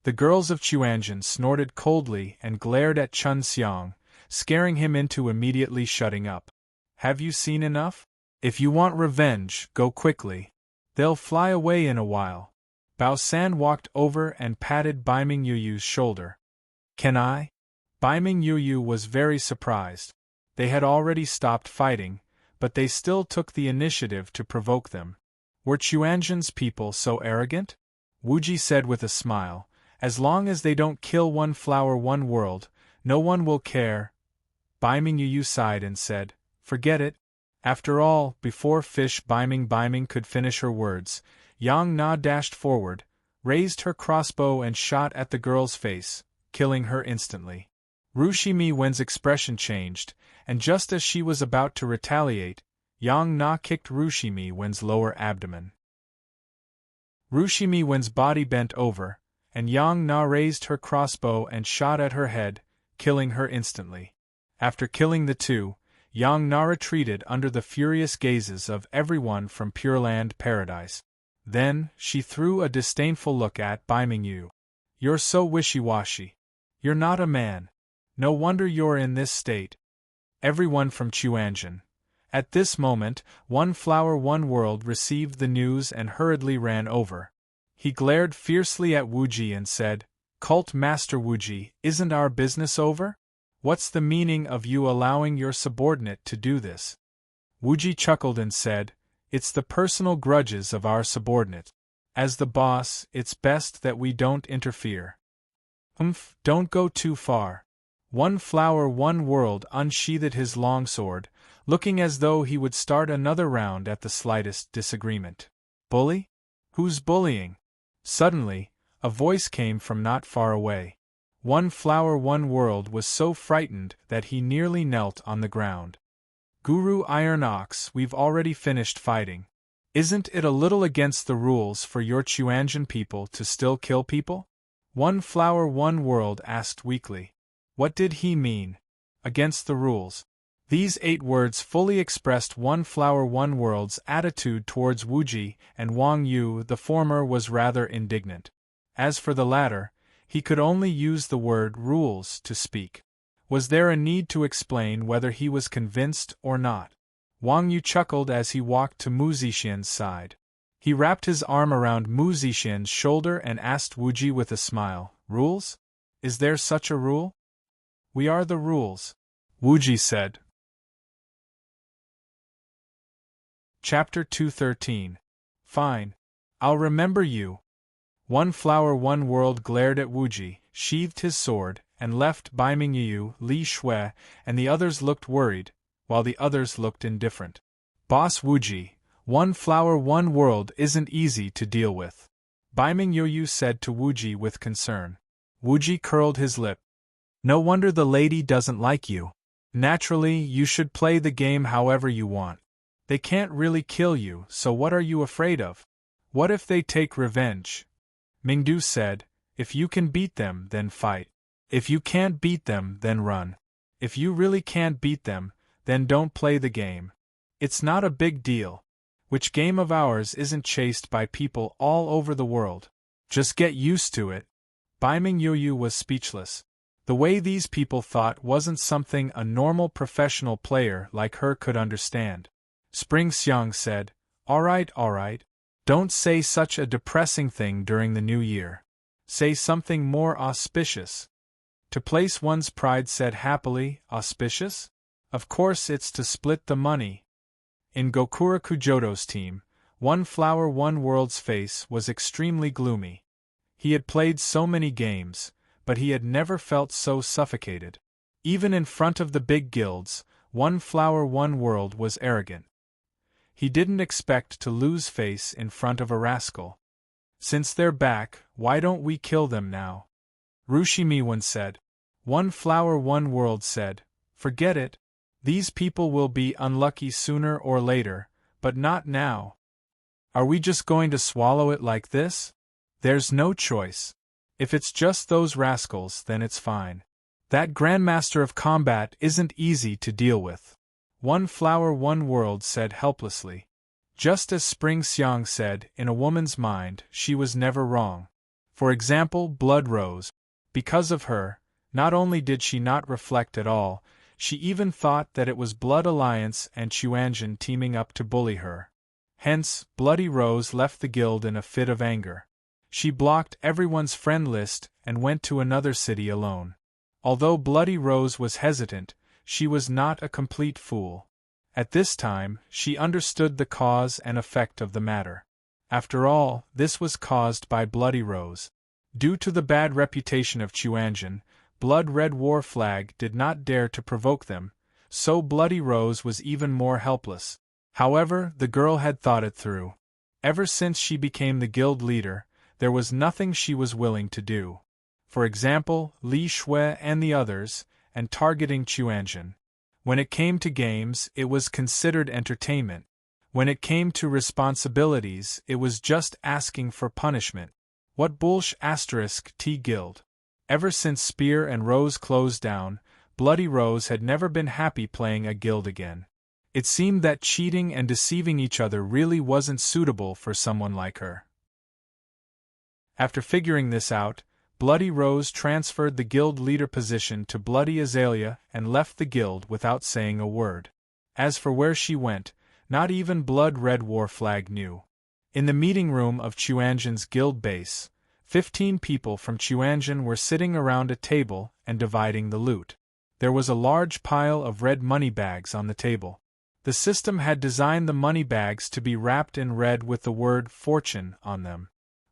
The girls of Chuanjin snorted coldly and glared at Chun Xiang, scaring him into immediately shutting up. "Have you seen enough? If you want revenge, go quickly. They'll fly away in a while." Bao San walked over and patted Baiming Yuyu's shoulder. "Can I?" Baiming Yuyu was very surprised. They had already stopped fighting, but they still took the initiative to provoke them. Were Chuanjin's people so arrogant? Wuji said with a smile, "As long as they don't kill One Flower One World, no one will care." Baiming Yuyu sighed and said, "Forget it." After all, before Fish Baiming could finish her words, Yang Na dashed forward, raised her crossbow and shot at the girl's face, killing her instantly. Rushi Mi Wen's expression changed, and just as she was about to retaliate, Yang Na kicked Rushi Mi Wen's lower abdomen. Rushi Mi Wen's body bent over, and Yang Na raised her crossbow and shot at her head, killing her instantly. After killing the two, Yang Na retreated under the furious gazes of everyone from Pure Land Paradise. Then, she threw a disdainful look at Baiming Yu. "You're so wishy-washy. You're not a man. No wonder you're in this state." Everyone from Chuanjin. At this moment, One Flower One World received the news and hurriedly ran over. He glared fiercely at Wuji and said, "Cult Master Wuji, isn't our business over? What's the meaning of you allowing your subordinate to do this?" Wuji chuckled and said, "It's the personal grudges of our subordinate. As the boss, it's best that we don't interfere." Don't go too far. One Flower One World unsheathed his longsword, looking as though he would start another round at the slightest disagreement. Bully? Who's bullying? Suddenly, a voice came from not far away. One Flower One World was so frightened that he nearly knelt on the ground. Guru Iron Ox, we've already finished fighting. Isn't it a little against the rules for your Chuanjian people to still kill people? One Flower One World asked weakly. What did he mean? Against the rules. These 8 words fully expressed One Flower One World's attitude towards Wuji and Wang Yu. The former was rather indignant. As for the latter, he could only use the word rules to speak. Was there a need to explain whether he was convinced or not? Wang Yu chuckled as he walked to Mu Zixian's side. He wrapped his arm around Mu Zixian's shoulder and asked Wuji with a smile, Rules? Is there such a rule? We are the rules, Wuji said. Chapter 213. Fine. I'll remember you. One Flower One World glared at Wuji, sheathed his sword, and left. Bai Mingyu, Li Shui, and the others looked worried, while the others looked indifferent. Boss Wuji, One Flower One World isn't easy to deal with, Bai Mingyu said to Wuji with concern. Wuji curled his lip. No wonder the lady doesn't like you. Naturally, you should play the game however you want. They can't really kill you, so what are you afraid of? What if they take revenge? Mingdu said, If you can beat them, then fight. If you can't beat them, then run. If you really can't beat them, then don't play the game. It's not a big deal. Which game of ours isn't chased by people all over the world? Just get used to it. Bai Mingyu was speechless. The way these people thought wasn't something a normal professional player like her could understand. Spring Xiang said, All right. Don't say such a depressing thing during the new year. Say something more auspicious. To place one's pride said happily, auspicious? Of course it's to split the money. In Gokura Kujoto's team, One Flower One World's face was extremely gloomy. He had played so many games, but he had never felt so suffocated. Even in front of the big guilds, One Flower One World was arrogant. He didn't expect to lose face in front of a rascal. Since they're back, why don't we kill them now? Rushimiwan said. One Flower One World said, Forget it. These people will be unlucky sooner or later, but not now. Are we just going to swallow it like this? There's no choice. If it's just those rascals, then it's fine. That Grandmaster of Combat isn't easy to deal with. One Flower One World said helplessly. Just as Spring Xiang said, in a woman's mind, she was never wrong. For example, Blood Rose. Because of her, not only did she not reflect at all, she even thought that it was Blood Alliance and Chuanjian teaming up to bully her. Hence, Bloody Rose left the guild in a fit of anger. She blocked everyone's friend list and went to another city alone. Although Bloody Rose was hesitant, she was not a complete fool. At this time, she understood the cause and effect of the matter. After all, this was caused by Bloody Rose. Due to the bad reputation of Chuanjian, Blood Red War Flag did not dare to provoke them, so Bloody Rose was even more helpless. However, the girl had thought it through. Ever since she became the guild leader, there was nothing she was willing to do. For example, Li Shui and the others, and targeting Chuanjian. When it came to games, it was considered entertainment. When it came to responsibilities, it was just asking for punishment. What bullsh*** T guild. Ever since Spear and Rose closed down, Bloody Rose had never been happy playing a guild again. It seemed that cheating and deceiving each other really wasn't suitable for someone like her. After figuring this out, Bloody Rose transferred the guild leader position to Bloody Azalea and left the guild without saying a word. As for where she went, not even Blood Red War Flag knew. In the meeting room of Chuanjian's guild base, 15 people from Chuanjian were sitting around a table and dividing the loot. There was a large pile of red money bags on the table. The system had designed the money bags to be wrapped in red with the word fortune on them.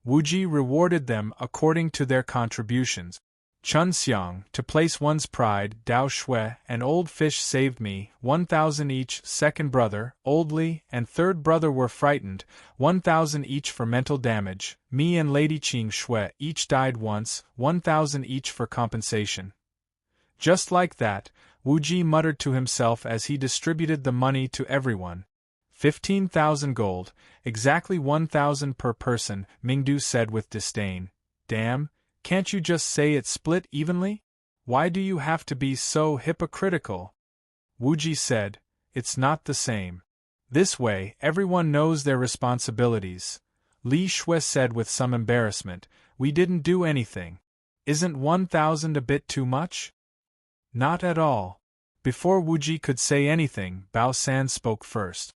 Wuji rewarded them according to their contributions. Chun Xiang, to place one's pride, Dao Shui, and Old Fish saved me, 1,000 each, second brother, Old Li, and third brother were frightened, 1,000 each for mental damage, me and Lady Qing Shui each died once, 1,000 each for compensation. Just like that, Wu Ji muttered to himself as he distributed the money to everyone. 15,000 gold, exactly 1,000 per person, Mingdu said with disdain. Damn, can't you just say it's split evenly? Why do you have to be so hypocritical? Wu Ji said, it's not the same. This way, everyone knows their responsibilities. Li Shui said with some embarrassment, we didn't do anything. Isn't 1,000 a bit too much? Not at all. Before Wu Ji could say anything, Bao San spoke first.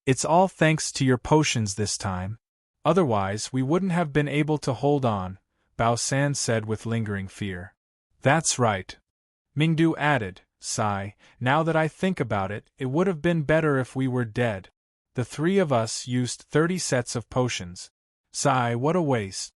It's all thanks to your potions this time. Otherwise, we wouldn't have been able to hold on, Bao San said with lingering fear. That's right. Mingdu added, sigh, now that I think about it, it would have been better if we were dead. The three of us used 30 sets of potions. Sigh, what a waste.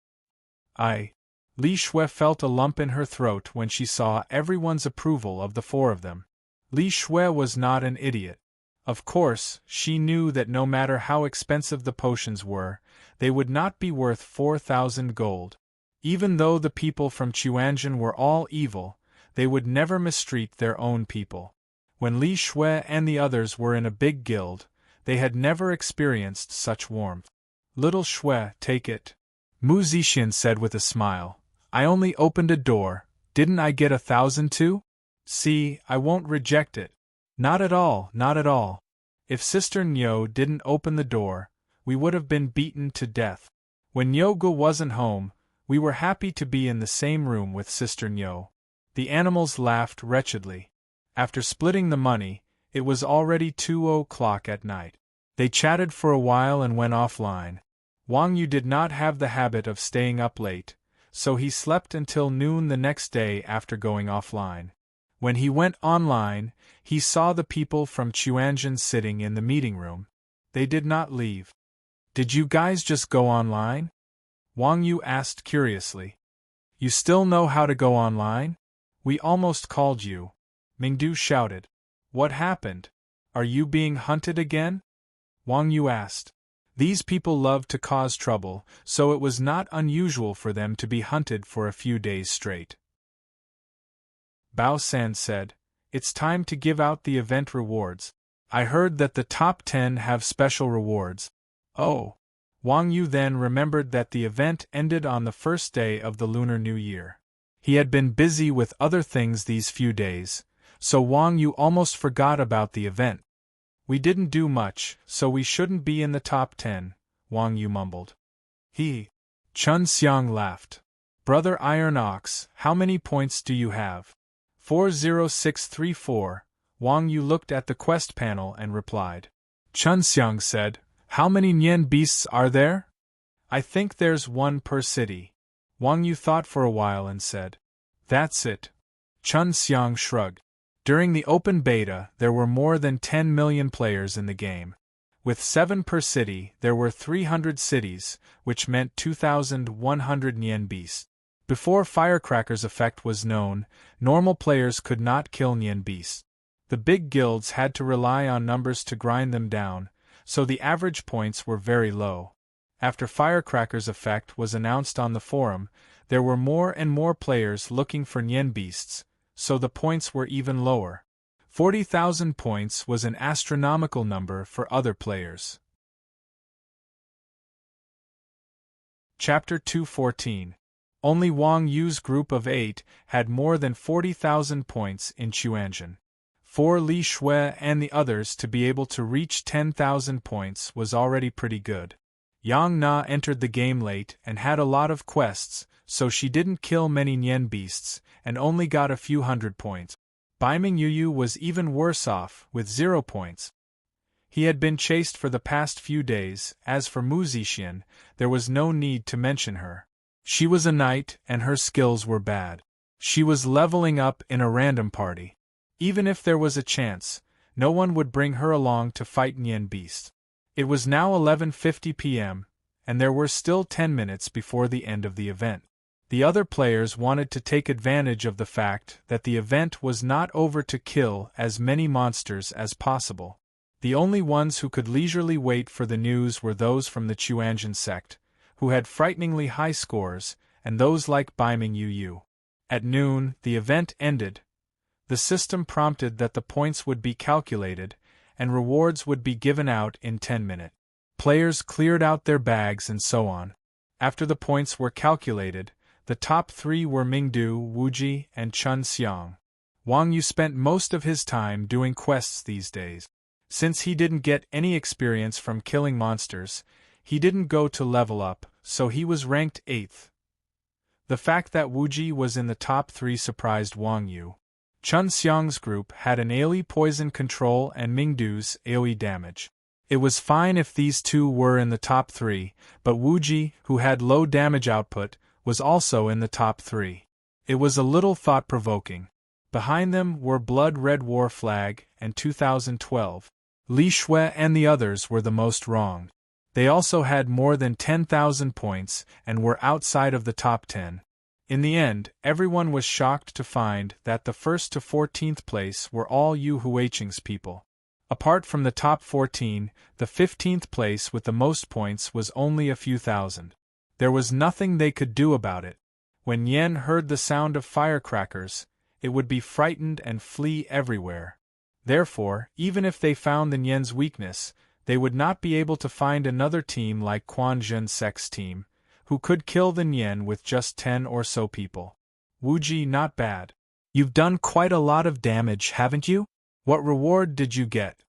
Li Shui felt a lump in her throat when she saw everyone's approval of the four of them. Li Shui was not an idiot. Of course, she knew that no matter how expensive the potions were, they would not be worth 4,000 gold. Even though the people from Chuanjin were all evil, they would never mistreat their own people. When Li Shui and the others were in a big guild, they had never experienced such warmth. Little Shui, take it. Mu Zixin said with a smile. I only opened a door, didn't I get 1,000 too? See, I won't reject it. Not at all, not at all. If Sister Nyo didn't open the door, we would have been beaten to death. When Nyogu wasn't home, we were happy to be in the same room with Sister Nyo. The animals laughed wretchedly. After splitting the money, it was already 2:00 at night. They chatted for a while and went offline. Wang Yu did not have the habit of staying up late, so he slept until noon the next day after going offline. When he went online, he saw the people from Chuanjin sitting in the meeting room. They did not leave. Did you guys just go online? Wang Yu asked curiously. You still know how to go online? We almost called you. Mingdu shouted. What happened? Are you being hunted again? Wang Yu asked. These people love to cause trouble, so it was not unusual for them to be hunted for a few days straight. Bao San said, it's time to give out the event rewards. I heard that the top 10 have special rewards. Oh. Wang Yu then remembered that the event ended on the first day of the Lunar New Year. He had been busy with other things these few days, so Wang Yu almost forgot about the event. We didn't do much, so we shouldn't be in the top 10, Wang Yu mumbled. Chun Xiang laughed. Brother Iron Ox, how many points do you have? 40634. Wang Yu looked at the quest panel and replied. Chun Xiang said, how many Nian beasts are there? I think there's one per city. Wang Yu thought for a while and said, that's it. Chun Xiang shrugged. During the open beta, there were more than 10 million players in the game. With 7 per city, there were 300 cities, which meant 2,100 Nian beasts. Before Firecracker's effect was known, normal players could not kill Nian beasts. The big guilds had to rely on numbers to grind them down, so the average points were very low. After Firecracker's effect was announced on the forum, there were more and more players looking for Nian beasts, so the points were even lower. 40,000 points was an astronomical number for other players. Chapter 214. Only Wang Yu's group of 8 had more than 40,000 points in Chuanjin. For Li Shui and the others to be able to reach 10,000 points was already pretty good. Yang Na entered the game late and had a lot of quests, so she didn't kill many Nian beasts, and only got a few hundred points. Baiming Yuyu was even worse off, with 0 points. He had been chased for the past few days. As for Mu Zixin, there was no need to mention her. She was a knight, and her skills were bad. She was leveling up in a random party. Even if there was a chance, no one would bring her along to fight Nian beasts. It was now 11:50 p.m., and there were still 10 minutes before the end of the event. The other players wanted to take advantage of the fact that the event was not over to kill as many monsters as possible. The only ones who could leisurely wait for the news were those from the Chuanjian sect, who had frighteningly high scores, and those like Baiming Yu. At noon, the event ended. The system prompted that the points would be calculated, and rewards would be given out in 10 minutes. Players cleared out their bags and so on. After the points were calculated, the top 3 were Mingdu, Wuji, and Chun Xiang. Wang Yu spent most of his time doing quests these days. Since he didn't get any experience from killing monsters, he didn't go to level up, so he was ranked 8th. The fact that Wuji was in the top 3 surprised Wang Yu. Chun Xiang's group had an AoE poison control and Mingdu's AoE damage. It was fine if these two were in the top 3, but Wuji, who had low damage output, was also in the top 3. It was a little thought-provoking. Behind them were Blood Red War Flag and 2012. Li Shui and the others were the most wronged. They also had more than 10,000 points and were outside of the top 10. In the end, everyone was shocked to find that the 1st to 14th place were all Yu Huiqing's people. Apart from the top 14, the 15th place with the most points was only a few thousand. There was nothing they could do about it. When Yen heard the sound of firecrackers, it would be frightened and flee everywhere. Therefore, even if they found the Yen's weakness, they would not be able to find another team like Quan Zhen Sek's team, who could kill the Yen with just 10 or so people. Wuji, not bad. You've done quite a lot of damage, haven't you? What reward did you get?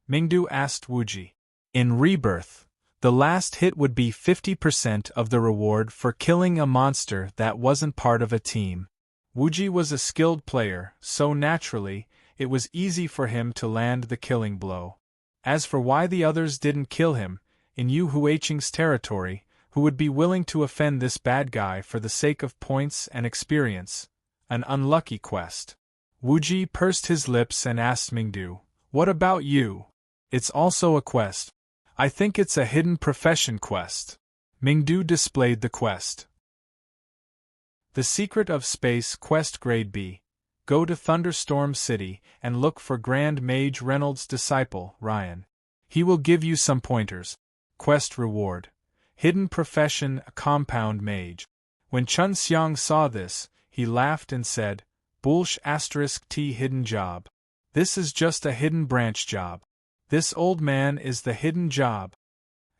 Mingdu asked Wuji. In Rebirth, the last hit would be 50% of the reward for killing a monster that wasn't part of a team. Wuji was a skilled player, so naturally, it was easy for him to land the killing blow. As for why the others didn't kill him, in Yu Huiqing's territory, who would be willing to offend this bad guy for the sake of points and experience? An unlucky quest. Wuji pursed his lips and asked Mingdu, "What about you? It's also a quest." "I think it's a hidden profession quest." Mingdu displayed the quest. The Secret of Space Quest Grade B. Go to Thunderstorm City and look for Grand Mage Reynolds' disciple, Ryan. He will give you some pointers. Quest Reward. Hidden Profession, a Compound Mage. When Chun Xiang saw this, he laughed and said, "Bullsh *T hidden job. This is just a hidden branch job. This old man is the hidden job."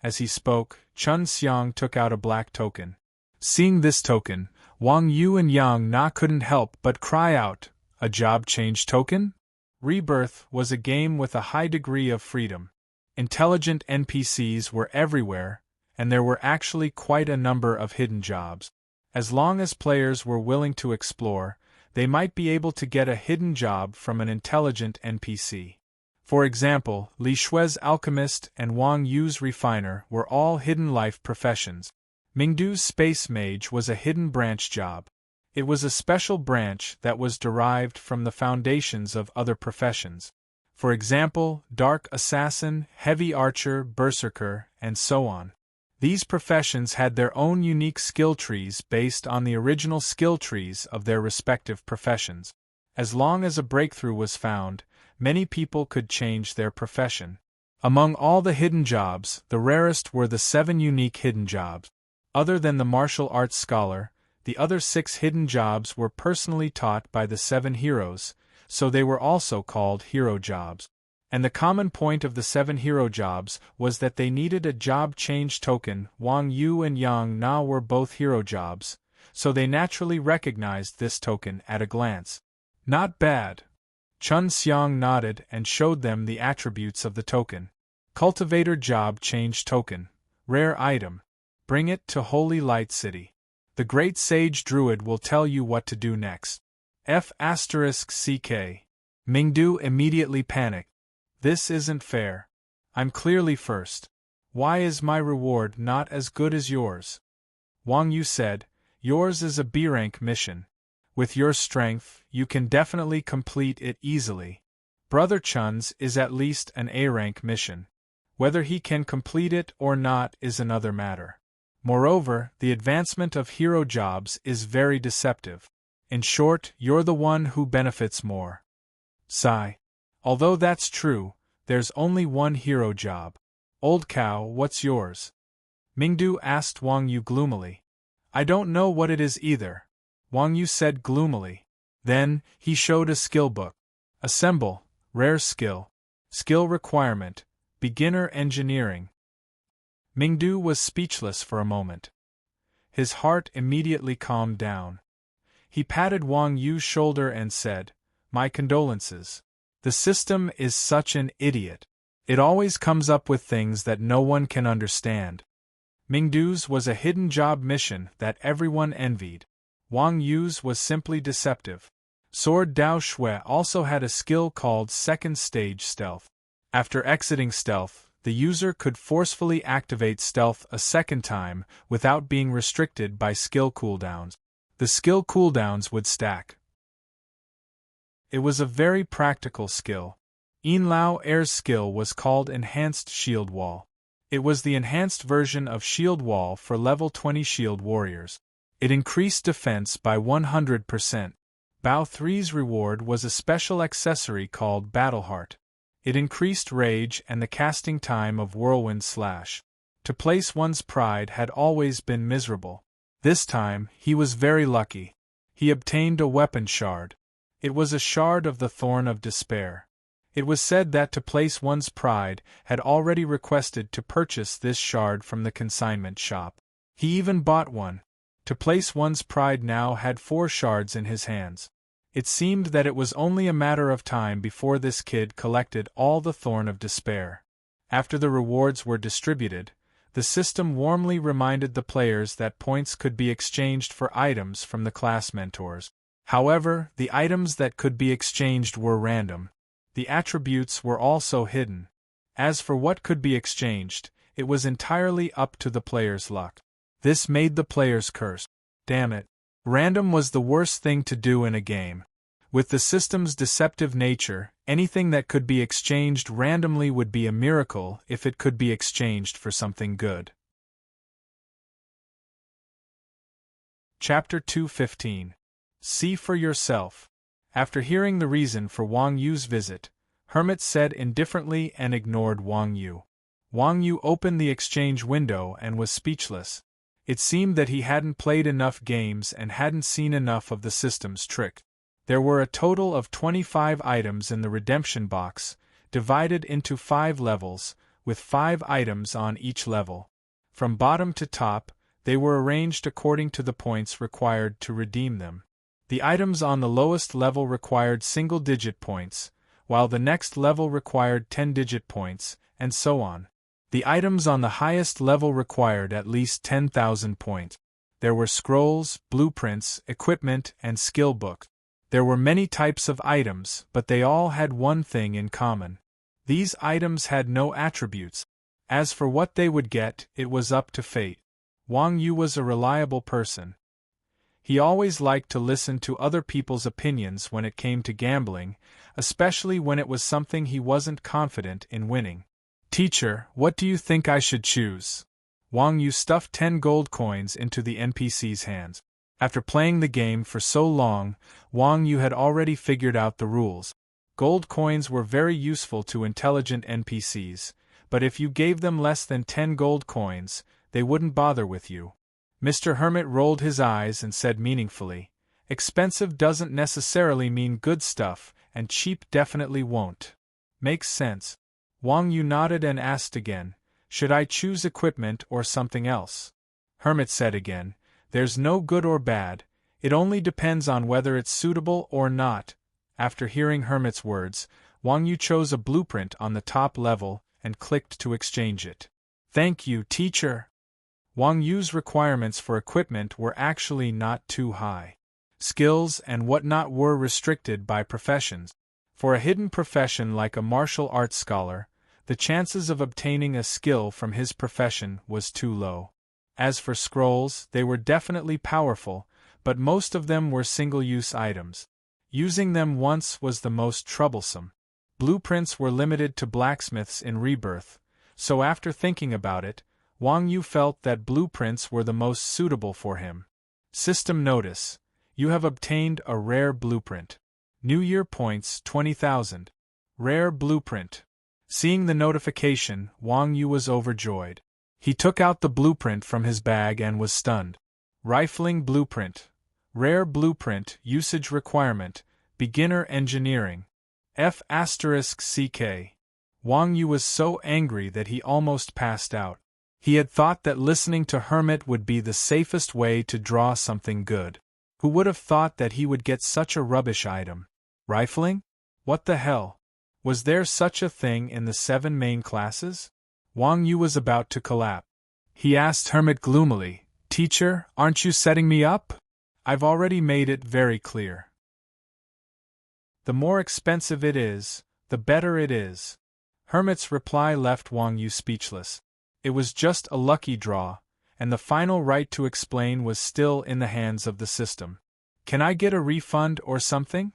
As he spoke, Chun Xiang took out a black token. Seeing this token, Wang Yu and Yang Na couldn't help but cry out, "A job change token?" Rebirth was a game with a high degree of freedom. Intelligent NPCs were everywhere, and there were actually quite a number of hidden jobs. As long as players were willing to explore, they might be able to get a hidden job from an intelligent NPC. For example, Li Shui's alchemist and Wang Yu's refiner were all hidden life professions. Mingdu's space mage was a hidden branch job. It was a special branch that was derived from the foundations of other professions. For example, dark assassin, heavy archer, berserker, and so on. These professions had their own unique skill trees based on the original skill trees of their respective professions. As long as a breakthrough was found, many people could change their profession. Among all the hidden jobs, the rarest were the 7 unique hidden jobs. Other than the martial arts scholar, the other 6 hidden jobs were personally taught by the 7 heroes, so they were also called hero jobs. And the common point of the 7 hero jobs was that they needed a job change token. Wang Yu and Yang Na were both hero jobs, so they naturally recognized this token at a glance. Not bad. Chun Xiang nodded and showed them the attributes of the token. Cultivator job change token. Rare item. Bring it to Holy Light City. The Great Sage Druid will tell you what to do next. F***CK. Mingdu immediately panicked. This isn't fair. I'm clearly first. Why is my reward not as good as yours? Wang Yu said, yours is a B-rank mission. With your strength, you can definitely complete it easily. Brother Chun's is at least an A-rank mission. Whether he can complete it or not is another matter. Moreover, the advancement of hero jobs is very deceptive. In short, you're the one who benefits more. Sigh. Although that's true, there's only one hero job. Old cow, what's yours? Mingdu asked Wang Yu gloomily. I don't know what it is either, Wang Yu said gloomily. Then, he showed a skill book. Assemble, rare skill. Skill requirement, beginner engineering. Mingdu was speechless for a moment. His heart immediately calmed down. He patted Wang Yu's shoulder and said, My condolences. The system is such an idiot. It always comes up with things that no one can understand. Mingdu's was a hidden job mission that everyone envied. Wang Yu's was simply deceptive. Sword Dao Shui also had a skill called Second Stage Stealth. After exiting stealth, the user could forcefully activate stealth a second time without being restricted by skill cooldowns. The skill cooldowns would stack. It was a very practical skill. Yin Lao Air's skill was called Enhanced Shield Wall. It was the enhanced version of Shield Wall for level 20 Shield Warriors. It increased defense by 100%. Bao 3's reward was a special accessory called Battle Heart. It increased rage and the casting time of Whirlwind Slash. To place one's pride had always been miserable. This time, he was very lucky. He obtained a weapon shard. It was a shard of the Thorn of Despair. It was said that to place one's pride had already requested to purchase this shard from the consignment shop. He even bought one. To place one's pride now had 4 shards in his hands. It seemed that it was only a matter of time before this kid collected all the Thorn of Despair. After the rewards were distributed, the system warmly reminded the players that points could be exchanged for items from the class mentors. However, the items that could be exchanged were random. The attributes were also hidden. As for what could be exchanged, it was entirely up to the player's luck. This made the players curse. Damn it. Random was the worst thing to do in a game. With the system's deceptive nature, anything that could be exchanged randomly would be a miracle if it could be exchanged for something good. Chapter 215. See for yourself. After hearing the reason for Wang Yu's visit, Hermit said indifferently and ignored Wang Yu. Wang Yu opened the exchange window and was speechless. It seemed that he hadn't played enough games and hadn't seen enough of the system's trick. There were a total of 25 items in the redemption box, divided into 5 levels, with 5 items on each level. From bottom to top, they were arranged according to the points required to redeem them. The items on the lowest level required single-digit points, while the next level required 10-digit points, and so on. The items on the highest level required at least 10,000 points. There were scrolls, blueprints, equipment, and skill books. There were many types of items, but they all had one thing in common. These items had no attributes. As for what they would get, it was up to fate. Wang Yu was a reliable person. He always liked to listen to other people's opinions when it came to gambling, especially when it was something he wasn't confident in winning. Teacher, what do you think I should choose? Wang Yu stuffed 10 gold coins into the NPC's hands. After playing the game for so long, Wang Yu had already figured out the rules. Gold coins were very useful to intelligent NPCs, but if you gave them less than 10 gold coins, they wouldn't bother with you. Mr. Hermit rolled his eyes and said meaningfully, expensive doesn't necessarily mean good stuff, and cheap definitely won't. Makes sense. Wang Yu nodded and asked again, should I choose equipment or something else? Hermit said again, there's no good or bad, it only depends on whether it's suitable or not. After hearing Hermit's words, Wang Yu chose a blueprint on the top level and clicked to exchange it. Thank you, teacher. Wang Yu's requirements for equipment were actually not too high. Skills and whatnot were restricted by professions. For a hidden profession like a martial arts scholar, the chances of obtaining a skill from his profession was too low. As for scrolls, they were definitely powerful, but most of them were single-use items. Using them once was the most troublesome. Blueprints were limited to blacksmiths in Rebirth, so after thinking about it, Wang Yu felt that blueprints were the most suitable for him. System notice: you have obtained a rare blueprint. New Year points 20,000. Rare blueprint. Seeing the notification, Wang Yu was overjoyed. He took out the blueprint from his bag and was stunned. Rifling blueprint. Rare blueprint, usage requirement, beginner engineering. F***CK. Wang Yu was so angry that he almost passed out. He had thought that listening to Hermit would be the safest way to draw something good. Who would have thought that he would get such a rubbish item? Rifling? What the hell? Was there such a thing in the 7 main classes? Wang Yu was about to collapse. He asked Hermit gloomily, "Teacher, aren't you setting me up? I've already made it very clear. The more expensive it is, the better it is." Hermit's reply left Wang Yu speechless. It was just a lucky draw, and the final right to explain was still in the hands of the system. "Can I get a refund or something?"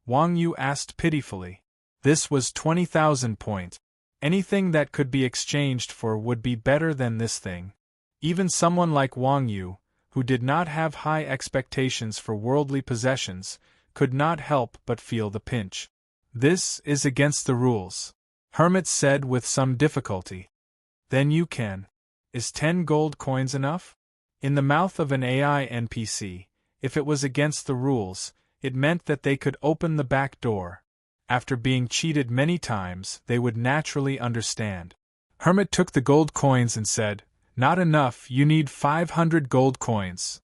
Wang Yu asked pitifully. This was 20,000 points. Anything that could be exchanged for would be better than this thing. Even someone like Wang Yu, who did not have high expectations for worldly possessions, could not help but feel the pinch. "This is against the rules," Hermit said with some difficulty. "Then you can. Is 10 gold coins enough?" In the mouth of an AI NPC, if it was against the rules, it meant that they could open the back door. After being cheated many times, they would naturally understand. Hermit took the gold coins and said, "Not enough, you need 500 gold coins."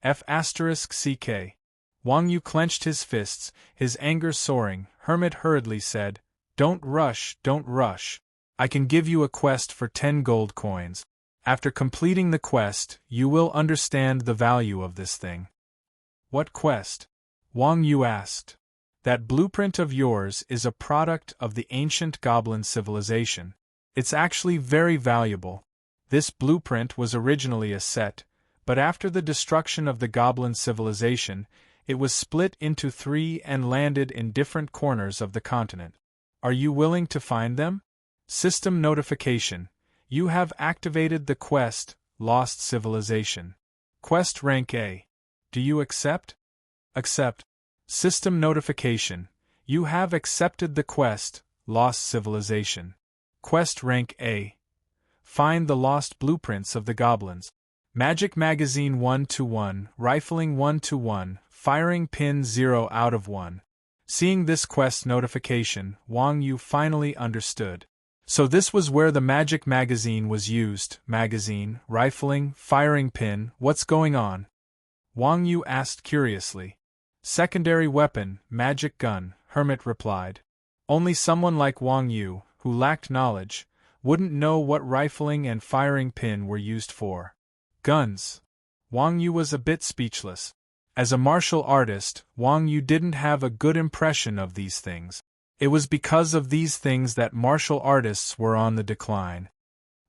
F***CK. Wang Yu clenched his fists, his anger soaring. Hermit hurriedly said, don't rush. I can give you a quest for 10 gold coins. After completing the quest, you will understand the value of this thing." "What quest?" Wang Yu asked. "That blueprint of yours is a product of the ancient goblin civilization. It's actually very valuable. This blueprint was originally a set, but after the destruction of the goblin civilization, it was split into 3 and landed in different corners of the continent. Are you willing to find them? System notification: you have activated the quest, Lost Civilization. Quest rank A. Do you accept? Accept. System notification: you have accepted the quest, Lost Civilization. Quest rank A. Find the lost blueprints of the goblins. Magic Magazine 1-1, Rifling 1-1, Firing Pin 0 out of 1. Seeing this quest notification, Wang Yu finally understood. So this was where the magic magazine was used. Magazine, rifling, firing pin, what's going on? Wang Yu asked curiously. Secondary weapon, magic gun, Hermit replied. Only someone like Wang Yu, who lacked knowledge, wouldn't know what rifling and firing pin were used for. Guns. Wang Yu was a bit speechless. As a martial artist, Wang Yu didn't have a good impression of these things. It was because of these things that martial artists were on the decline.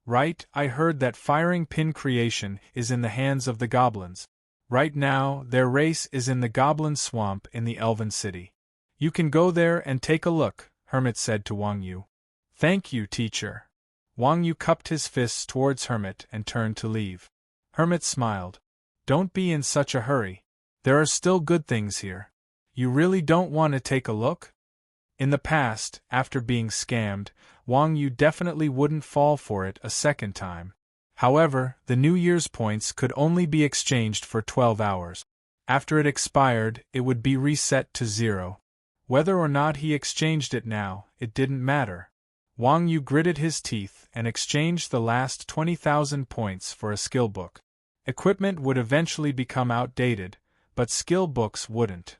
Right, I heard that firing pin creation is in the hands of the goblins. Right now, their race is in the goblin swamp in the Elven City. You can go there and take a look, Hermit said to Wang Yu. Thank you, teacher. Wang Yu cupped his fists towards Hermit and turned to leave. Hermit smiled. Don't be in such a hurry. There are still good things here. You really don't want to take a look? In the past, after being scammed, Wang Yu definitely wouldn't fall for it a second time. However, the New Year's points could only be exchanged for 12 hours. After it expired, it would be reset to 0. Whether or not he exchanged it now, it didn't matter. Wang Yu gritted his teeth and exchanged the last 20,000 points for a skill book. Equipment would eventually become outdated, but skill books wouldn't.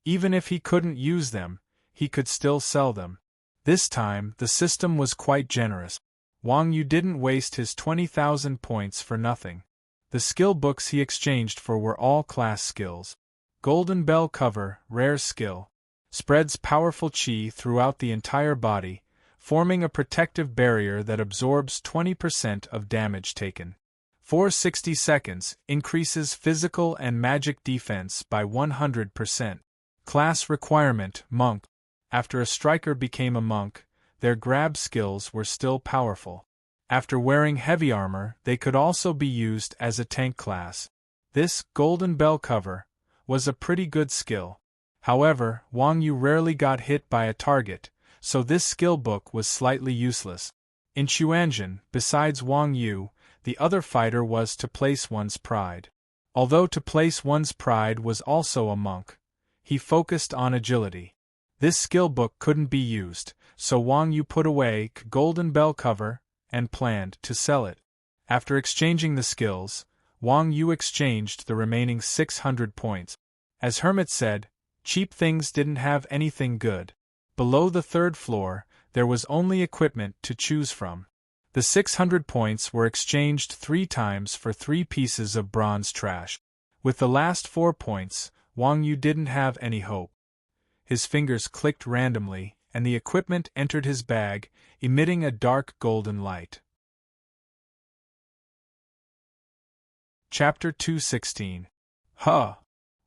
Even if he couldn't use them, he could still sell them. This time, the system was quite generous. Wang Yu didn't waste his 20,000 points for nothing. The skill books he exchanged for were all class skills. Golden Bell Cover, rare skill. Spreads powerful chi throughout the entire body, forming a protective barrier that absorbs 20% of damage taken. For 60 seconds, increases physical and magic defense by 100%. Class requirement, Monk. After a striker became a monk, their grab skills were still powerful. After wearing heavy armor, they could also be used as a tank class. This golden bell cover was a pretty good skill. However, Wang Yu rarely got hit by a target, so this skill book was slightly useless. In Xuanzhen, besides Wang Yu, the other fighter was to place one's pride. Although to place one's pride was also a monk, he focused on agility. This skill book couldn't be used, so Wang Yu put away golden bell cover and planned to sell it. After exchanging the skills, Wang Yu exchanged the remaining 600 points. As Hermit said, cheap things didn't have anything good. Below the third floor, there was only equipment to choose from. The 600 points were exchanged 3 times for 3 pieces of bronze trash. With the last 4 points, Wang Yu didn't have any hope. His fingers clicked randomly, and the equipment entered his bag, emitting a dark golden light. Chapter 216. Huh!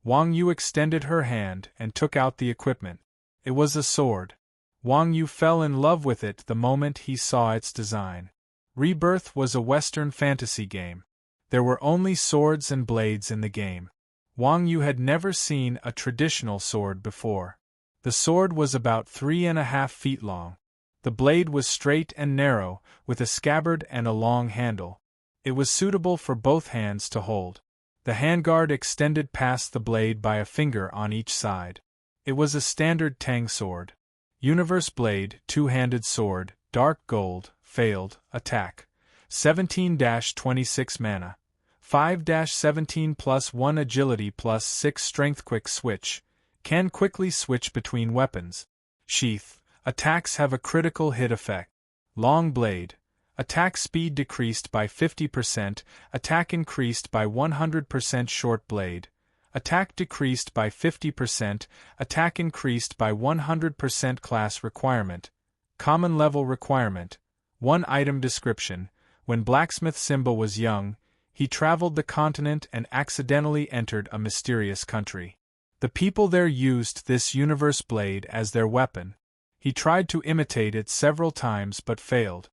Wang Yu extended her hand and took out the equipment. It was a sword. Wang Yu fell in love with it the moment he saw its design. Rebirth was a Western fantasy game. There were only swords and blades in the game. Wang Yu had never seen a traditional sword before. The sword was about 3.5 feet long. The blade was straight and narrow, with a scabbard and a long handle. It was suitable for both hands to hold. The handguard extended past the blade by a finger on each side. It was a standard Tang sword. Universe blade, two-handed sword, dark gold, failed, attack. 17-26 mana. 5-17 plus 1 agility plus 6 strength quick switch. Can quickly switch between weapons. Sheath. Attacks have a critical hit effect. Long blade. Attack speed decreased by 50%, attack increased by 100%. Short blade. Attack decreased by 50%, attack increased by 100%. Class requirement. Common level requirement. 1 item description. When Blacksmith Simba was young, he traveled the continent and accidentally entered a mysterious country. The people there used this universe blade as their weapon. He tried to imitate it several times but failed.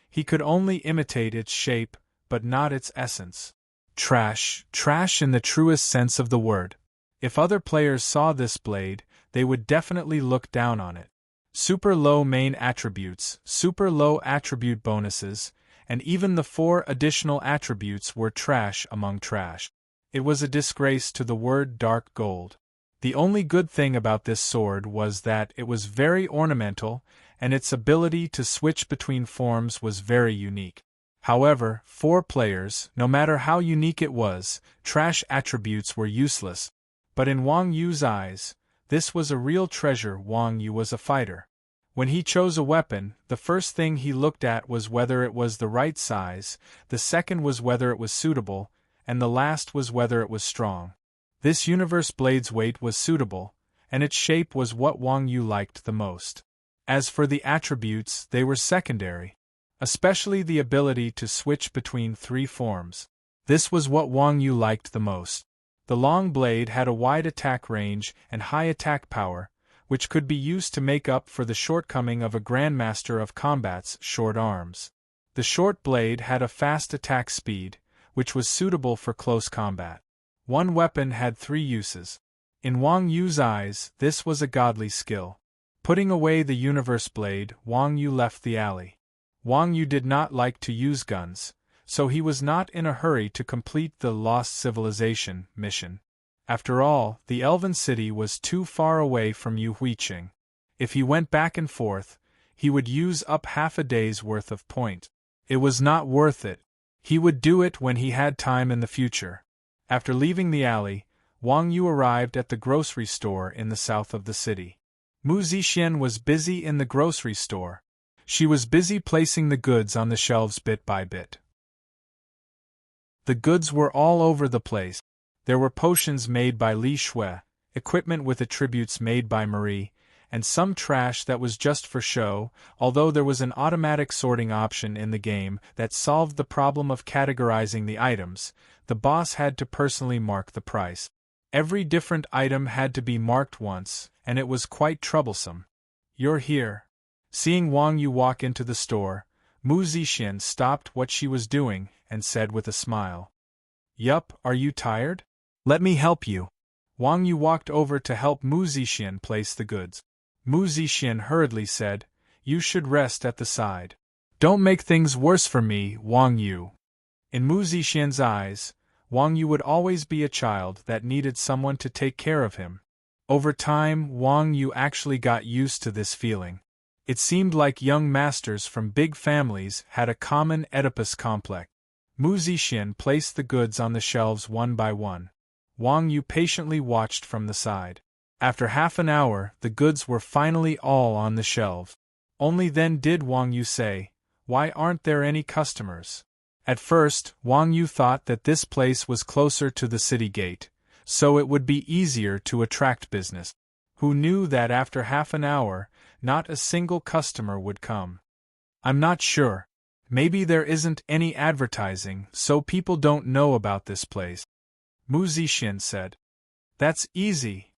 He could only imitate its shape, but not its essence. Trash in the truest sense of the word. If other players saw this blade, they would definitely look down on it. Super low main attributes, super low attribute bonuses, and even the 4 additional attributes were trash among trash. It was a disgrace to the word dark gold. The only good thing about this sword was that it was very ornamental, and its ability to switch between forms was very unique. However, for players, no matter how unique it was, trash attributes were useless. But in Wang Yu's eyes, this was a real treasure. Wang Yu was a fighter. When he chose a weapon, the first thing he looked at was whether it was the right size, the second was whether it was suitable, and the last was whether it was strong. This universe blade's weight was suitable, and its shape was what Wang Yu liked the most. As for the attributes, they were secondary. Especially the ability to switch between 3 forms. This was what Wang Yu liked the most. The long blade had a wide attack range and high attack power, which could be used to make up for the shortcoming of a Grandmaster of Combat's short arms. The short blade had a fast attack speed, which was suitable for close combat. One weapon had 3 uses. In Wang Yu's eyes, this was a godly skill. Putting away the universe blade, Wang Yu left the alley. Wang Yu did not like to use guns, so he was not in a hurry to complete the Lost Civilization mission. After all, the Elven City was too far away from Yuhuiqing. If he went back and forth, he would use up half a day's worth of point. It was not worth it. He would do it when he had time in the future. After leaving the alley, Wang Yu arrived at the grocery store in the south of the city. Mu Zixian was busy in the grocery store. She was busy placing the goods on the shelves bit by bit. The goods were all over the place. There were potions made by Li Shui, equipment with attributes made by Marie, and some trash that was just for show, although there was an automatic sorting option in the game that solved the problem of categorizing the items. The boss had to personally mark the price. Every different item had to be marked once, and it was quite troublesome. "You're here." Seeing Wang Yu walk into the store, Mu Zixin stopped what she was doing and said with a smile. Yup, are you tired? Let me help you. Wang Yu walked over to help Mu Zixin place the goods. Mu Zixin hurriedly said, You should rest at the side. Don't make things worse for me, Wang Yu. In Mu Zixin's eyes, Wang Yu would always be a child that needed someone to take care of him. Over time, Wang Yu actually got used to this feeling. It seemed like young masters from big families had a common Oedipus complex. Mu Zixin placed the goods on the shelves one by one. Wang Yu patiently watched from the side. After half an hour, the goods were finally all on the shelves. Only then did Wang Yu say, Why aren't there any customers? At first, Wang Yu thought that this place was closer to the city gate, so it would be easier to attract business. Who knew that after half an hour, not a single customer would come? I'm not sure. Maybe there isn't any advertising, so people don't know about this place. Mu Zixin said. That's easy.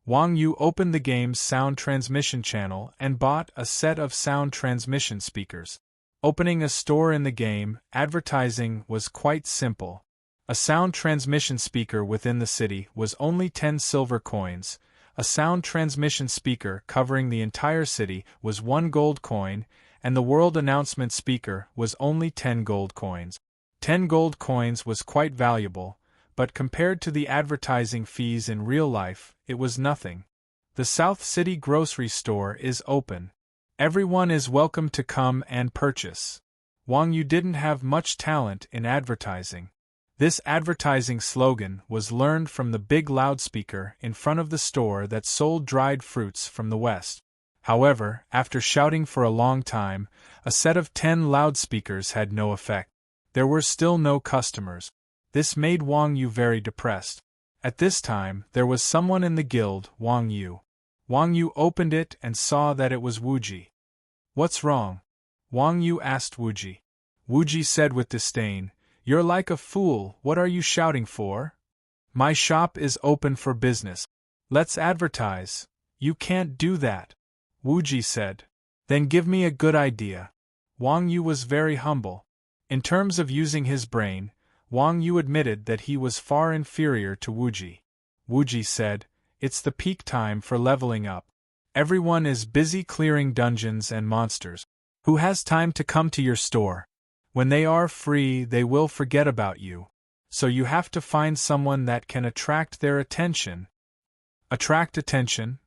Wang Yu opened the game's sound transmission channel and bought a set of sound transmission speakers. Opening a store in the game, advertising was quite simple. A sound transmission speaker within the city was only 10 silver coins. A sound transmission speaker covering the entire city was 1 gold coin, and the world announcement speaker was only 10 gold coins. 10 gold coins was quite valuable, but compared to the advertising fees in real life, it was nothing. The South City grocery store is open. Everyone is welcome to come and purchase. Wang Yu didn't have much talent in advertising. This advertising slogan was learned from the big loudspeaker in front of the store that sold dried fruits from the West. However, after shouting for a long time, a set of 10 loudspeakers had no effect. There were still no customers. This made Wang Yu very depressed. At this time, there was someone in the guild, Wang Yu. Wang Yu opened it and saw that it was Wuji. What's wrong? Wang Yu asked Wuji. Wuji said with disdain, You're like a fool, what are you shouting for? My shop is open for business. Let's advertise. You can't do that. Wuji said. Then give me a good idea. Wang Yu was very humble. In terms of using his brain, Wang Yu admitted that he was far inferior to Wuji. Wuji said, It's the peak time for leveling up. Everyone is busy clearing dungeons and monsters. Who has time to come to your store? When they are free, they will forget about you. So you have to find someone that can attract their attention. Attract attention?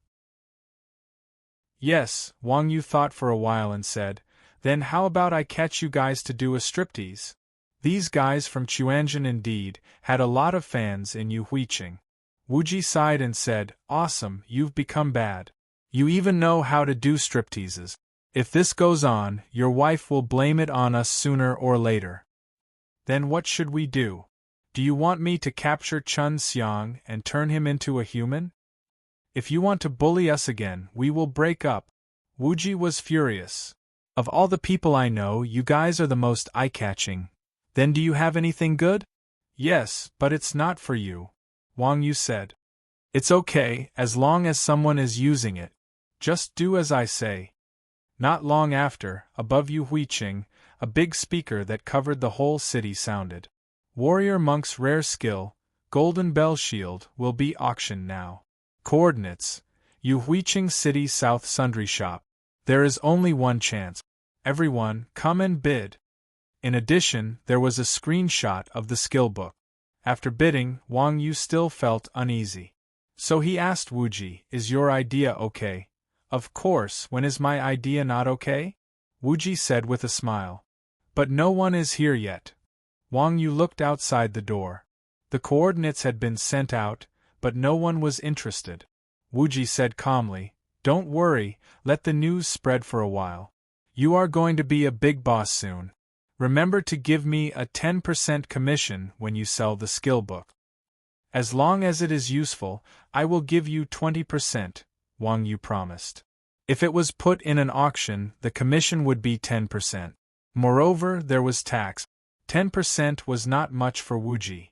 Yes, Wang Yu thought for a while and said, Then how about I catch you guys to do a striptease? These guys from Chuanjin indeed had a lot of fans in Yu Huiqing. Wuji sighed and said, Awesome, you've become bad. You even know how to do stripteases. If this goes on, your wife will blame it on us sooner or later. Then what should we do? Do you want me to capture Chun Xiang and turn him into a human? If you want to bully us again, we will break up. Wuji was furious. Of all the people I know, you guys are the most eye-catching. Then do you have anything good? Yes, but it's not for you. Wang Yu said. It's okay, as long as someone is using it. Just do as I say. Not long after, above Yu Huiqing, a big speaker that covered the whole city sounded. Warrior Monk's rare skill, Golden Bell Shield, will be auctioned now. Coordinates: Yu Huiqing City South Sundry Shop. There is only one chance. Everyone, come and bid. In addition, there was a screenshot of the skill book. After bidding, Wang Yu still felt uneasy. So he asked Wuji, Is your idea okay? Of course, when is my idea not okay? Wuji said with a smile. But no one is here yet. Wang Yu looked outside the door. The coordinates had been sent out, but no one was interested. Wuji said calmly, Don't worry, let the news spread for a while. You are going to be a big boss soon. Remember to give me a 10% commission when you sell the skill book. As long as it is useful, I will give you 20%, Wang Yu promised. If it was put in an auction, the commission would be 10%. Moreover, there was tax. 10% was not much for Wuji.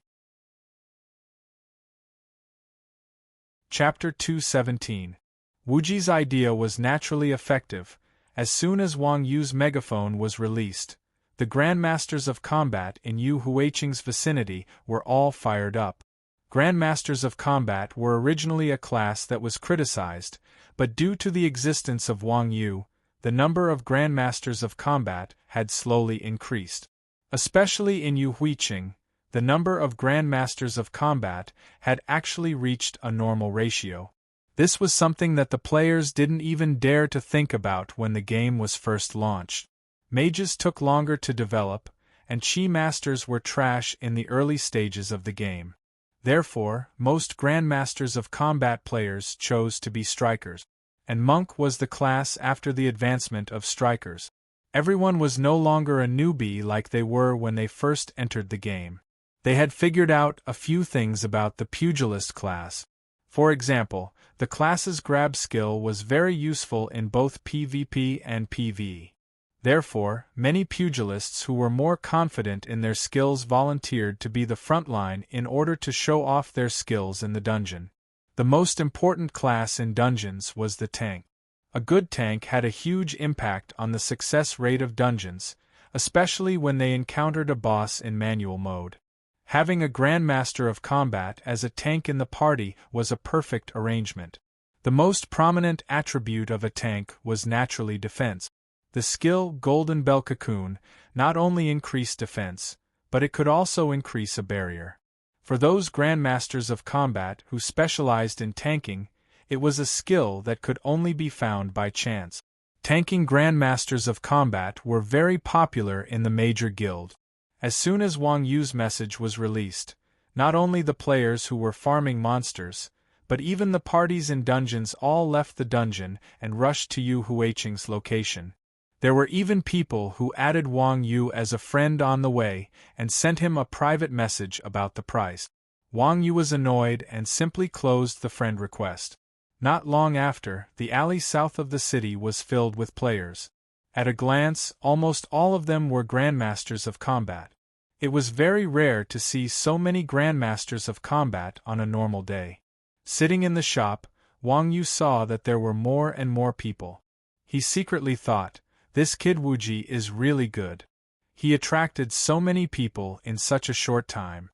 Chapter 217. Wuji's idea was naturally effective, As soon as Wang Yu's megaphone was released, the Grandmasters of Combat in Yu Huiqing's vicinity were all fired up. Grandmasters of Combat were originally a class that was criticized, but due to the existence of Wang Yu, the number of Grandmasters of Combat had slowly increased. Especially in Yu Huiqing, the number of Grandmasters of Combat had actually reached a normal ratio. This was something that the players didn't even dare to think about when the game was first launched. Mages took longer to develop, and Qi Masters were trash in the early stages of the game. Therefore, most Grandmasters of Combat players chose to be Strikers. And Monk was the class after the advancement of Strikers. Everyone was no longer a newbie like they were when they first entered the game. They had figured out a few things about the Pugilist class. For example, the class's grab skill was very useful in both PvP and PvE. Therefore, many pugilists who were more confident in their skills volunteered to be the front line in order to show off their skills in the dungeon. The most important class in dungeons was the tank. A good tank had a huge impact on the success rate of dungeons, especially when they encountered a boss in manual mode. Having a Grandmaster of Combat as a tank in the party was a perfect arrangement. The most prominent attribute of a tank was naturally defense. The skill Golden Bell Cocoon not only increased defense, but it could also increase a barrier. For those Grandmasters of Combat who specialized in tanking, it was a skill that could only be found by chance. Tanking Grandmasters of Combat were very popular in the major guild. As soon as Wang Yu's message was released, not only the players who were farming monsters, but even the parties in dungeons all left the dungeon and rushed to Yu Huiqing's location. There were even people who added Wang Yu as a friend on the way and sent him a private message about the price. Wang Yu was annoyed and simply closed the friend request. Not long after, the alley south of the city was filled with players. At a glance, almost all of them were Grandmasters of Combat. It was very rare to see so many Grandmasters of Combat on a normal day. Sitting in the shop, Wang Yu saw that there were more and more people. He secretly thought, "This kid Wuji is really good. He attracted so many people in such a short time."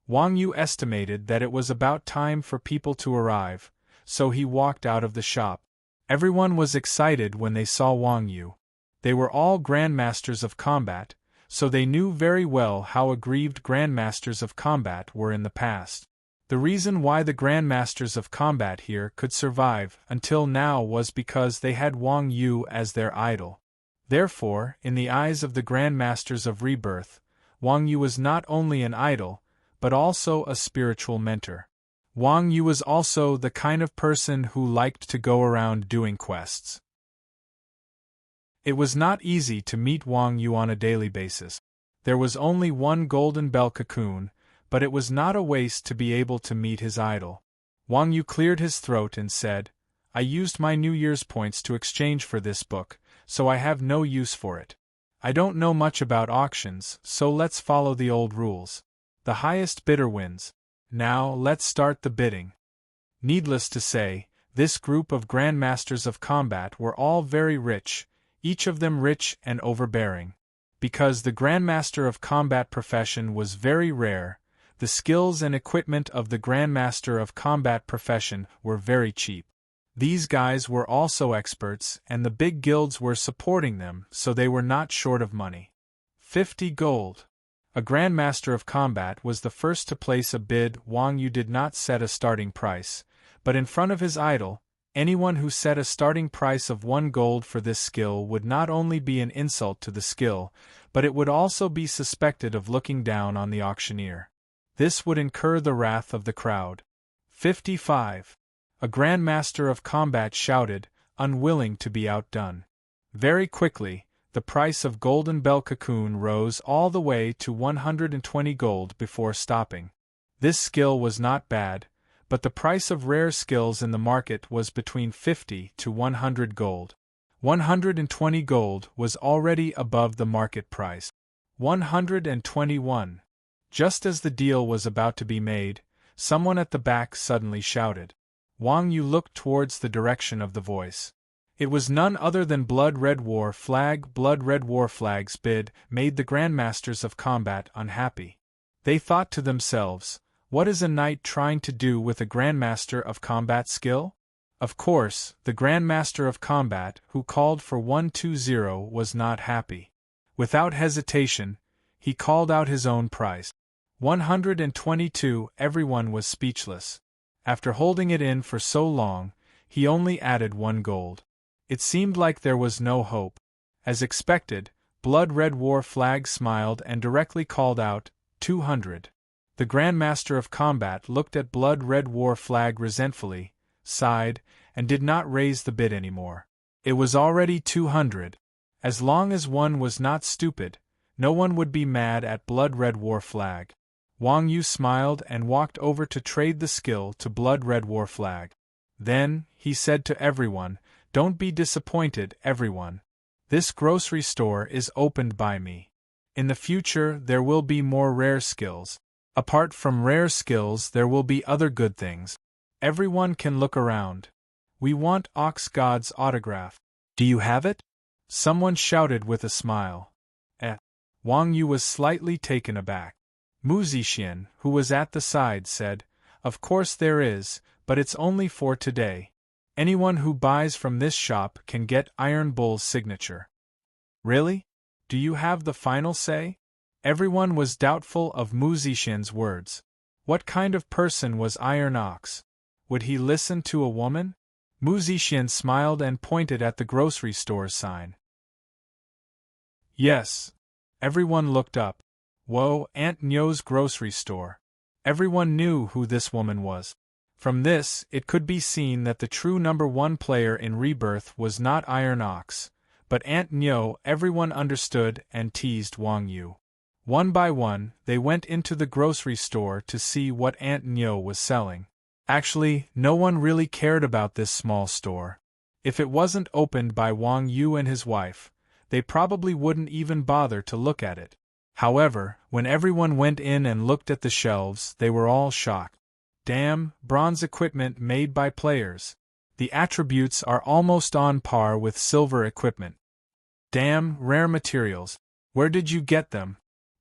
Wang Yu estimated that it was about time for people to arrive, so he walked out of the shop. Everyone was excited when they saw Wang Yu. They were all Grandmasters of Combat, so they knew very well how aggrieved Grandmasters of Combat were in the past. The reason why the Grandmasters of Combat here could survive until now was because they had Wang Yu as their idol. Therefore, in the eyes of the Grandmasters of Rebirth, Wang Yu was not only an idol, but also a spiritual mentor. Wang Yu was also the kind of person who liked to go around doing quests. It was not easy to meet Wang Yu on a daily basis. There was only one Golden Bell Cocoon, but it was not a waste to be able to meet his idol. Wang Yu cleared his throat and said, "I used my New Year's points to exchange for this book, so I have no use for it. I don't know much about auctions, so let's follow the old rules. The highest bidder wins. Now, let's start the bidding." Needless to say, this group of Grandmasters of Combat were all very rich, each of them rich and overbearing. Because the Grandmaster of Combat profession was very rare, the skills and equipment of the Grandmaster of Combat profession were very cheap. These guys were also experts, and the big guilds were supporting them, so they were not short of money. 50 gold. A Grandmaster of Combat was the first to place a bid. Wang Yu did not set a starting price, but in front of his idol, anyone who set a starting price of 1 gold for this skill would not only be an insult to the skill, but it would also be suspected of looking down on the auctioneer. This would incur the wrath of the crowd. 55. A Grandmaster of Combat shouted, unwilling to be outdone. Very quickly, the price of Golden Bell Cocoon rose all the way to 120 gold before stopping. This skill was not bad, but the price of rare skills in the market was between 50 to 100 gold. 120 gold was already above the market price. 121. Just as the deal was about to be made, someone at the back suddenly shouted. Wang Yu looked towards the direction of the voice. It was none other than Blood Red War Flag. Blood Red War Flag's bid made the Grandmasters of Combat unhappy. They thought to themselves, what is a knight trying to do with a Grandmaster of Combat skill? Of course, the Grandmaster of Combat, who called for 120, was not happy. Without hesitation, he called out his own price. 122. Everyone was speechless. After holding it in for so long, he only added 1 gold. It seemed like there was no hope. As expected, Blood Red War Flag smiled and directly called out, 200. The Grandmaster of Combat looked at Blood Red War Flag resentfully, sighed, and did not raise the bid anymore. It was already 200. As long as one was not stupid, no one would be mad at Blood Red War Flag. Wang Yu smiled and walked over to trade the skill to Blood Red War Flag. Then, he said to everyone, don't be disappointed, everyone. This grocery store is opened by me. In the future there will be more rare skills. Apart from rare skills there will be other good things. Everyone can look around. We want Ox God's autograph. Do you have it? Someone shouted with a smile. Wang Yu was slightly taken aback. Mu Zixian, who was at the side, said, of course there is, but it's only for today. Anyone who buys from this shop can get Iron Bull's signature. Really? Do you have the final say? Everyone was doubtful of Mu Zixian's words. What kind of person was Iron Ox? Would he listen to a woman? Mu Zixian smiled and pointed at the grocery store sign. Yes. Everyone looked up. Whoa, Aunt Nyo's grocery store. Everyone knew who this woman was. From this, it could be seen that the true number 1 player in Rebirth was not Iron Ox, but Aunt Nyo. Everyone understood and teased Wang Yu. One by one, they went into the grocery store to see what Aunt Nyo was selling. Actually, no one really cared about this small store. If it wasn't opened by Wang Yu and his wife, they probably wouldn't even bother to look at it. However, when everyone went in and looked at the shelves, they were all shocked. Damn, bronze equipment made by players. The attributes are almost on par with silver equipment. Damn, rare materials. Where did you get them?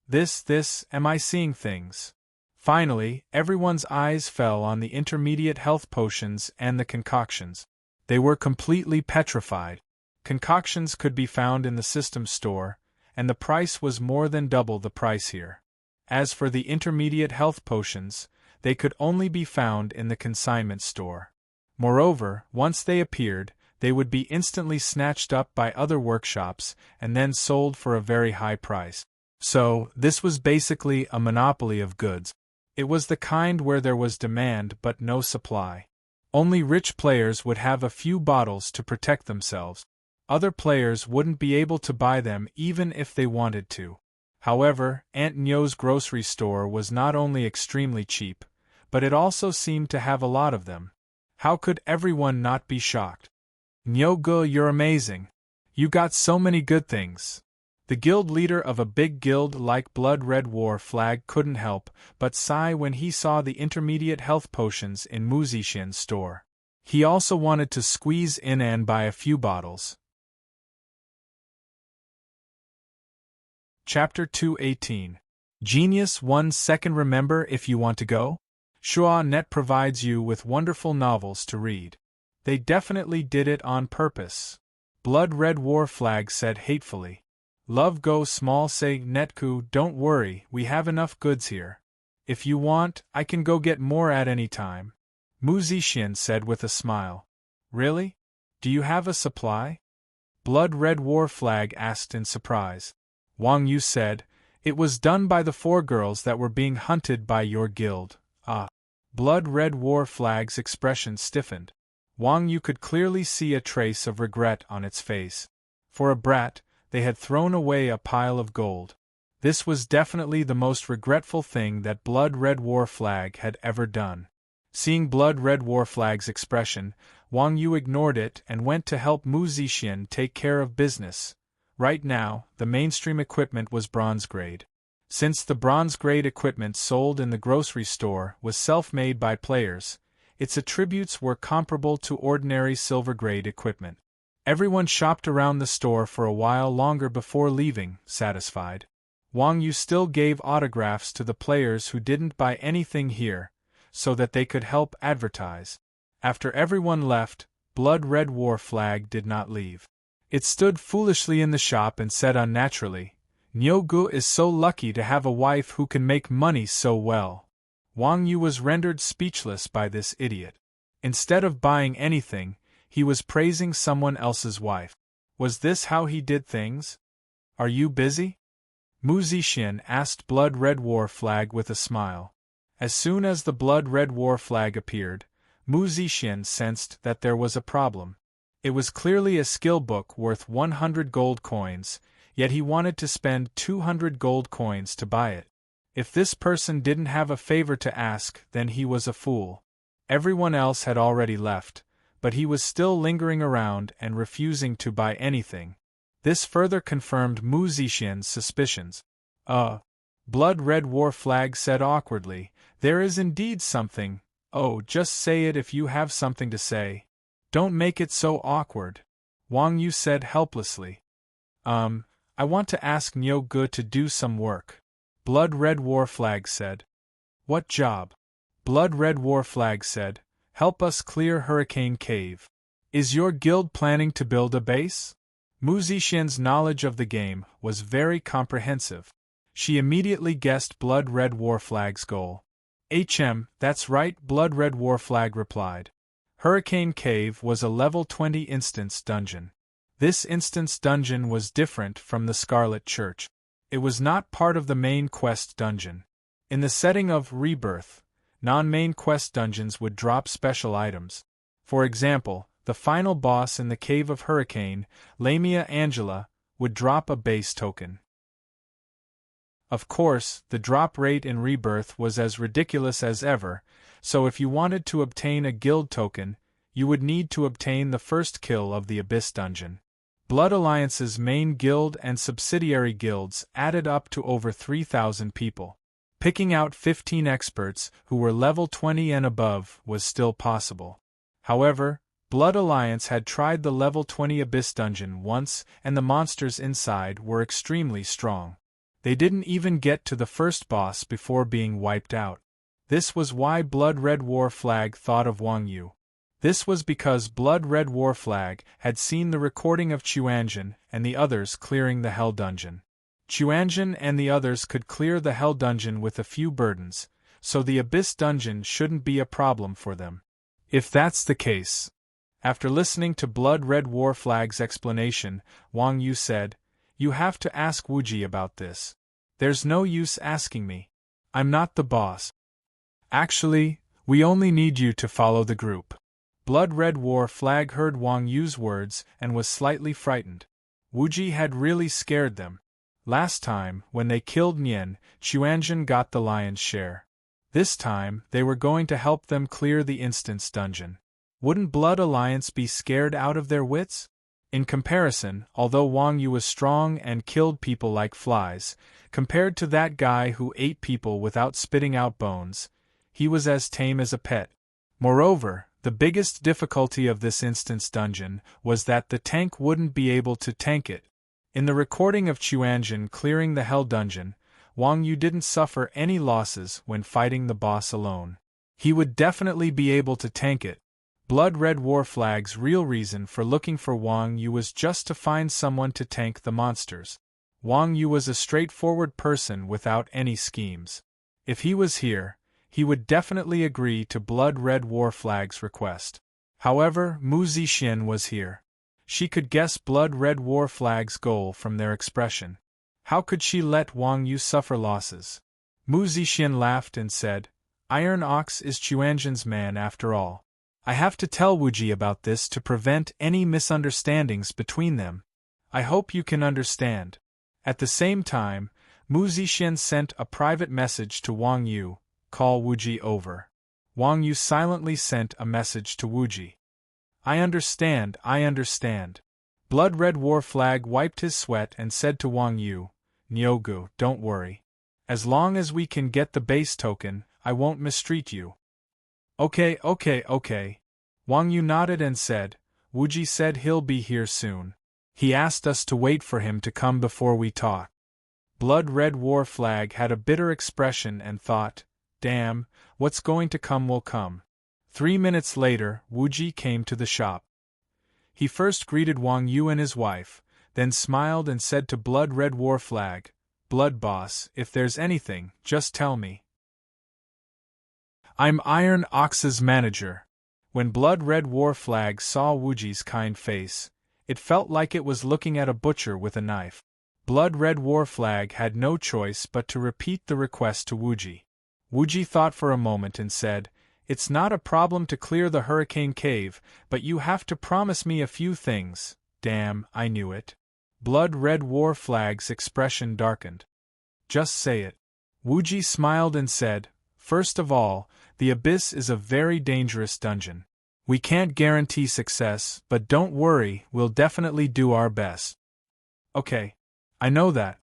Am I seeing things? Finally, everyone's eyes fell on the intermediate health potions and the concoctions. They were completely petrified. Concoctions could be found in the system store, and the price was more than double the price here. As for the intermediate health potions, they could only be found in the consignment store. Moreover, once they appeared, they would be instantly snatched up by other workshops and then sold for a very high price. So, this was basically a monopoly of goods. It was the kind where there was demand but no supply. Only rich players would have a few bottles to protect themselves. Other players wouldn't be able to buy them even if they wanted to. However, Aunt Nyo's grocery store was not only extremely cheap, but it also seemed to have a lot of them. How could everyone not be shocked? Nyogo, you're amazing. You got so many good things. The guild leader of a big guild like Blood Red War Flag couldn't help but sigh when he saw the intermediate health potions in Mu Zixian's store. He also wanted to squeeze in and buy a few bottles. Chapter 218. Genius 1 second. Remember if you want to go? Shua.net provides you with wonderful novels to read. They definitely did it on purpose. Blood Red War Flag said hatefully. Love go small say Netku, don't worry, we have enough goods here. If you want, I can go get more at any time. Mu Zixian said with a smile. Really? Do you have a supply? Blood Red War Flag asked in surprise. Wang Yu said, it was done by the 4 girls that were being hunted by your guild. Ah. Blood Red War Flag's expression stiffened. Wang Yu could clearly see a trace of regret on its face. For a brat, they had thrown away a pile of gold. This was definitely the most regretful thing that Blood Red War Flag had ever done. Seeing Blood Red War Flag's expression, Wang Yu ignored it and went to help Mu Zixian take care of business. Right now, the mainstream equipment was bronze grade. Since the bronze grade equipment sold in the grocery store was self-made by players, its attributes were comparable to ordinary silver grade equipment. Everyone shopped around the store for a while longer before leaving, satisfied. Wang Yu still gave autographs to the players who didn't buy anything here, so that they could help advertise. After everyone left, Blood Red War Flag did not leave. It stood foolishly in the shop and said unnaturally, "Nyogu is so lucky to have a wife who can make money so well." Wang Yu was rendered speechless by this idiot. Instead of buying anything, he was praising someone else's wife. Was this how he did things? "Are you busy?" Mu Zixin asked Blood Red War Flag with a smile. As soon as the Blood Red War Flag appeared, Mu Zixin sensed that there was a problem. It was clearly a skill book worth 100 gold coins, yet he wanted to spend 200 gold coins to buy it. If this person didn't have a favor to ask, then he was a fool. Everyone else had already left, but he was still lingering around and refusing to buy anything. This further confirmed Mu Zixin's suspicions. Blood Red War Flag said awkwardly, "There is indeed something. Oh, just say it if you have something to say. Don't make it so awkward." Wang Yu said helplessly. I want to ask Nyogu to do some work." Blood Red War Flag said. "What job?" Blood Red War Flag said, "Help us clear Hurricane Cave." "Is your guild planning to build a base?" Mu Zixin's knowledge of the game was very comprehensive. She immediately guessed Blood Red War Flag's goal. That's right," Blood Red War Flag replied. Hurricane Cave was a level 20 instance dungeon. This instance dungeon was different from the Scarlet Church. It was not part of the main quest dungeon. In the setting of Rebirth, non-main quest dungeons would drop special items. For example, the final boss in the Cave of Hurricane, Lamia Angela, would drop a base token. Of course, the drop rate in Rebirth was as ridiculous as ever, so if you wanted to obtain a guild token, you would need to obtain the first kill of the Abyss dungeon. Blood Alliance's main guild and subsidiary guilds added up to over 3,000 people. Picking out 15 experts who were level 20 and above was still possible. However, Blood Alliance had tried the level 20 Abyss dungeon once and the monsters inside were extremely strong. They didn't even get to the first boss before being wiped out. This was why Blood Red War Flag thought of Wang Yu. This was because Blood Red War Flag had seen the recording of Chuanjin and the others clearing the Hell Dungeon. Chuanjin and the others could clear the Hell Dungeon with a few burdens, so the Abyss Dungeon shouldn't be a problem for them. If that's the case. After listening to Blood Red War Flag's explanation, Wang Yu said, "You have to ask Wuji about this. There's no use asking me. I'm not the boss. Actually, we only need you to follow the group." Blood Red War Flag heard Wang Yu's words and was slightly frightened. Wuji had really scared them. Last time, when they killed Nian, Chuanjin got the lion's share. This time, they were going to help them clear the instance dungeon. Wouldn't Blood Alliance be scared out of their wits? In comparison, although Wang Yu was strong and killed people like flies, compared to that guy who ate people without spitting out bones, he was as tame as a pet. Moreover, the biggest difficulty of this instance dungeon was that the tank wouldn't be able to tank it. In the recording of Chuanjin clearing the Hell Dungeon, Wang Yu didn't suffer any losses when fighting the boss alone. He would definitely be able to tank it. Blood Red War Flag's real reason for looking for Wang Yu was just to find someone to tank the monsters. Wang Yu was a straightforward person without any schemes. If he was here, he would definitely agree to Blood Red War Flag's request. However, Mu Zixin was here. She could guess Blood Red War Flag's goal from their expression. How could she let Wang Yu suffer losses? Mu Zixin laughed and said, "Iron Ox is Chuanjin's man after all. I have to tell Wuji about this to prevent any misunderstandings between them. I hope you can understand." At the same time, Mu Zixin sent a private message to Wang Yu, "Call Wuji over." Wang Yu silently sent a message to Wuji. I understand. Blood Red War Flag wiped his sweat and said to Wang Yu, "Nyogu, don't worry. As long as we can get the base token, I won't mistreat you." Okay. Wang Yu nodded and said, Wuji said he'll be here soon. He asked us to wait for him to come before we talk. Blood Red War Flag had a bitter expression and thought, damn, what's going to come will come. 3 minutes later, Wuji came to the shop. He first greeted Wang Yu and his wife, then smiled and said to Blood Red War Flag, Blood Boss, if there's anything, just tell me. I'm Iron Ox's manager. When Blood Red War Flag saw Wuji's kind face, it felt like it was looking at a butcher with a knife. Blood Red War Flag had no choice but to repeat the request to Wuji. Wuji thought for a moment and said, It's not a problem to clear the Hurricane Cave, but you have to promise me a few things. Damn, I knew it. Blood Red War Flag's expression darkened. Just say it. Wuji smiled and said, First of all, the Abyss is a very dangerous dungeon. We can't guarantee success, but don't worry, we'll definitely do our best. Okay. I know that.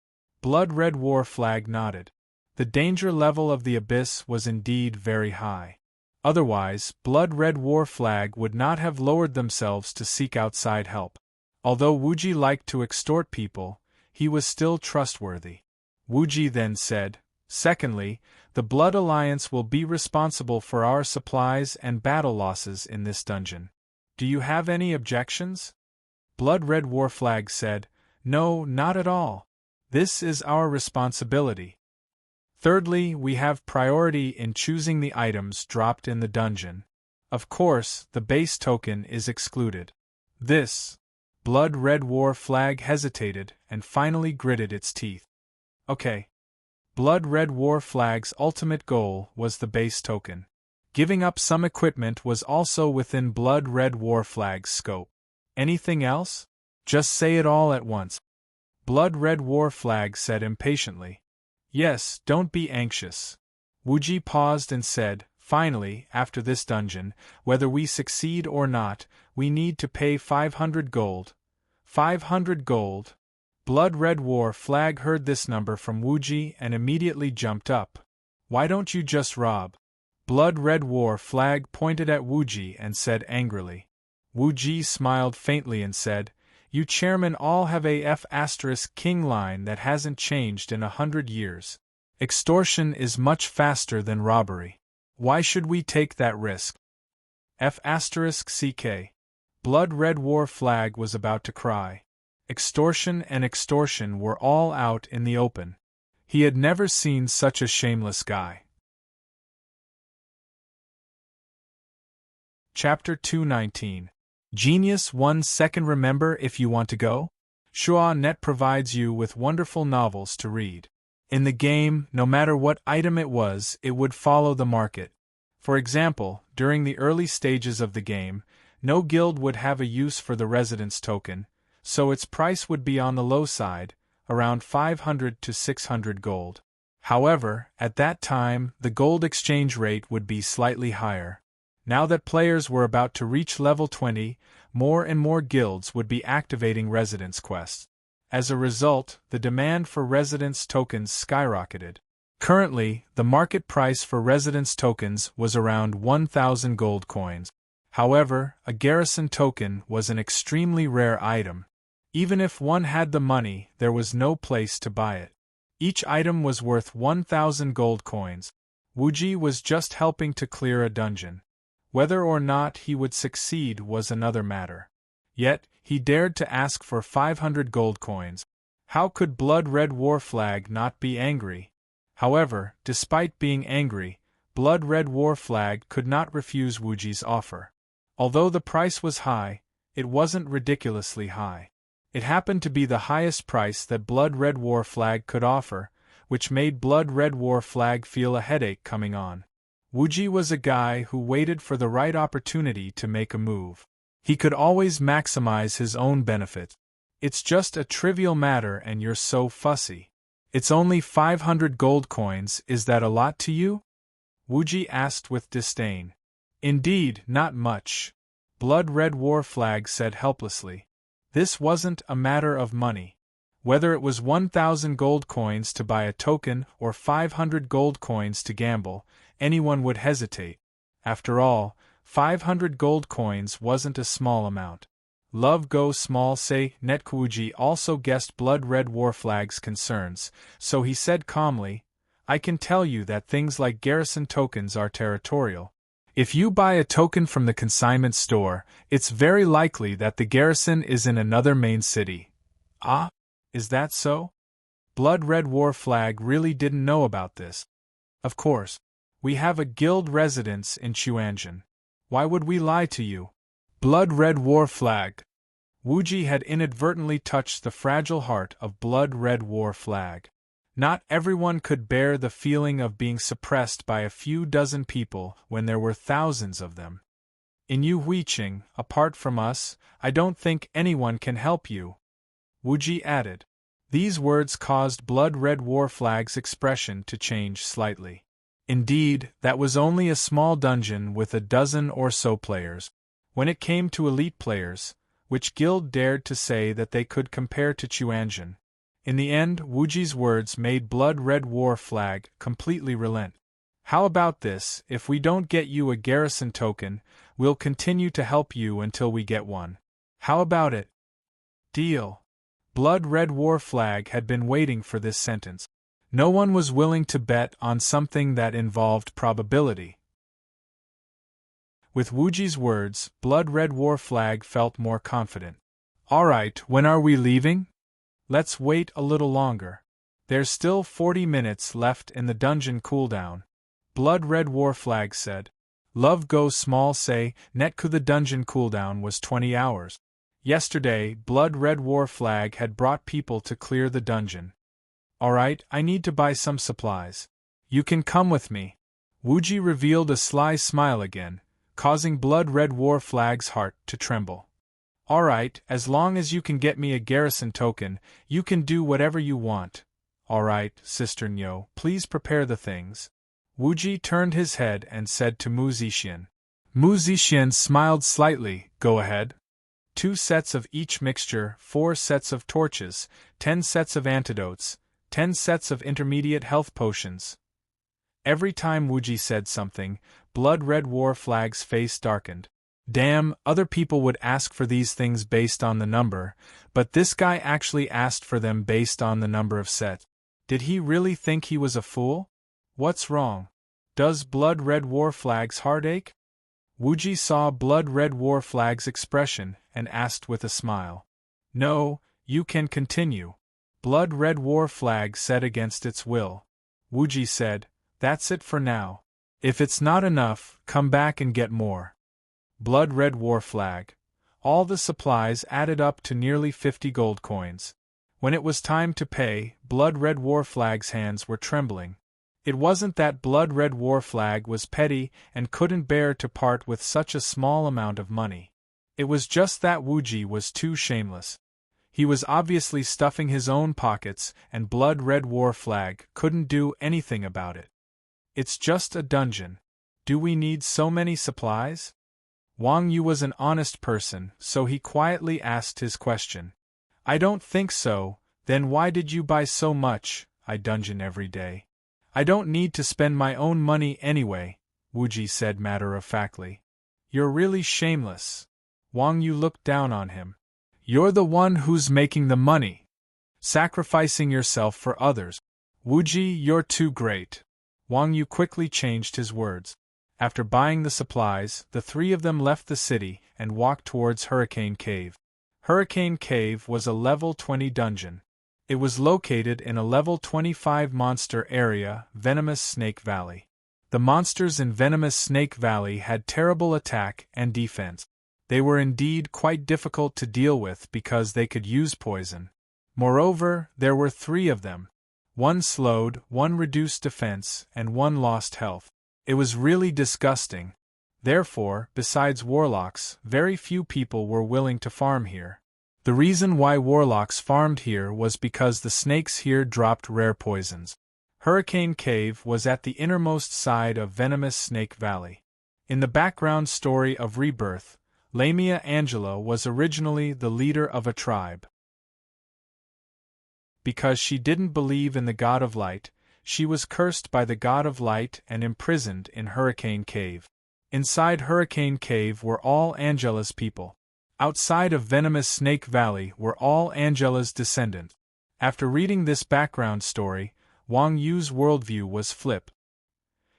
Blood Red War Flag nodded. The danger level of the Abyss was indeed very high. Otherwise, Blood Red War Flag would not have lowered themselves to seek outside help. Although Wuji liked to extort people, he was still trustworthy. Wuji then said, Secondly, the Blood Alliance will be responsible for our supplies and battle losses in this dungeon. Do you have any objections? Blood Red War Flag said, No, not at all. This is our responsibility. Thirdly, we have priority in choosing the items dropped in the dungeon. Of course, the base token is excluded. This. Blood Red War Flag hesitated and finally gritted its teeth. Okay. Blood Red War Flag's ultimate goal was the base token. Giving up some equipment was also within Blood Red War Flag's scope. Anything else? Just say it all at once. Blood Red War Flag said impatiently. Yes, don't be anxious. Wuji paused and said, Finally, after this dungeon, whether we succeed or not, we need to pay 500 gold. 500 gold. Blood Red War Flag heard this number from Wuji and immediately jumped up. Why don't you just rob? Blood Red War Flag pointed at Wuji and said angrily. Wuji smiled faintly and said, You chairmen all have a F***king line that hasn't changed in 100 years. Extortion is much faster than robbery. Why should we take that risk? F***ck. Blood Red War Flag was about to cry. Extortion and extortion were all out in the open. He had never seen such a shameless guy. Chapter 219. Genius 1 second. Remember if you want to go? Shua.net provides you with wonderful novels to read. In the game, no matter what item it was, it would follow the market. For example, during the early stages of the game, no guild would have a use for the residence token, so its price would be on the low side, around 500 to 600 gold. However, at that time, the gold exchange rate would be slightly higher. Now that players were about to reach level 20, more and more guilds would be activating residence quests. As a result, the demand for residence tokens skyrocketed. Currently, the market price for residence tokens was around 1,000 gold coins. However, a garrison token was an extremely rare item. Even if one had the money, there was no place to buy it. Each item was worth 1,000 gold coins. Wuji was just helping to clear a dungeon. Whether or not he would succeed was another matter. Yet, he dared to ask for 500 gold coins. How could Blood Red War Flag not be angry? However, despite being angry, Blood Red War Flag could not refuse Wuji's offer. Although the price was high, it wasn't ridiculously high. It happened to be the highest price that Blood Red War Flag could offer, which made Blood Red War Flag feel a headache coming on. Wuji was a guy who waited for the right opportunity to make a move. He could always maximize his own benefit. It's just a trivial matter and you're so fussy. It's only 500 gold coins, is that a lot to you? Wuji asked with disdain. Indeed, not much. Blood Red War Flag said helplessly. This wasn't a matter of money. Whether it was 1,000 gold coins to buy a token or 500 gold coins to gamble, anyone would hesitate. After all, 500 gold coins wasn't a small amount. Love go small say Netkuji also guessed Blood Red War Flag's concerns, so he said calmly, I can tell you that things like garrison tokens are territorial. If you buy a token from the consignment store, it's very likely that the garrison is in another main city. Ah? Is that so? Blood Red War Flag really didn't know about this. Of course. We have a guild residence in Chuanjin. Why would we lie to you? Blood Red War Flag. Wuji had inadvertently touched the fragile heart of Blood Red War Flag. Not everyone could bear the feeling of being suppressed by a few dozen people when there were thousands of them. In Yu Huiqing, apart from us, I don't think anyone can help you. Wuji added. These words caused Blood Red War Flag's expression to change slightly. Indeed, that was only a small dungeon with a dozen or so players. When it came to elite players, which guild dared to say that they could compare to Chuanjin? In the end, Wuji's words made Blood Red War Flag completely relent. How about this, if we don't get you a garrison token, we'll continue to help you until we get one. How about it? Deal. Blood Red War Flag had been waiting for this sentence. No one was willing to bet on something that involved probability. With Wuji's words, Blood Red War Flag felt more confident. All right, when are we leaving? Let's wait a little longer. There's still 40 minutes left in the dungeon cooldown. Blood Red War Flag said. Love go small say, Netku the dungeon cooldown was 20 hours. Yesterday, Blood Red War Flag had brought people to clear the dungeon. Alright, I need to buy some supplies. You can come with me. Wuji revealed a sly smile again, causing Blood Red War Flag's heart to tremble. Alright, as long as you can get me a garrison token, you can do whatever you want. Alright, Sister Nyo, please prepare the things. Wuji turned his head and said to Mu Zixian. Mu Zixian smiled slightly, go ahead. 2 sets of each mixture, 4 sets of torches, 10 sets of antidotes, 10 sets of intermediate health potions. Every time Wuji said something, Blood Red War Flag's face darkened. Damn, other people would ask for these things based on the number, but this guy actually asked for them based on the number of sets. Did he really think he was a fool? What's wrong? Does Blood Red War Flag's heart ache? Wuji saw Blood Red War Flag's expression and asked with a smile. No, you can continue. Blood Red War Flag said against its will. Wuji said, that's it for now. If it's not enough, come back and get more. Blood Red War Flag. All the supplies added up to nearly 50 gold coins. When it was time to pay, Blood Red War Flag's hands were trembling. It wasn't that Blood Red War Flag was petty and couldn't bear to part with such a small amount of money. It was just that Wuji was too shameless. He was obviously stuffing his own pockets, and Blood Red War Flag couldn't do anything about it. It's just a dungeon. Do we need so many supplies? Wang Yu was an honest person, so he quietly asked his question. I don't think so, then why did you buy so much? I dungeon every day. I don't need to spend my own money anyway, Wuji said matter-of-factly. You're really shameless. Wang Yu looked down on him. You're the one who's making the money. Sacrificing yourself for others. Wuji, you're too great. Wang Yu quickly changed his words. After buying the supplies, the 3 of them left the city and walked towards Hurricane Cave. Hurricane Cave was a level 20 dungeon. It was located in a level 25 monster area, Venomous Snake Valley. The monsters in Venomous Snake Valley had terrible attack and defense. They were indeed quite difficult to deal with because they could use poison. Moreover, there were 3 of them. 1 slowed, 1 reduced defense, and 1 lost health. It was really disgusting. Therefore, besides warlocks, very few people were willing to farm here. The reason why warlocks farmed here was because the snakes here dropped rare poisons. Hurricane Cave was at the innermost side of Venomous Snake Valley. In the background story of Rebirth, Lamia Angela was originally the leader of a tribe. Because she didn't believe in the God of Light, she was cursed by the God of Light and imprisoned in Hurricane Cave. Inside Hurricane Cave were all Angela's people. outside of Venomous Snake Valley were all Angela's descendants. After reading this background story, Wang Yu's worldview was flipped.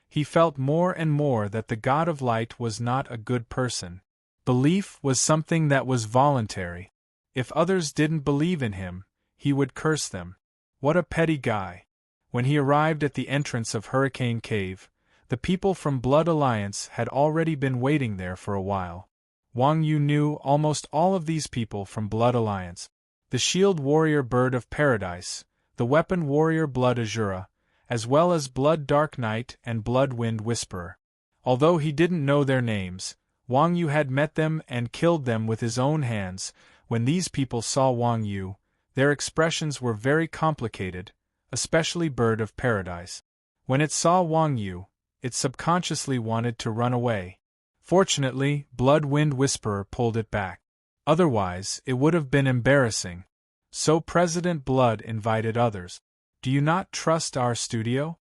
He felt more and more that the God of Light was not a good person. Belief was something that was voluntary. If others didn't believe in him, he would curse them. What a petty guy. When he arrived at the entrance of Hurricane Cave, the people from Blood Alliance had already been waiting there for a while. Wang Yu knew almost all of these people from Blood Alliance. The Shield Warrior Bird of Paradise, the Weapon Warrior Blood Azura, as well as Blood Dark Knight and Blood Wind Whisperer. Although he didn't know their names, Wang Yu had met them and killed them with his own hands. When these people saw Wang Yu, their expressions were very complicated, especially Bird of Paradise. When it saw Wang Yu, it subconsciously wanted to run away. Fortunately, Blood Wind Whisperer pulled it back. Otherwise, it would have been embarrassing. So President Blood invited others. Do you not trust our studio?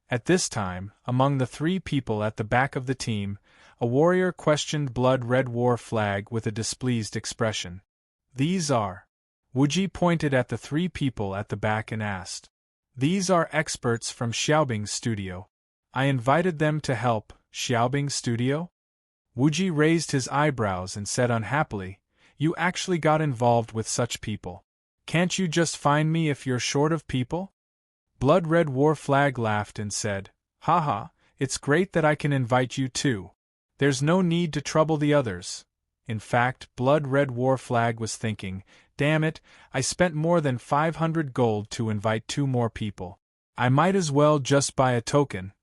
At this time, among the 3 people at the back of the team, a warrior questioned Blood Red War Flag with a displeased expression. These are. Wuji pointed at the 3 people at the back and asked. These are experts from Xiaobing's studio. I invited them to help. Xiaobing's studio? Wuji raised his eyebrows and said unhappily, You actually got involved with such people. Can't you just find me if you're short of people? Blood Red War Flag laughed and said, Haha, it's great that I can invite you too. There's no need to trouble the others. In fact, Blood Red War Flag was thinking, Damn it, I spent more than 500 gold to invite 2 more people. I might as well just buy a token.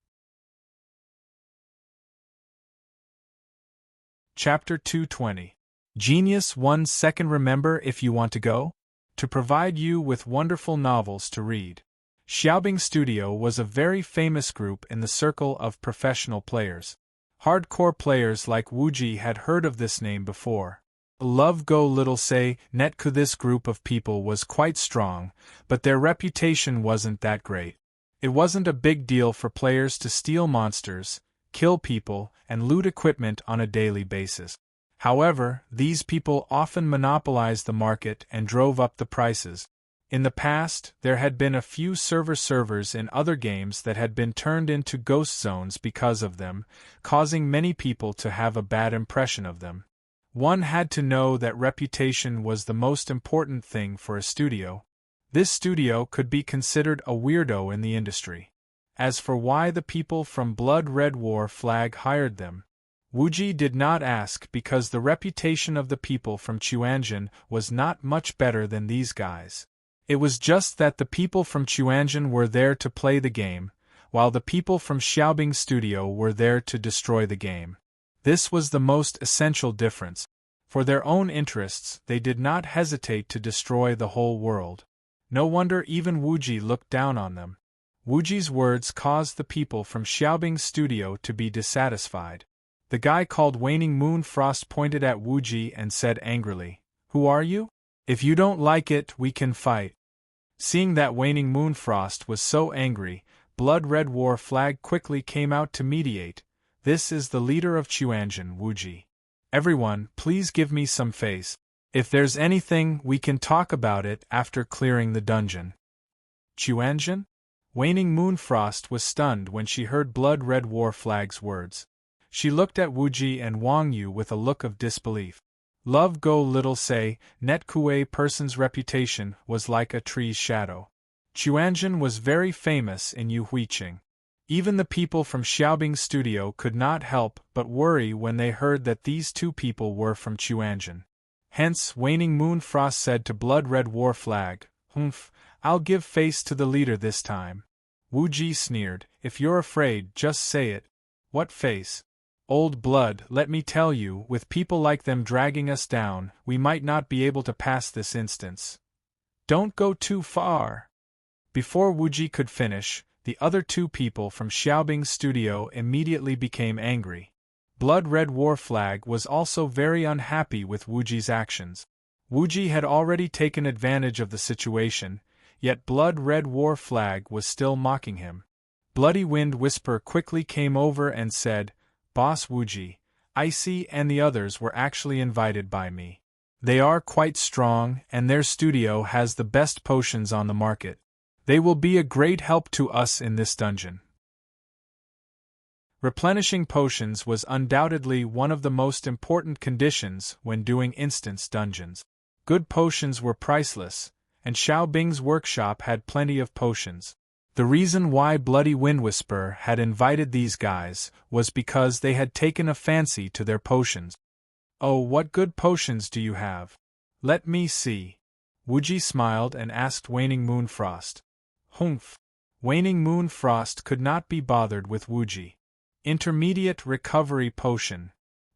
Chapter 220. Genius 1 second. Remember if you want to go? To provide you with wonderful novels to read. Xiaobing Studio was a very famous group in the circle of professional players. Hardcore players like Wuji had heard of this name before. Love Go Little Say Netku. This group of people was quite strong, but their reputation wasn't that great. It wasn't a big deal for players to steal monsters, kill people, and loot equipment on a daily basis. However, these people often monopolized the market and drove up the prices. In the past, there had been a few servers in other games that had been turned into ghost zones because of them, causing many people to have a bad impression of them. One had to know that reputation was the most important thing for a studio. This studio could be considered a weirdo in the industry. As for why the people from Blood Red War Flag hired them, Wuji did not ask because the reputation of the people from Chuanjin was not much better than these guys. It was just that the people from Chuanjin were there to play the game, while the people from Xiaobing Studio were there to destroy the game. This was the most essential difference. For their own interests, they did not hesitate to destroy the whole world. No wonder even Wuji looked down on them. Wuji's words caused the people from Xiaobing Studio to be dissatisfied. The guy called Waning Moon Frost pointed at Wuji and said angrily, Who are you? If you don't like it, we can fight. Seeing that Waning Moon Frost was so angry, Blood Red War Flag quickly came out to mediate. This is the leader of Chuanjin, Wuji. Everyone, please give me some face. If there's anything, we can talk about it after clearing the dungeon. Chuanjin? Waning Moon Frost was stunned when she heard Blood Red War Flag's words. She looked at Wuji and Wang Yu with a look of disbelief. Love Go Little Say, Netkue person's reputation was like a tree's shadow. Chuanjin was very famous in Yuhuiqing. Even the people from Xiaobing Studio could not help but worry when they heard that these 2 people were from Chuanjin. Hence, Waning Moon Frost said to Blood Red War Flag, Humph, I'll give face to the leader this time. Wuji sneered, If you're afraid, just say it. What face? Old blood, let me tell you, with people like them dragging us down, we might not be able to pass this instance. Don't go too far. Before Wuji could finish, the other 2 people from Xiaobing Studio immediately became angry. Blood Red War Flag was also very unhappy with Wuji's actions. Wuji had already taken advantage of the situation, yet Blood Red War Flag was still mocking him. Bloody Wind Whisper quickly came over and said, Boss Wuji, Icy and the others were actually invited by me. They are quite strong, and their studio has the best potions on the market. They will be a great help to us in this dungeon. Replenishing potions was undoubtedly one of the most important conditions when doing instance dungeons. Good potions were priceless, and Xiao Bing's workshop had plenty of potions. The reason why Bloody Windwhisper had invited these guys was because they had taken a fancy to their potions. "Oh, what good potions do you have? Let me see." Wuji smiled and asked Waning Moonfrost. Humph. Waning Moonfrost could not be bothered with Wuji. "Intermediate recovery potion,"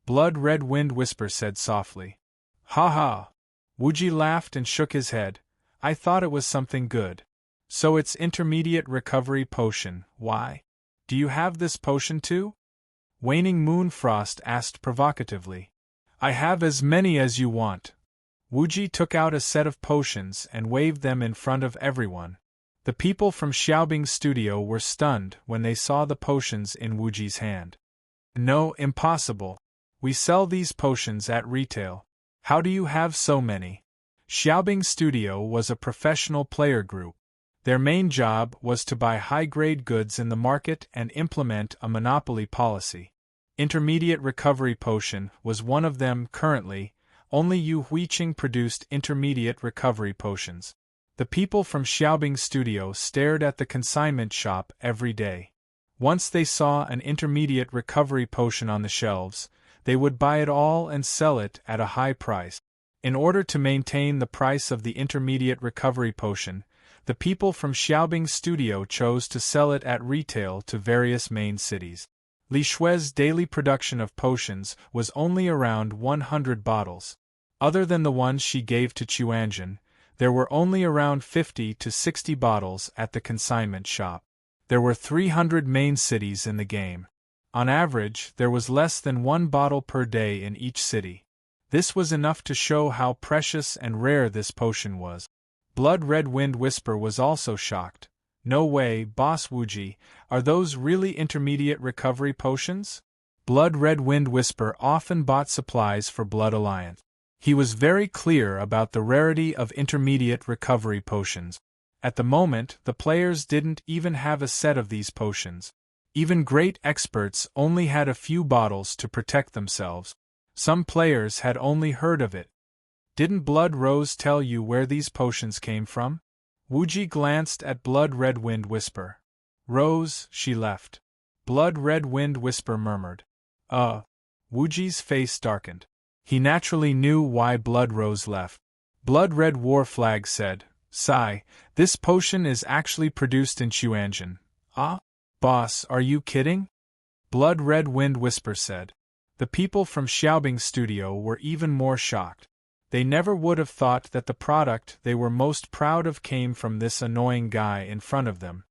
Blood Red Windwhisper said softly. "Ha ha." Wuji laughed and shook his head. "I thought it was something good. So it's intermediate recovery potion, why? Do you have this potion too?" Waning Moonfrost asked provocatively. "I have as many as you want." Wuji took out a set of potions and waved them in front of everyone. The people from Xiaobing's studio were stunned when they saw the potions in Wuji's hand. "No, impossible. We sell these potions at retail. How do you have so many?" Xiaobing's studio was a professional player group. Their main job was to buy high-grade goods in the market and implement a monopoly policy. Intermediate recovery potion was one of them. Currently, only Yu Huiqing produced intermediate recovery potions. The people from Xiaobing's studio stared at the consignment shop every day. Once they saw an intermediate recovery potion on the shelves, they would buy it all and sell it at a high price. In order to maintain the price of the intermediate recovery potion, the people from Xiaobing's studio chose to sell it at retail to various main cities. Li Shui's daily production of potions was only around 100 bottles. Other than the ones she gave to Chuanjin, there were only around 50 to 60 bottles at the consignment shop. There were 300 main cities in the game. On average, there was less than 1 bottle per day in each city. This was enough to show how precious and rare this potion was. Blood Red Windwhisper was also shocked. "No way, Boss Wuji, are those really intermediate recovery potions?" Blood Red Windwhisper often bought supplies for Blood Alliance. He was very clear about the rarity of intermediate recovery potions. At the moment, the players didn't even have a set of these potions. Even great experts only had a few bottles to protect themselves. Some players had only heard of it. "Didn't Blood Rose tell you where these potions came from?" Wuji glanced at Blood Red Windwhisper. "Rose, she left." Blood Red Windwhisper murmured. Wuji's face darkened. He naturally knew why Blood Rose left. Blood Red War Flag said, "Sigh, this potion is actually produced in Chuanjin." "Ah? Boss, are you kidding?" Blood Red Windwhisper said. The people from Xiaobing's studio were even more shocked. They never would have thought that the product they were most proud of came from this annoying guy in front of them.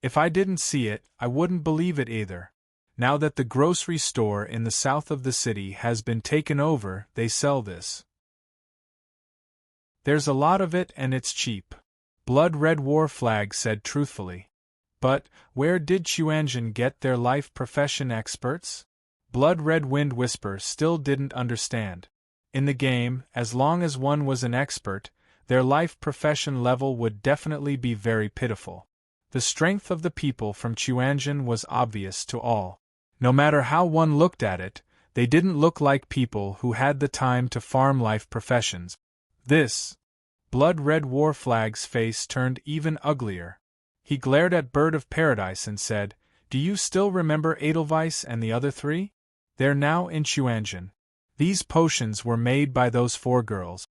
"If I didn't see it, I wouldn't believe it either. Now that the grocery store in the south of the city has been taken over, they sell this. There's a lot of it and it's cheap," Blood Red War Flag said truthfully. "But, where did Chuanjin get their life profession experts?" Blood Red Windwhisper still didn't understand. In the game, as long as one was an expert, their life profession level would definitely be very pitiful. The strength of the people from Chuanjin was obvious to all. No matter how one looked at it, they didn't look like people who had the time to farm life professions. This. Blood Red War Flag's face turned even uglier. He glared at Bird of Paradise and said, "Do you still remember Edelweiss and the other 3? They're now in Chuanjin. These potions were made by those 4 girls."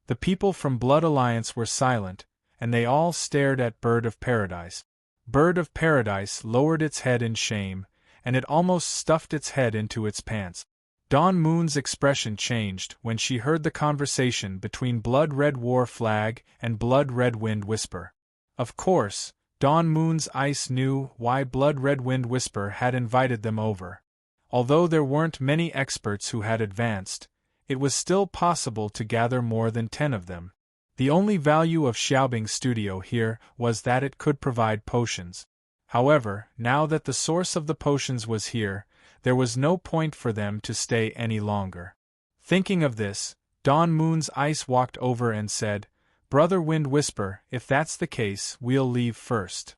The people from Blood Alliance were silent, and they all stared at Bird of Paradise. Bird of Paradise lowered its head in shame, and it almost stuffed its head into its pants. Dawn Moon's expression changed when she heard the conversation between Blood Red War Flag and Blood Red Windwhisper. Of course, Dawn Moon's Ice knew why Blood Red Windwhisper had invited them over. Although there weren't many experts who had advanced, it was still possible to gather more than 10 of them. The only value of Xiaobing's studio here was that it could provide potions. However, now that the source of the potions was here, there was no point for them to stay any longer. Thinking of this, Dawn Moon's Ice walked over and said, "Brother Wind Whisper, if that's the case, we'll leave first."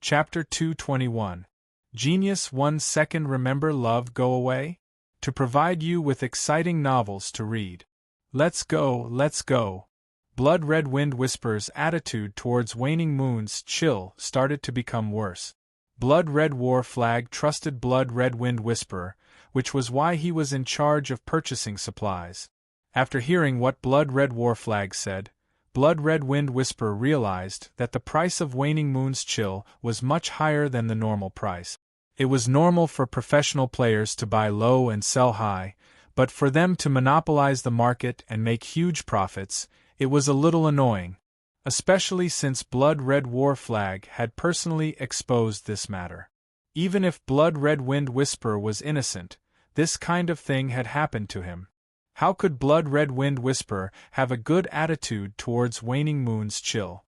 Chapter 221. Genius 1 Second Remember Love Go Away? To provide you with exciting novels to read. Let's go, let's go. Blood Red Wind Whisper's attitude towards Waning Moon's chill started to become worse. Blood Red War Flag trusted Blood Red Wind Whisperer, which was why he was in charge of purchasing supplies. After hearing what Blood Red War Flag said, Blood Red Wind Whisperer realized that the price of Waning Moon's chill was much higher than the normal price. It was normal for professional players to buy low and sell high, but for them to monopolize the market and make huge profits, it was a little annoying, especially since Blood Red War Flag had personally exposed this matter. Even if Blood Red Wind Whisperer was innocent, this kind of thing had happened to him. How could Blood Red Wind Whisperer have a good attitude towards Waning Moon's chill?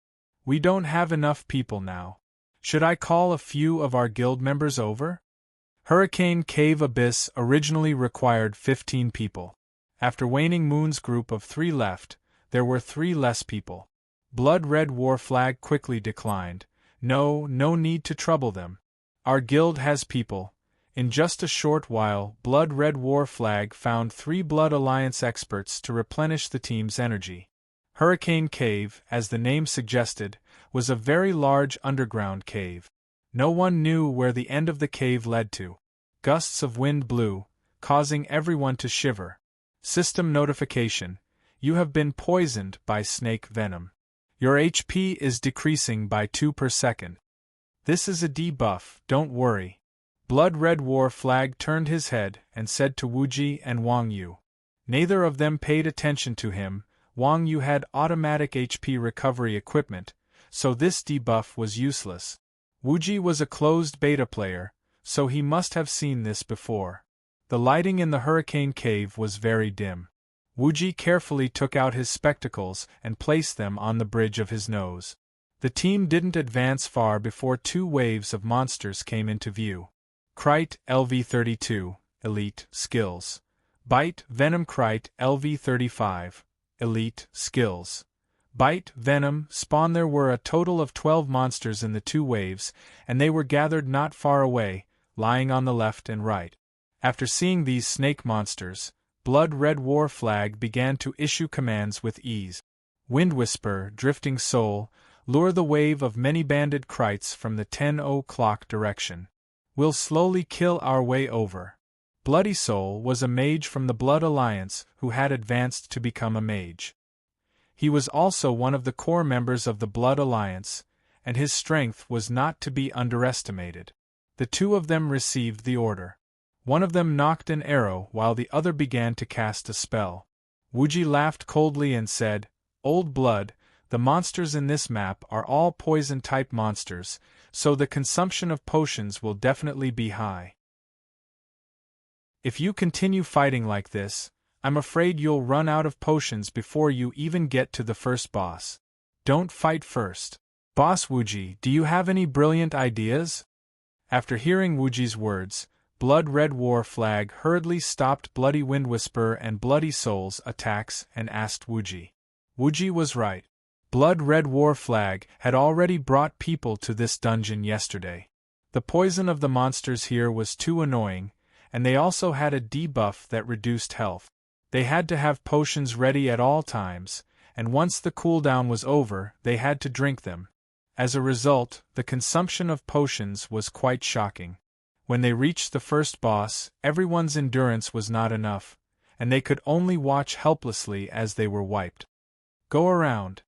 We don't have enough people now. Should I call a few of our guild members over? Hurricane Cave Abyss originally required 15 people. After Waning Moon's group of 3 left, there were 3 less people. Blood Red War Flag quickly declined. No need to trouble them. Our guild has people. In just a short while, Blood Red War Flag found 3 Blood Alliance experts to replenish the team's energy. Hurricane Cave, as the name suggested, was a very large underground cave. No one knew where the end of the cave led to. Gusts of wind blew, causing everyone to shiver. System notification: you have been poisoned by snake venom. Your HP is decreasing by 2 per second. This is a debuff, don't worry. Blood Red War Flag turned his head and said to Wuji and Wang Yu. Neither of them paid attention to him. Wang Yu had automatic HP recovery equipment, so this debuff was useless. Wuji was a closed beta player, so he must have seen this before. The lighting in the Hurricane Cave was very dim. Wuji carefully took out his spectacles and placed them on the bridge of his nose. The team didn't advance far before 2 waves of monsters came into view. Krite, LV32, Elite, Skills. Bite, Venom Krite, LV35, Elite, Skills. Bite, Venom, Spawn. There were a total of 12 monsters in the 2 waves, and they were gathered not far away, lying on the left and right. After seeing these snake monsters, Blood Red War Flag began to issue commands with ease. Wind Whisper, Drifting Soul, lure the wave of many banded Krites from the 10 o'clock direction. We'll slowly kill our way over. Bloody Soul was a mage from the Blood Alliance who had advanced to become a mage. He was also one of the core members of the Blood Alliance, and his strength was not to be underestimated. The 2 of them received the order. One of them knocked an arrow while the other began to cast a spell. Wuji laughed coldly and said, "Old Blood, the monsters in this map are all poison-type monsters, so the consumption of potions will definitely be high. If you continue fighting like this, I'm afraid you'll run out of potions before you even get to the first boss. Don't fight first. Boss Wuji, do you have any brilliant ideas?" After hearing Wuji's words, Blood Red War Flag hurriedly stopped Bloody Wind Whisperer and Bloody Soul's attacks and asked Wuji. Wuji was right. Blood Red War Flag had already brought people to this dungeon yesterday. The poison of the monsters here was too annoying, and they also had a debuff that reduced health. They had to have potions ready at all times, and once the cooldown was over, they had to drink them. As a result, the consumption of potions was quite shocking. When they reached the first boss, everyone's endurance was not enough, and they could only watch helplessly as they were wiped. "Go around,"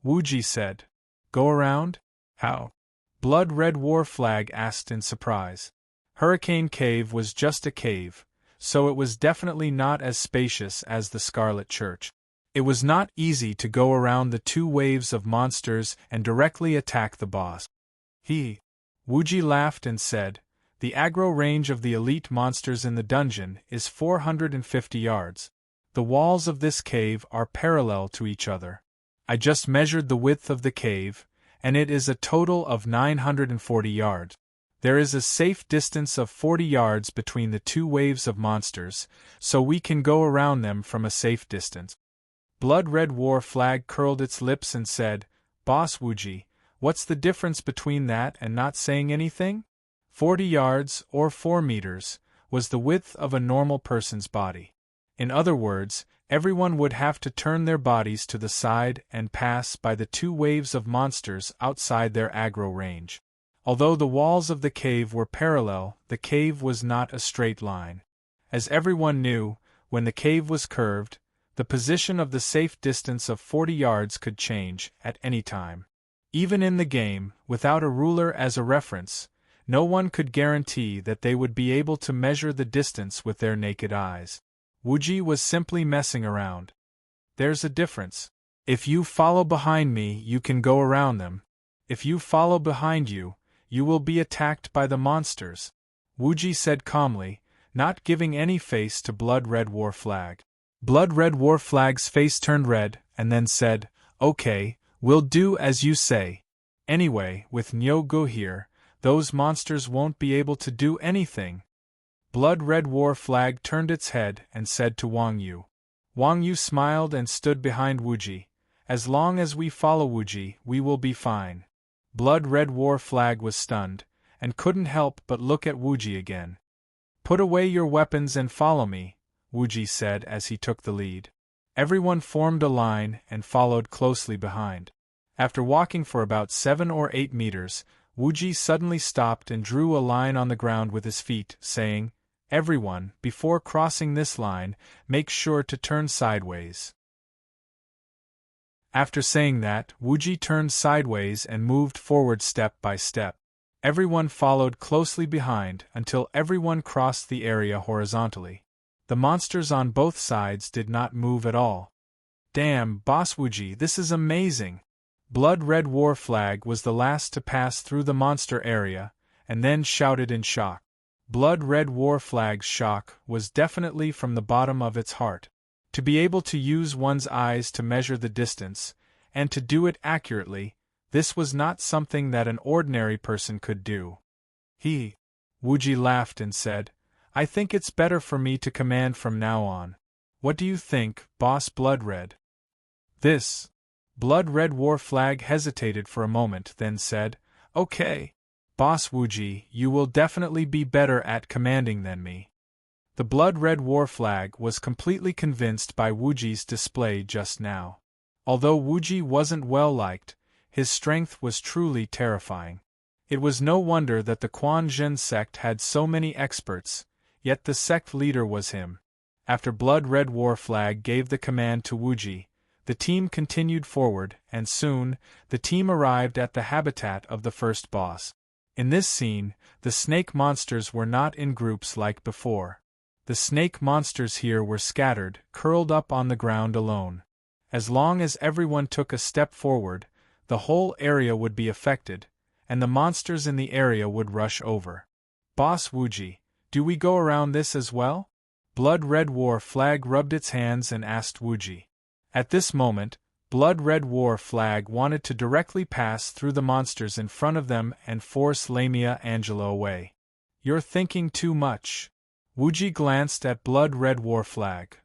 Wuji said. "Go around? How?" Blood Red War Flag asked in surprise. Hurricane Cave was just a cave, so it was definitely not as spacious as the Scarlet Church. It was not easy to go around the 2 waves of monsters and directly attack the boss. Wuji laughed and said, "The aggro range of the elite monsters in the dungeon is 450 yards. The walls of this cave are parallel to each other. I just measured the width of the cave, and it is a total of 940 yards. There is a safe distance of 40 yards between the two waves of monsters, so we can go around them from a safe distance. Blood Red War Flag curled its lips and said, Boss Wuji, what's the difference between that and not saying anything? 40 yards, or 4 meters, was the width of a normal person's body. In other words, everyone would have to turn their bodies to the side and pass by the two waves of monsters outside their aggro range. Although the walls of the cave were parallel, the cave was not a straight line. As everyone knew, when the cave was curved, the position of the safe distance of 40 yards could change at any time. Even in the game, without a ruler as a reference, no one could guarantee that they would be able to measure the distance with their naked eyes. Wuji was simply messing around. There's a difference. If you follow behind me, you can go around them. If you follow behind you, you will be attacked by the monsters, Wuji said calmly, not giving any face to Blood Red War Flag. Blood Red War Flag's face turned red, and then said, Okay, we'll do as you say. Anyway, with Nyogo here, those monsters won't be able to do anything. Blood Red War Flag turned its head and said to Wang Yu. Wang Yu smiled and stood behind Wuji. As long as we follow Wuji, we will be fine. Blood Red War Flag was stunned, and couldn't help but look at Wuji again. Put away your weapons and follow me, Wuji said as he took the lead. Everyone formed a line and followed closely behind. After walking for about 7 or 8 meters, Wuji suddenly stopped and drew a line on the ground with his feet, saying, Everyone, before crossing this line, make sure to turn sideways. After saying that, Wuji turned sideways and moved forward step by step. Everyone followed closely behind until everyone crossed the area horizontally. The monsters on both sides did not move at all. Damn, Boss Wuji, this is amazing! Blood Red War Flag was the last to pass through the monster area, and then shouted in shock. Blood Red War Flag's shock was definitely from the bottom of its heart. To be able to use one's eyes to measure the distance, and to do it accurately, this was not something that an ordinary person could do. Wuji laughed and said, I think it's better for me to command from now on. What do you think, Boss Blood Red? Blood Red War Flag hesitated for a moment, then said, Okay. Boss Wuji, you will definitely be better at commanding than me. The Blood Red War Flag was completely convinced by Wuji's display just now. Although Wuji wasn't well liked, his strength was truly terrifying. It was no wonder that the Quan Zhen sect had so many experts, yet the sect leader was him. After Blood Red War Flag gave the command to Wuji, the team continued forward, and soon, the team arrived at the habitat of the first boss. In this scene, the snake monsters were not in groups like before. The snake monsters here were scattered, curled up on the ground alone. As long as everyone took a step forward, the whole area would be affected, and the monsters in the area would rush over. Boss Wuji, do we go around this as well? Blood Red War Flag rubbed its hands and asked Wuji. At this moment, Blood Red War Flag wanted to directly pass through the monsters in front of them and force Lamia Angela away. You're thinking too much. Wuji glanced at Blood Red War Flag.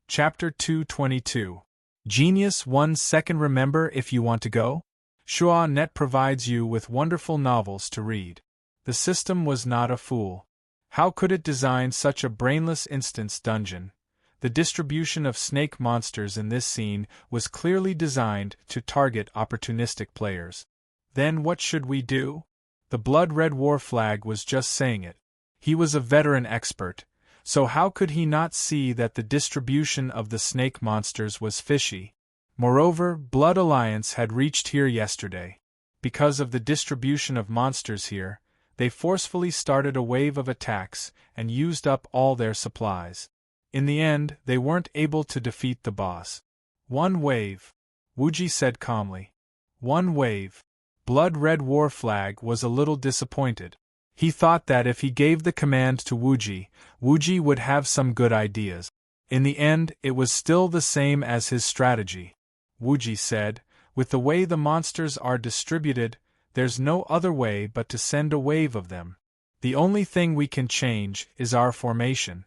Chapter 222. Genius 1 second. Remember if you want to go? Shua.net provides you with wonderful novels to read. The system was not a fool. How could it design such a brainless instance dungeon? The distribution of snake monsters in this scene was clearly designed to target opportunistic players. Then what should we do? The Blood Red War Flag was just saying it. He was a veteran expert, so how could he not see that the distribution of the snake monsters was fishy? Moreover, Blood Alliance had reached here yesterday. Because of the distribution of monsters here, they forcefully started a wave of attacks and used up all their supplies. In the end, they weren't able to defeat the boss. One wave, Wuji said calmly. One wave. Blood Red War Flag was a little disappointed. He thought that if he gave the command to Wuji, Wuji would have some good ideas. In the end, it was still the same as his strategy. Wuji said, With the way the monsters are distributed, there's no other way but to send a wave of them. The only thing we can change is our formation.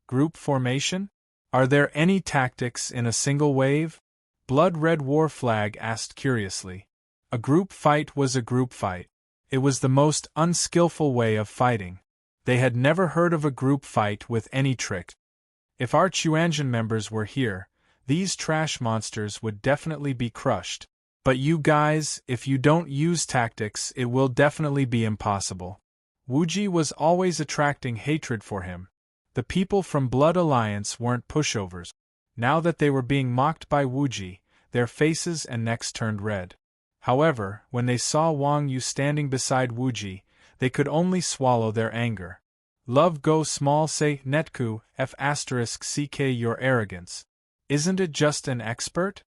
Group formation? Are there any tactics in a single wave? Blood Red War Flag asked curiously. A group fight was a group fight. It was the most unskillful way of fighting. They had never heard of a group fight with any trick. If our Chuanjian members were here, these trash monsters would definitely be crushed. But you guys, if you don't use tactics, it will definitely be impossible. Wuji was always attracting hatred for him. The people from Blood Alliance weren't pushovers. Now that they were being mocked by Wuji, their faces and necks turned red. However, when they saw Wang Yu standing beside Wuji, they could only swallow their anger. Love go small say netku f*ck your arrogance. Isn't it just an expert?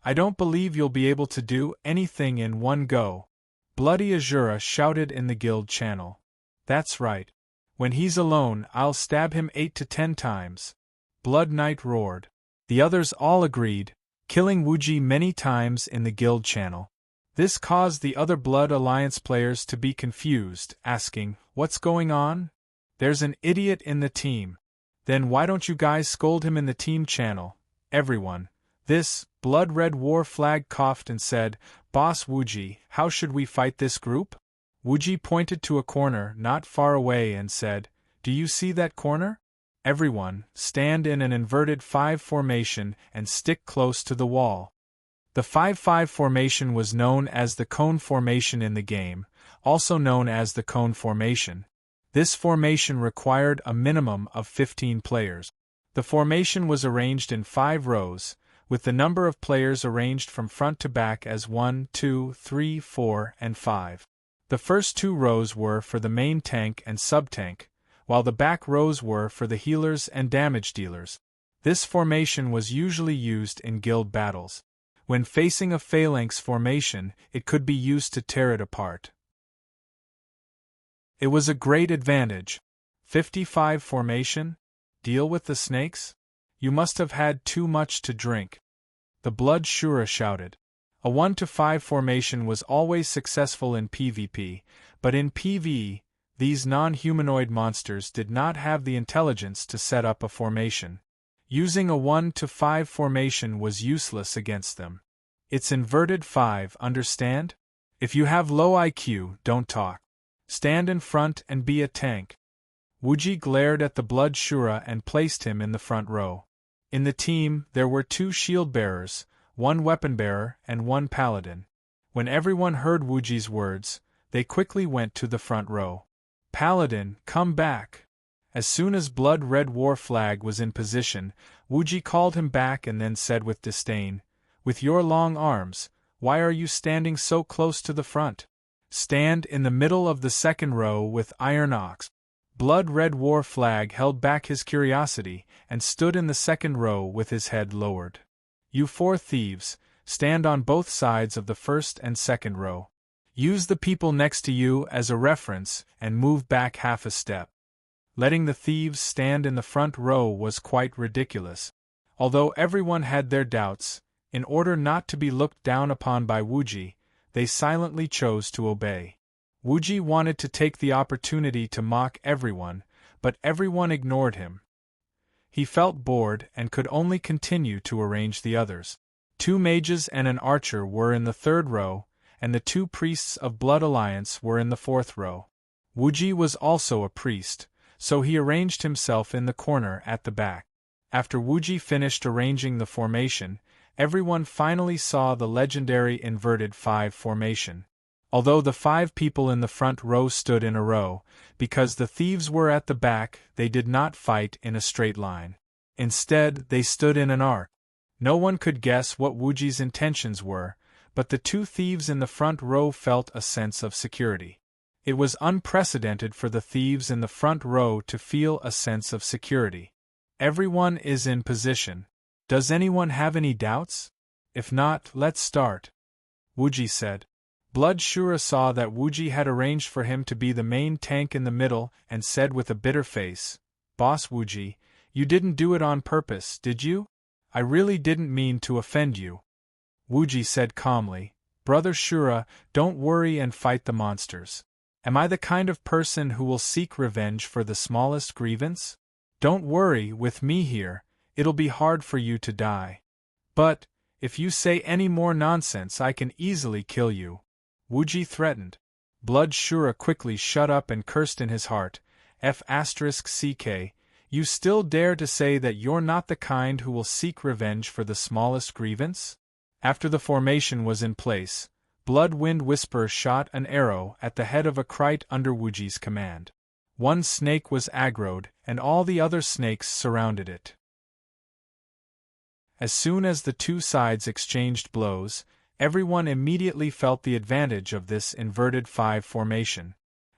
I don't believe you'll be able to do anything in one go. Bloody Azura shouted in the guild channel. That's right. When he's alone, I'll stab him 8 to 10 times. Blood Knight roared. The others all agreed, killing Wuji many times in the guild channel. This caused the other Blood Alliance players to be confused, asking, "What's going on? There's an idiot in the team. Then why don't you guys scold him in the team channel?" Everyone. This Blood Red War Flag coughed and said, "Boss Wuji, how should we fight this group?" Wuji pointed to a corner not far away and said, "Do you see that corner? Everyone, stand in an inverted 5 formation and stick close to the wall." The 5-5 formation was known as the cone formation in the game, also known as the cone formation. This formation required a minimum of 15 players. The formation was arranged in 5 rows, with the number of players arranged from front to back as 1, 2, 3, 4, and 5. The first 2 rows were for the main tank and sub-tank, while the back rows were for the healers and damage dealers. This formation was usually used in guild battles. When facing a phalanx formation, it could be used to tear it apart. It was a great advantage. 55 formation? Deal with the snakes? You must have had too much to drink. The Blood Shura shouted. A 1 to 5 formation was always successful in PvP, but in PvE, these non-humanoid monsters did not have the intelligence to set up a formation. Using a 1 to 5 formation was useless against them. It's inverted 5, understand? If you have low IQ, don't talk. Stand in front and be a tank. Wuji glared at the Blood Shura and placed him in the front row. In the team, there were 2 shield bearers, 1 weapon bearer, and 1 paladin. When everyone heard Wuji's words, they quickly went to the front row. "Paladin, come back!" As soon as Blood Red War Flag was in position, Wuji called him back and then said with disdain, "With your long arms, why are you standing so close to the front? Stand in the middle of the second row with Iron Ox." Blood Red War Flag held back his curiosity and stood in the second row with his head lowered. "You 4 thieves, stand on both sides of the first and second row. Use the people next to you as a reference and move back half a step." Letting the thieves stand in the front row was quite ridiculous. Although everyone had their doubts, in order not to be looked down upon by Wuji, they silently chose to obey. Wuji wanted to take the opportunity to mock everyone, but everyone ignored him. He felt bored and could only continue to arrange the others. 2 mages and an archer were in the 3rd row, and the 2 priests of Blood Alliance were in the 4th row. Wuji was also a priest, so he arranged himself in the corner at the back. After Wuji finished arranging the formation, everyone finally saw the legendary inverted 5 formation. Although the 5 people in the front row stood in a row, because the thieves were at the back, they did not fight in a straight line. Instead, they stood in an arc. No one could guess what Wuji's intentions were, but the 2 thieves in the front row felt a sense of security. It was unprecedented for the thieves in the front row to feel a sense of security. Everyone is in position. Does anyone have any doubts? If not, let's start, Wuji said. Blood Shura saw that Wuji had arranged for him to be the main tank in the middle and said with a bitter face, "Boss Wuji, you didn't do it on purpose, did you? I really didn't mean to offend you." Wuji said calmly. Brother Shura, don't worry and fight the monsters. Am I the kind of person who will seek revenge for the smallest grievance? Don't worry, with me here, it'll be hard for you to die. But, if you say any more nonsense I can easily kill you. Wuji threatened. Blood Shura quickly shut up and cursed in his heart. F***ck, you still dare to say that you're not the kind who will seek revenge for the smallest grievance? After the formation was in place, Blood Wind Whisperer shot an arrow at the head of a kite under Wuji's command. One snake was aggroed, and all the other snakes surrounded it. As soon as the two sides exchanged blows, everyone immediately felt the advantage of this inverted 5 formation.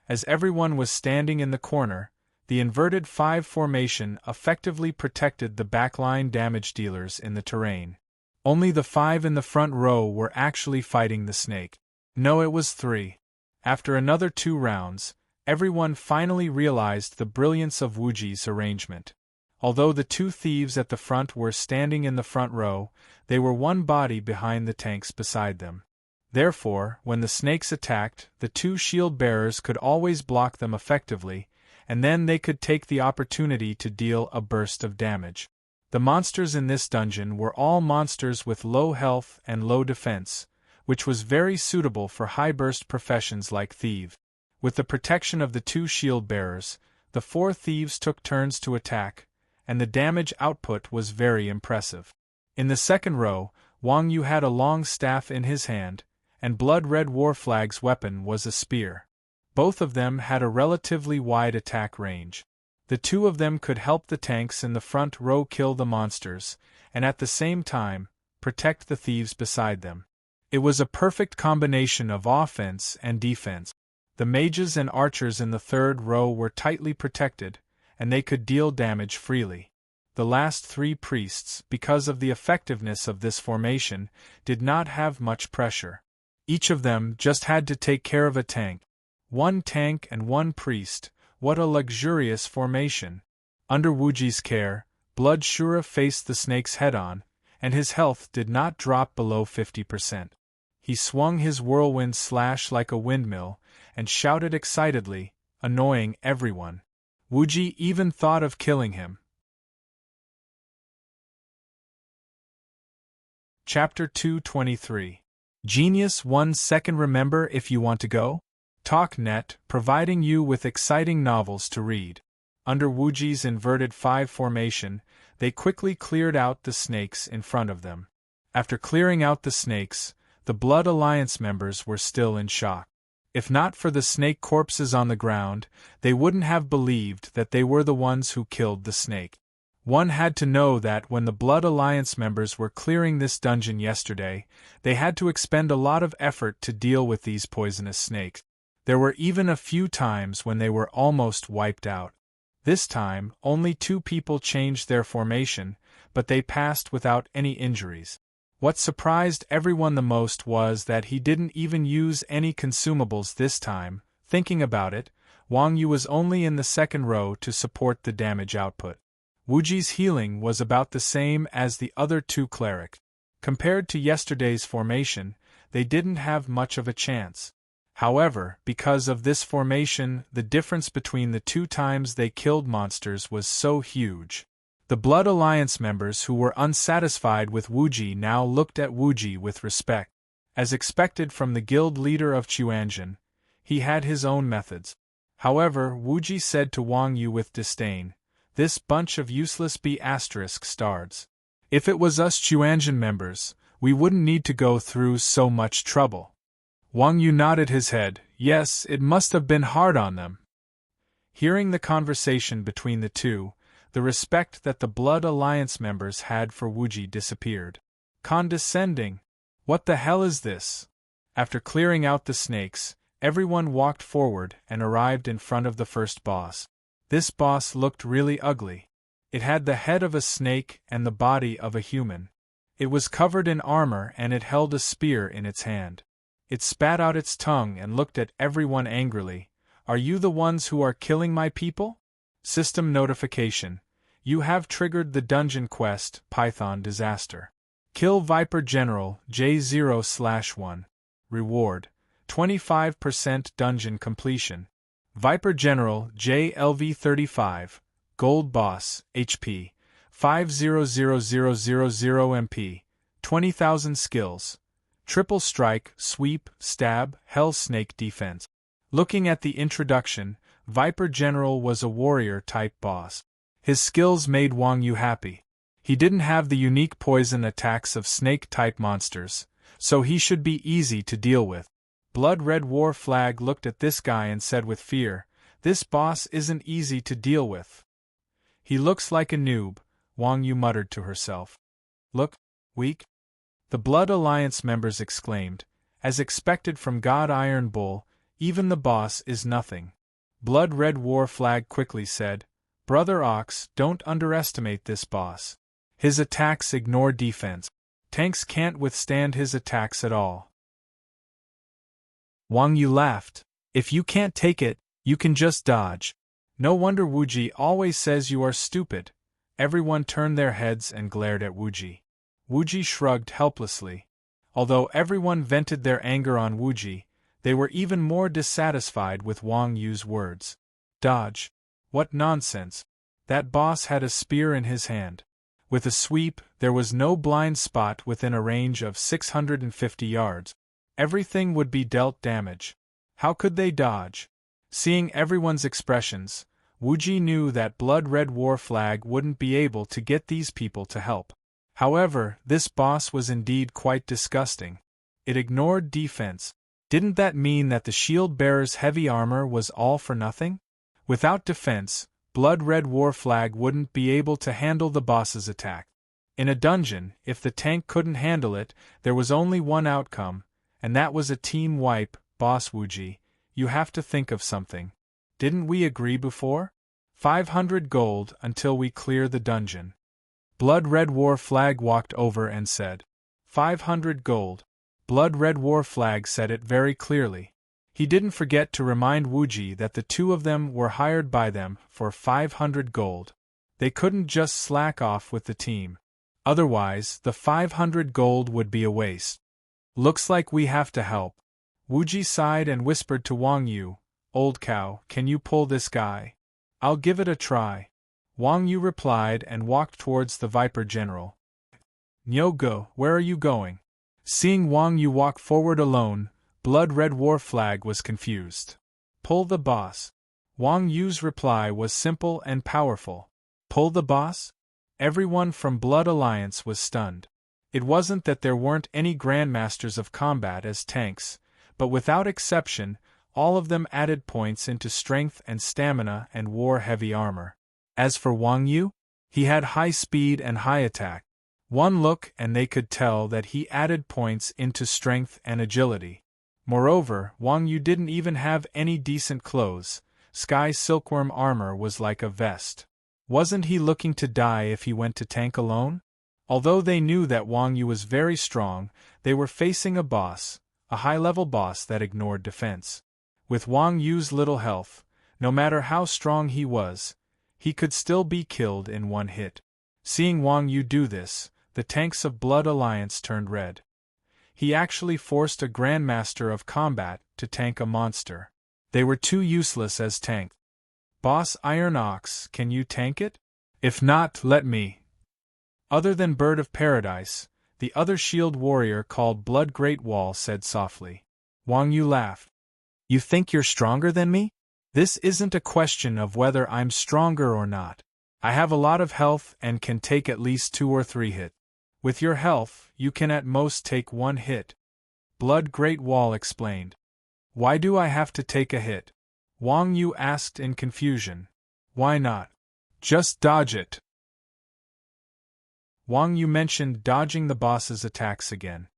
As everyone was standing in the corner, the inverted 5 formation effectively protected the backline damage dealers in the terrain. Only the 5 in the front row were actually fighting the snake. No, it was 3. After another 2 rounds, everyone finally realized the brilliance of Wuji's arrangement. Although the 2 thieves at the front were standing in the front row, they were one body behind the tanks beside them. Therefore, when the snakes attacked, the 2 shield bearers could always block them effectively, and then they could take the opportunity to deal a burst of damage. The monsters in this dungeon were all monsters with low health and low defense, which was very suitable for high-burst professions like thief. With the protection of the 2 shield bearers, the 4 thieves took turns to attack, and the damage output was very impressive. In the second row, Wang Yu had a long staff in his hand, and Blood Red Warflag's weapon was a spear. Both of them had a relatively wide attack range. The 2 of them could help the tanks in the front row kill the monsters, and at the same time, protect the thieves beside them. It was a perfect combination of offense and defense. The mages and archers in the third row were tightly protected, and they could deal damage freely. The last 3 priests, because of the effectiveness of this formation, did not have much pressure. Each of them just had to take care of a tank. 1 tank and 1 priest. What a luxurious formation! Under Wuji's care, Blood Shura faced the snakes head-on, and his health did not drop below 50%. He swung his whirlwind slash like a windmill, and shouted excitedly, annoying everyone. Wuji even thought of killing him. Chapter 223. Genius 1 second. Remember if you want to go? TalkNet, providing you with exciting novels to read. Under Wuji's inverted 5 formation, they quickly cleared out the snakes in front of them. After clearing out the snakes, the Blood Alliance members were still in shock. If not for the snake corpses on the ground, they wouldn't have believed that they were the ones who killed the snake. One had to know that when the Blood Alliance members were clearing this dungeon yesterday, they had to expend a lot of effort to deal with these poisonous snakes. There were even a few times when they were almost wiped out. This time, only 2 people changed their formation, but they passed without any injuries. What surprised everyone the most was that he didn't even use any consumables this time. Thinking about it, Wang Yu was only in the second row to support the damage output. Wuji's healing was about the same as the other 2 clerics. Compared to yesterday's formation, they didn't have much of a chance. However, because of this formation, the difference between the 2 times they killed monsters was so huge. The Blood Alliance members who were unsatisfied with Wuji now looked at Wuji with respect. As expected from the guild leader of Chuanjin, he had his own methods. However, Wuji said to Wang Yu with disdain, "This bunch of useless B*****stards. If it was us Chuanjin members, we wouldn't need to go through so much trouble." Wang Yu nodded his head. Yes, it must have been hard on them. Hearing the conversation between the 2, the respect that the Blood Alliance members had for Wuji disappeared. Condescending. What the hell is this? After clearing out the snakes, everyone walked forward and arrived in front of the first boss. This boss looked really ugly. It had the head of a snake and the body of a human. It was covered in armor and it held a spear in its hand. It spat out its tongue and looked at everyone angrily. Are you the ones who are killing my people? System notification. You have triggered the dungeon quest, Python Disaster. Kill Viper General J0/1. Reward: 25% dungeon completion. Viper General JLV35. Gold Boss, HP 500000 MP, 20,000 skills. Triple Strike, Sweep, Stab, Hell Snake Defense. Looking at the introduction, Viper General was a warrior-type boss. His skills made Wang Yu happy. He didn't have the unique poison attacks of snake-type monsters, so he should be easy to deal with. Blood Red War Flag looked at this guy and said with fear, "This boss isn't easy to deal with." "He looks like a noob," Wang Yu muttered to herself. "Look, weak?" The Blood Alliance members exclaimed. As expected from God Iron Bull, even the boss is nothing. Blood Red War Flag quickly said, "Brother Ox, don't underestimate this boss. His attacks ignore defense. Tanks can't withstand his attacks at all." Wang Yu laughed. "If you can't take it, you can just dodge. No wonder Wuji always says you are stupid." Everyone turned their heads and glared at Wuji. Wuji shrugged helplessly. Although everyone vented their anger on Wuji, they were even more dissatisfied with Wang Yu's words. Dodge? What nonsense! That boss had a spear in his hand. With a sweep, there was no blind spot within a range of 650 yards. Everything would be dealt damage. How could they dodge? Seeing everyone's expressions, Wuji knew that Blood Red War Flag wouldn't be able to get these people to help. However, this boss was indeed quite disgusting. It ignored defense. Didn't that mean that the shield bearer's heavy armor was all for nothing? Without defense, Blood Red War Flag wouldn't be able to handle the boss's attack. In a dungeon, if the tank couldn't handle it, there was only one outcome, and that was a team wipe. Boss Wuji, you have to think of something. Didn't we agree before? 500 gold until we clear the dungeon. Blood Red War Flag walked over and said, 500 gold. Blood Red War Flag said it very clearly. He didn't forget to remind Wuji that the two of them were hired by them for 500 gold. They couldn't just slack off with the team. Otherwise, the 500 gold would be a waste. Looks like we have to help. Wuji sighed and whispered to Wang Yu, "Old cow, can you pull this guy?" "I'll give it a try." Wang Yu replied and walked towards the Viper General. "Nyogo, where are you going?" Seeing Wang Yu walk forward alone, Blood Red War Flag was confused. "Pull the boss." Wang Yu's reply was simple and powerful. "Pull the boss?" Everyone from Blood Alliance was stunned. It wasn't that there weren't any Grandmasters of Combat as tanks, but without exception, all of them added points into strength and stamina and wore heavy armor. As for Wang Yu, he had high speed and high attack. One look and they could tell that he added points into strength and agility. Moreover, Wang Yu didn't even have any decent clothes. Sky silkworm armor was like a vest. Wasn't he looking to die if he went to tank alone? Although they knew that Wang Yu was very strong, they were facing a boss, a high-level boss that ignored defense. With Wang Yu's little health, no matter how strong he was, he could still be killed in one hit. Seeing Wang Yu do this, the tanks of Blood Alliance turned red. He actually forced a Grandmaster of Combat to tank a monster. They were too useless as tank. "Boss Iron Ox, can you tank it? If not, let me." Other than Bird of Paradise, the other shield warrior called Blood Great Wall said softly. Wang Yu laughed. "You think you're stronger than me? This isn't a question of whether I'm stronger or not. I have a lot of health and can take at least 2 or 3 hits. With your health, you can at most take 1 hit. Blood Great Wall explained. "Why do I have to take a hit?" Wang Yu asked in confusion. "Why not? Just dodge it." Wang Yu mentioned dodging the boss's attacks again.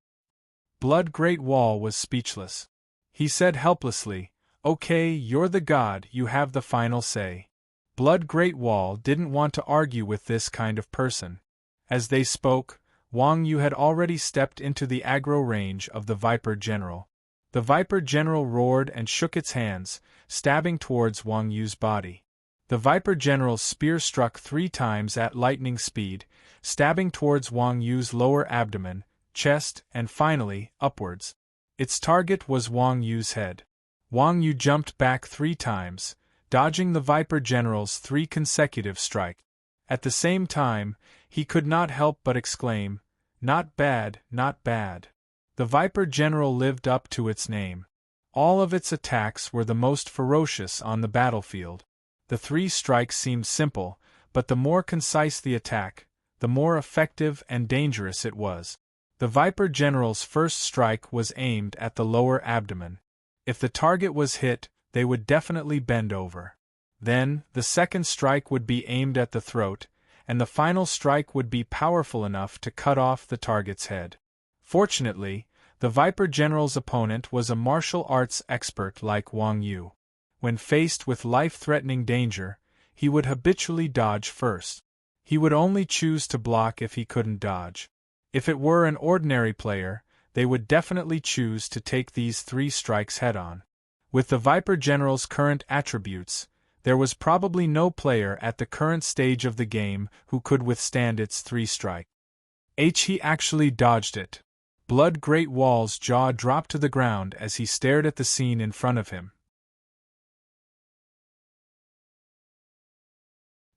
Blood Great Wall was speechless. He said helplessly, "Okay, you're the god, you have the final say." Blood Great Wall didn't want to argue with this kind of person. As they spoke, Wang Yu had already stepped into the aggro range of the Viper General. The Viper General roared and shook its hands, stabbing towards Wang Yu's body. The Viper General's spear struck 3 times at lightning speed, stabbing towards Wang Yu's lower abdomen, chest, and finally, upwards. Its target was Wang Yu's head. Wang Yu jumped back 3 times, dodging the Viper General's 3 consecutive strikes. At the same time, he could not help but exclaim, "Not bad, not bad." The Viper General lived up to its name. All of its attacks were the most ferocious on the battlefield. The 3 strikes seemed simple, but the more concise the attack, the more effective and dangerous it was. The Viper General's first strike was aimed at the lower abdomen. If the target was hit, they would definitely bend over. Then, the second strike would be aimed at the throat, and the final strike would be powerful enough to cut off the target's head. Fortunately, the Viper General's opponent was a martial arts expert like Wang Yu. When faced with life-threatening danger, he would habitually dodge first. He would only choose to block if he couldn't dodge. If it were an ordinary player, they would definitely choose to take these 3 strikes head-on. With the Viper General's current attributes, there was probably no player at the current stage of the game who could withstand its 3 strikes. He actually dodged it. Blood Great Wall's jaw dropped to the ground as he stared at the scene in front of him.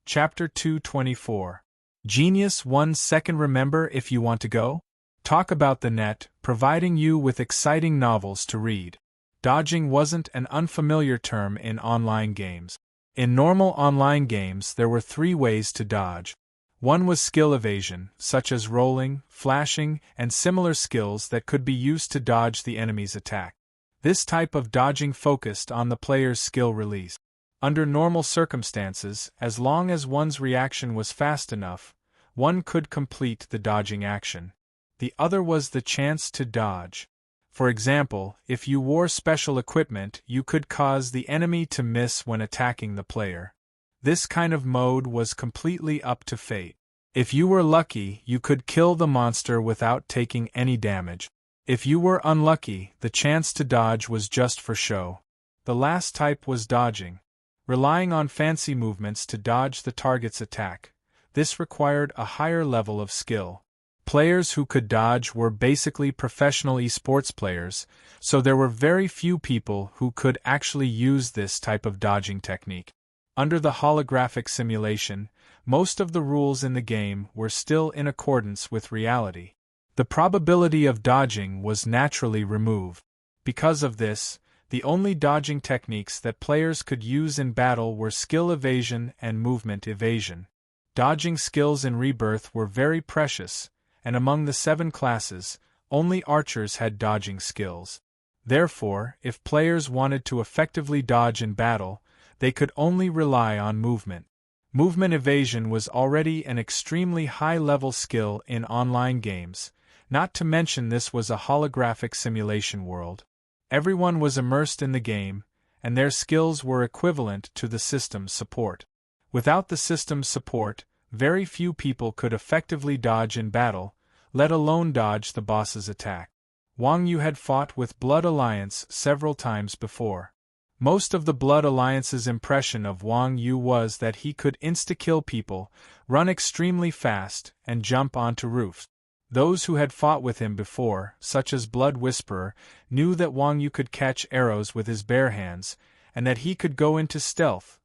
Chapter 224. Genius 1 second. Remember if you want to go? Talk about the net, providing you with exciting novels to read. Dodging wasn't an unfamiliar term in online games. In normal online games there were 3 ways to dodge. One was skill evasion, such as rolling, flashing, and similar skills that could be used to dodge the enemy's attack. This type of dodging focused on the player's skill release. Under normal circumstances, as long as one's reaction was fast enough, one could complete the dodging action. The other was the chance to dodge. For example, if you wore special equipment, you could cause the enemy to miss when attacking the player. This kind of mode was completely up to fate. If you were lucky, you could kill the monster without taking any damage. If you were unlucky, the chance to dodge was just for show. The last type was dodging. Relying on fancy movements to dodge the target's attack. This required a higher level of skill. Players who could dodge were basically professional esports players, so there were very few people who could actually use this type of dodging technique. Under the holographic simulation, most of the rules in the game were still in accordance with reality. The probability of dodging was naturally removed. Because of this, the only dodging techniques that players could use in battle were skill evasion and movement evasion. Dodging skills in Rebirth were very precious, and among the 7 classes, only archers had dodging skills. Therefore, if players wanted to effectively dodge in battle, they could only rely on movement. Movement evasion was already an extremely high-level skill in online games, not to mention this was a holographic simulation world. Everyone was immersed in the game, and their skills were equivalent to the system's support. Without the system's support, very few people could effectively dodge in battle, let alone dodge the boss's attack. Wang Yu had fought with Blood Alliance several times before. Most of the Blood Alliance's impression of Wang Yu was that he could insta-kill people, run extremely fast, and jump onto roofs. Those who had fought with him before, such as Blood Whisperer, knew that Wang Yu could catch arrows with his bare hands, and that he could go into stealth.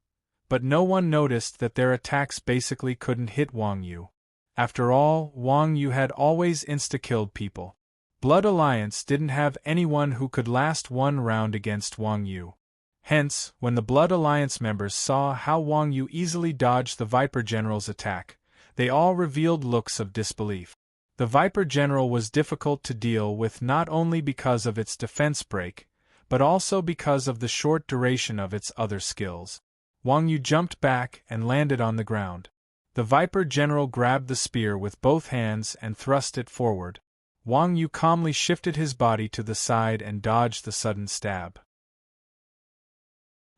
But no one noticed that their attacks basically couldn't hit Wang Yu. After all, Wang Yu had always insta-killed people. Blood Alliance didn't have anyone who could last one round against Wang Yu. Hence, when the Blood Alliance members saw how Wang Yu easily dodged the Viper General's attack, they all revealed looks of disbelief. The Viper General was difficult to deal with not only because of its defense break, but also because of the short duration of its other skills. Wang Yu jumped back and landed on the ground. The Viper General grabbed the spear with both hands and thrust it forward. Wang Yu calmly shifted his body to the side and dodged the sudden stab.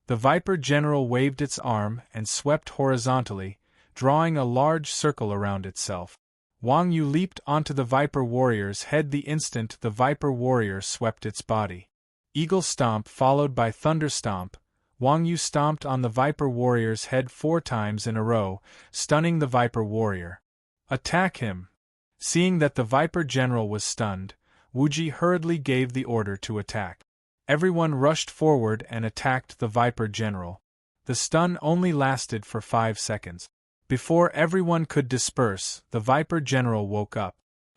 The Viper General waved its arm and swept horizontally, drawing a large circle around itself. Wang Yu leaped onto the Viper Warrior's head the instant the Viper Warrior swept its body. Eagle Stomp followed by Thunder Stomp, Wang Yu stomped on the Viper Warrior's head 4 times in a row, stunning the Viper Warrior. Attack him! Seeing that the Viper General was stunned, Wuji hurriedly gave the order to attack. Everyone rushed forward and attacked the Viper General. The stun only lasted for 5 seconds. Before everyone could disperse, the Viper General woke up.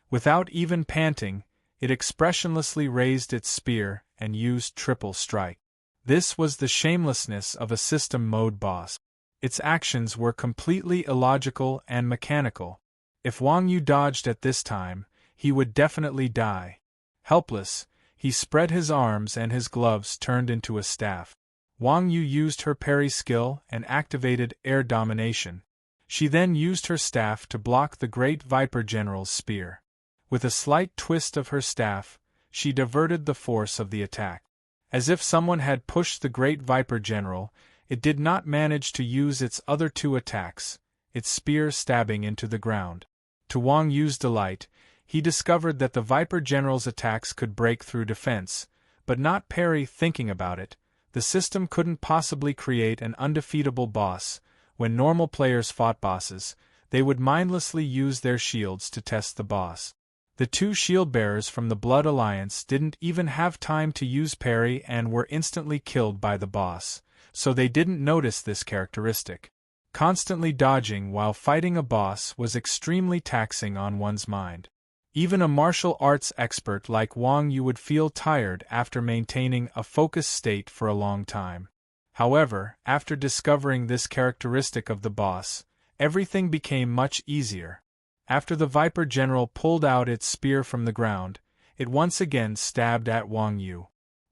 Without even panting, it expressionlessly raised its spear and used triple strike. This was the shamelessness of a system mode boss. Its actions were completely illogical and mechanical. If Wang Yu dodged at this time, he would definitely die. Helpless, he spread his arms and his gloves turned into a staff. Wang Yu used her parry skill and activated air domination. She then used her staff to block the great Viper General's spear. With a slight twist of her staff, she diverted the force of the attack. As if someone had pushed the great Viper General, it did not manage to use its other 2 attacks, its spear stabbing into the ground. To Wang Yu's delight, he discovered that the Viper General's attacks could break through defense, but not parry. Thinking about it, the system couldn't possibly create an undefeatable boss. When normal players fought bosses, they would mindlessly use their shields to test the boss. The 2 shield-bearers from the Blood Alliance didn't even have time to use parry and were instantly killed by the boss, so they didn't notice this characteristic. Constantly dodging while fighting a boss was extremely taxing on one's mind. Even a martial arts expert like Wang Yu would feel tired after maintaining a focused state for a long time. However, after discovering this characteristic of the boss, everything became much easier. After the Viper General pulled out its spear from the ground, it once again stabbed at Wang Yu.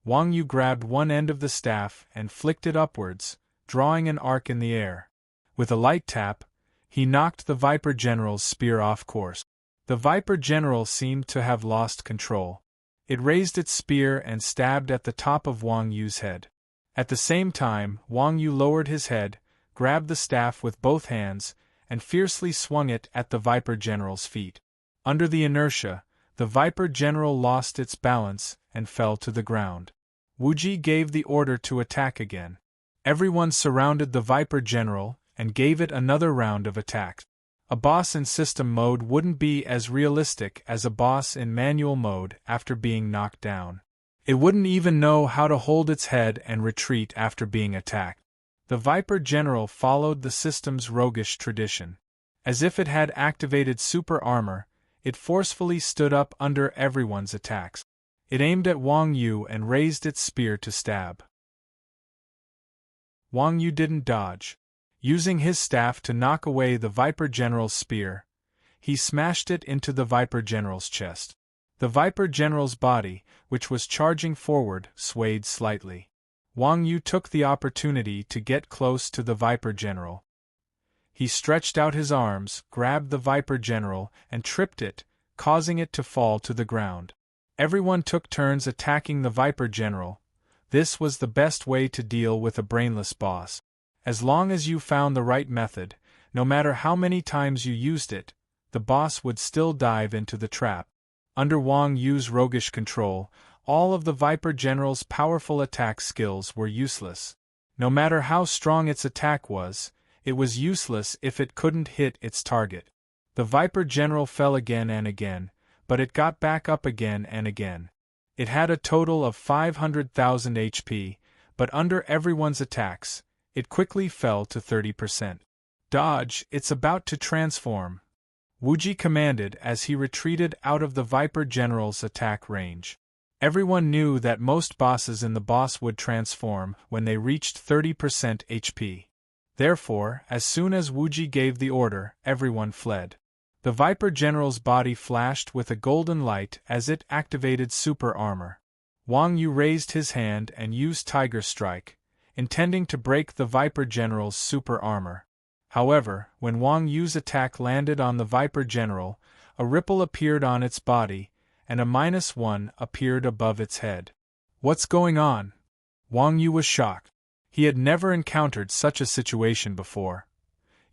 Wang Yu grabbed one end of the staff and flicked it upwards, drawing an arc in the air. With a light tap, he knocked the Viper General's spear off course. The Viper General seemed to have lost control. It raised its spear and stabbed at the top of Wang Yu's head. At the same time, Wang Yu lowered his head, grabbed the staff with both hands, and fiercely swung it at the Viper General's feet. Under the inertia, the Viper General lost its balance and fell to the ground. Wuji gave the order to attack again. Everyone surrounded the Viper General and gave it another round of attacks. A boss in system mode wouldn't be as realistic as a boss in manual mode after being knocked down. It wouldn't even know how to hold its head and retreat after being attacked. The Viper General followed the system's roguish tradition. As if it had activated super armor, it forcefully stood up under everyone's attacks. It aimed at Wang Yu and raised its spear to stab. Wang Yu didn't dodge. Using his staff to knock away the Viper General's spear, he smashed it into the Viper General's chest. The Viper General's body, which was charging forward, swayed slightly. Wang Yu took the opportunity to get close to the Viper General. He stretched out his arms, grabbed the Viper General, and tripped it, causing it to fall to the ground. Everyone took turns attacking the Viper General. This was the best way to deal with a brainless boss. As long as you found the right method, no matter how many times you used it, the boss would still dive into the trap. Under Wang Yu's roguish control, all of the Viper General's powerful attack skills were useless. No matter how strong its attack was, it was useless if it couldn't hit its target. The Viper General fell again and again, but it got back up again and again. It had a total of 500,000 HP, but under everyone's attacks, it quickly fell to 30%. Dodge, it's about to transform, Wuji commanded as he retreated out of the Viper General's attack range. Everyone knew that most bosses in the boss would transform when they reached 30% HP. Therefore, as soon as Wuji gave the order, everyone fled. The Viper General's body flashed with a golden light as it activated super armor. Wang Yu raised his hand and used Tiger Strike, intending to break the Viper General's super armor. However, when Wang Yu's attack landed on the Viper General, a ripple appeared on its body, and a -1 appeared above its head. What's going on? Wang Yu was shocked. He had never encountered such a situation before.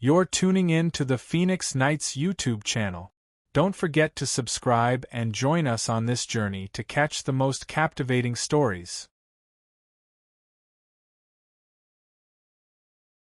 You're tuning in to the Phoenix Knights YouTube channel. Don't forget to subscribe and join us on this journey to catch the most captivating stories.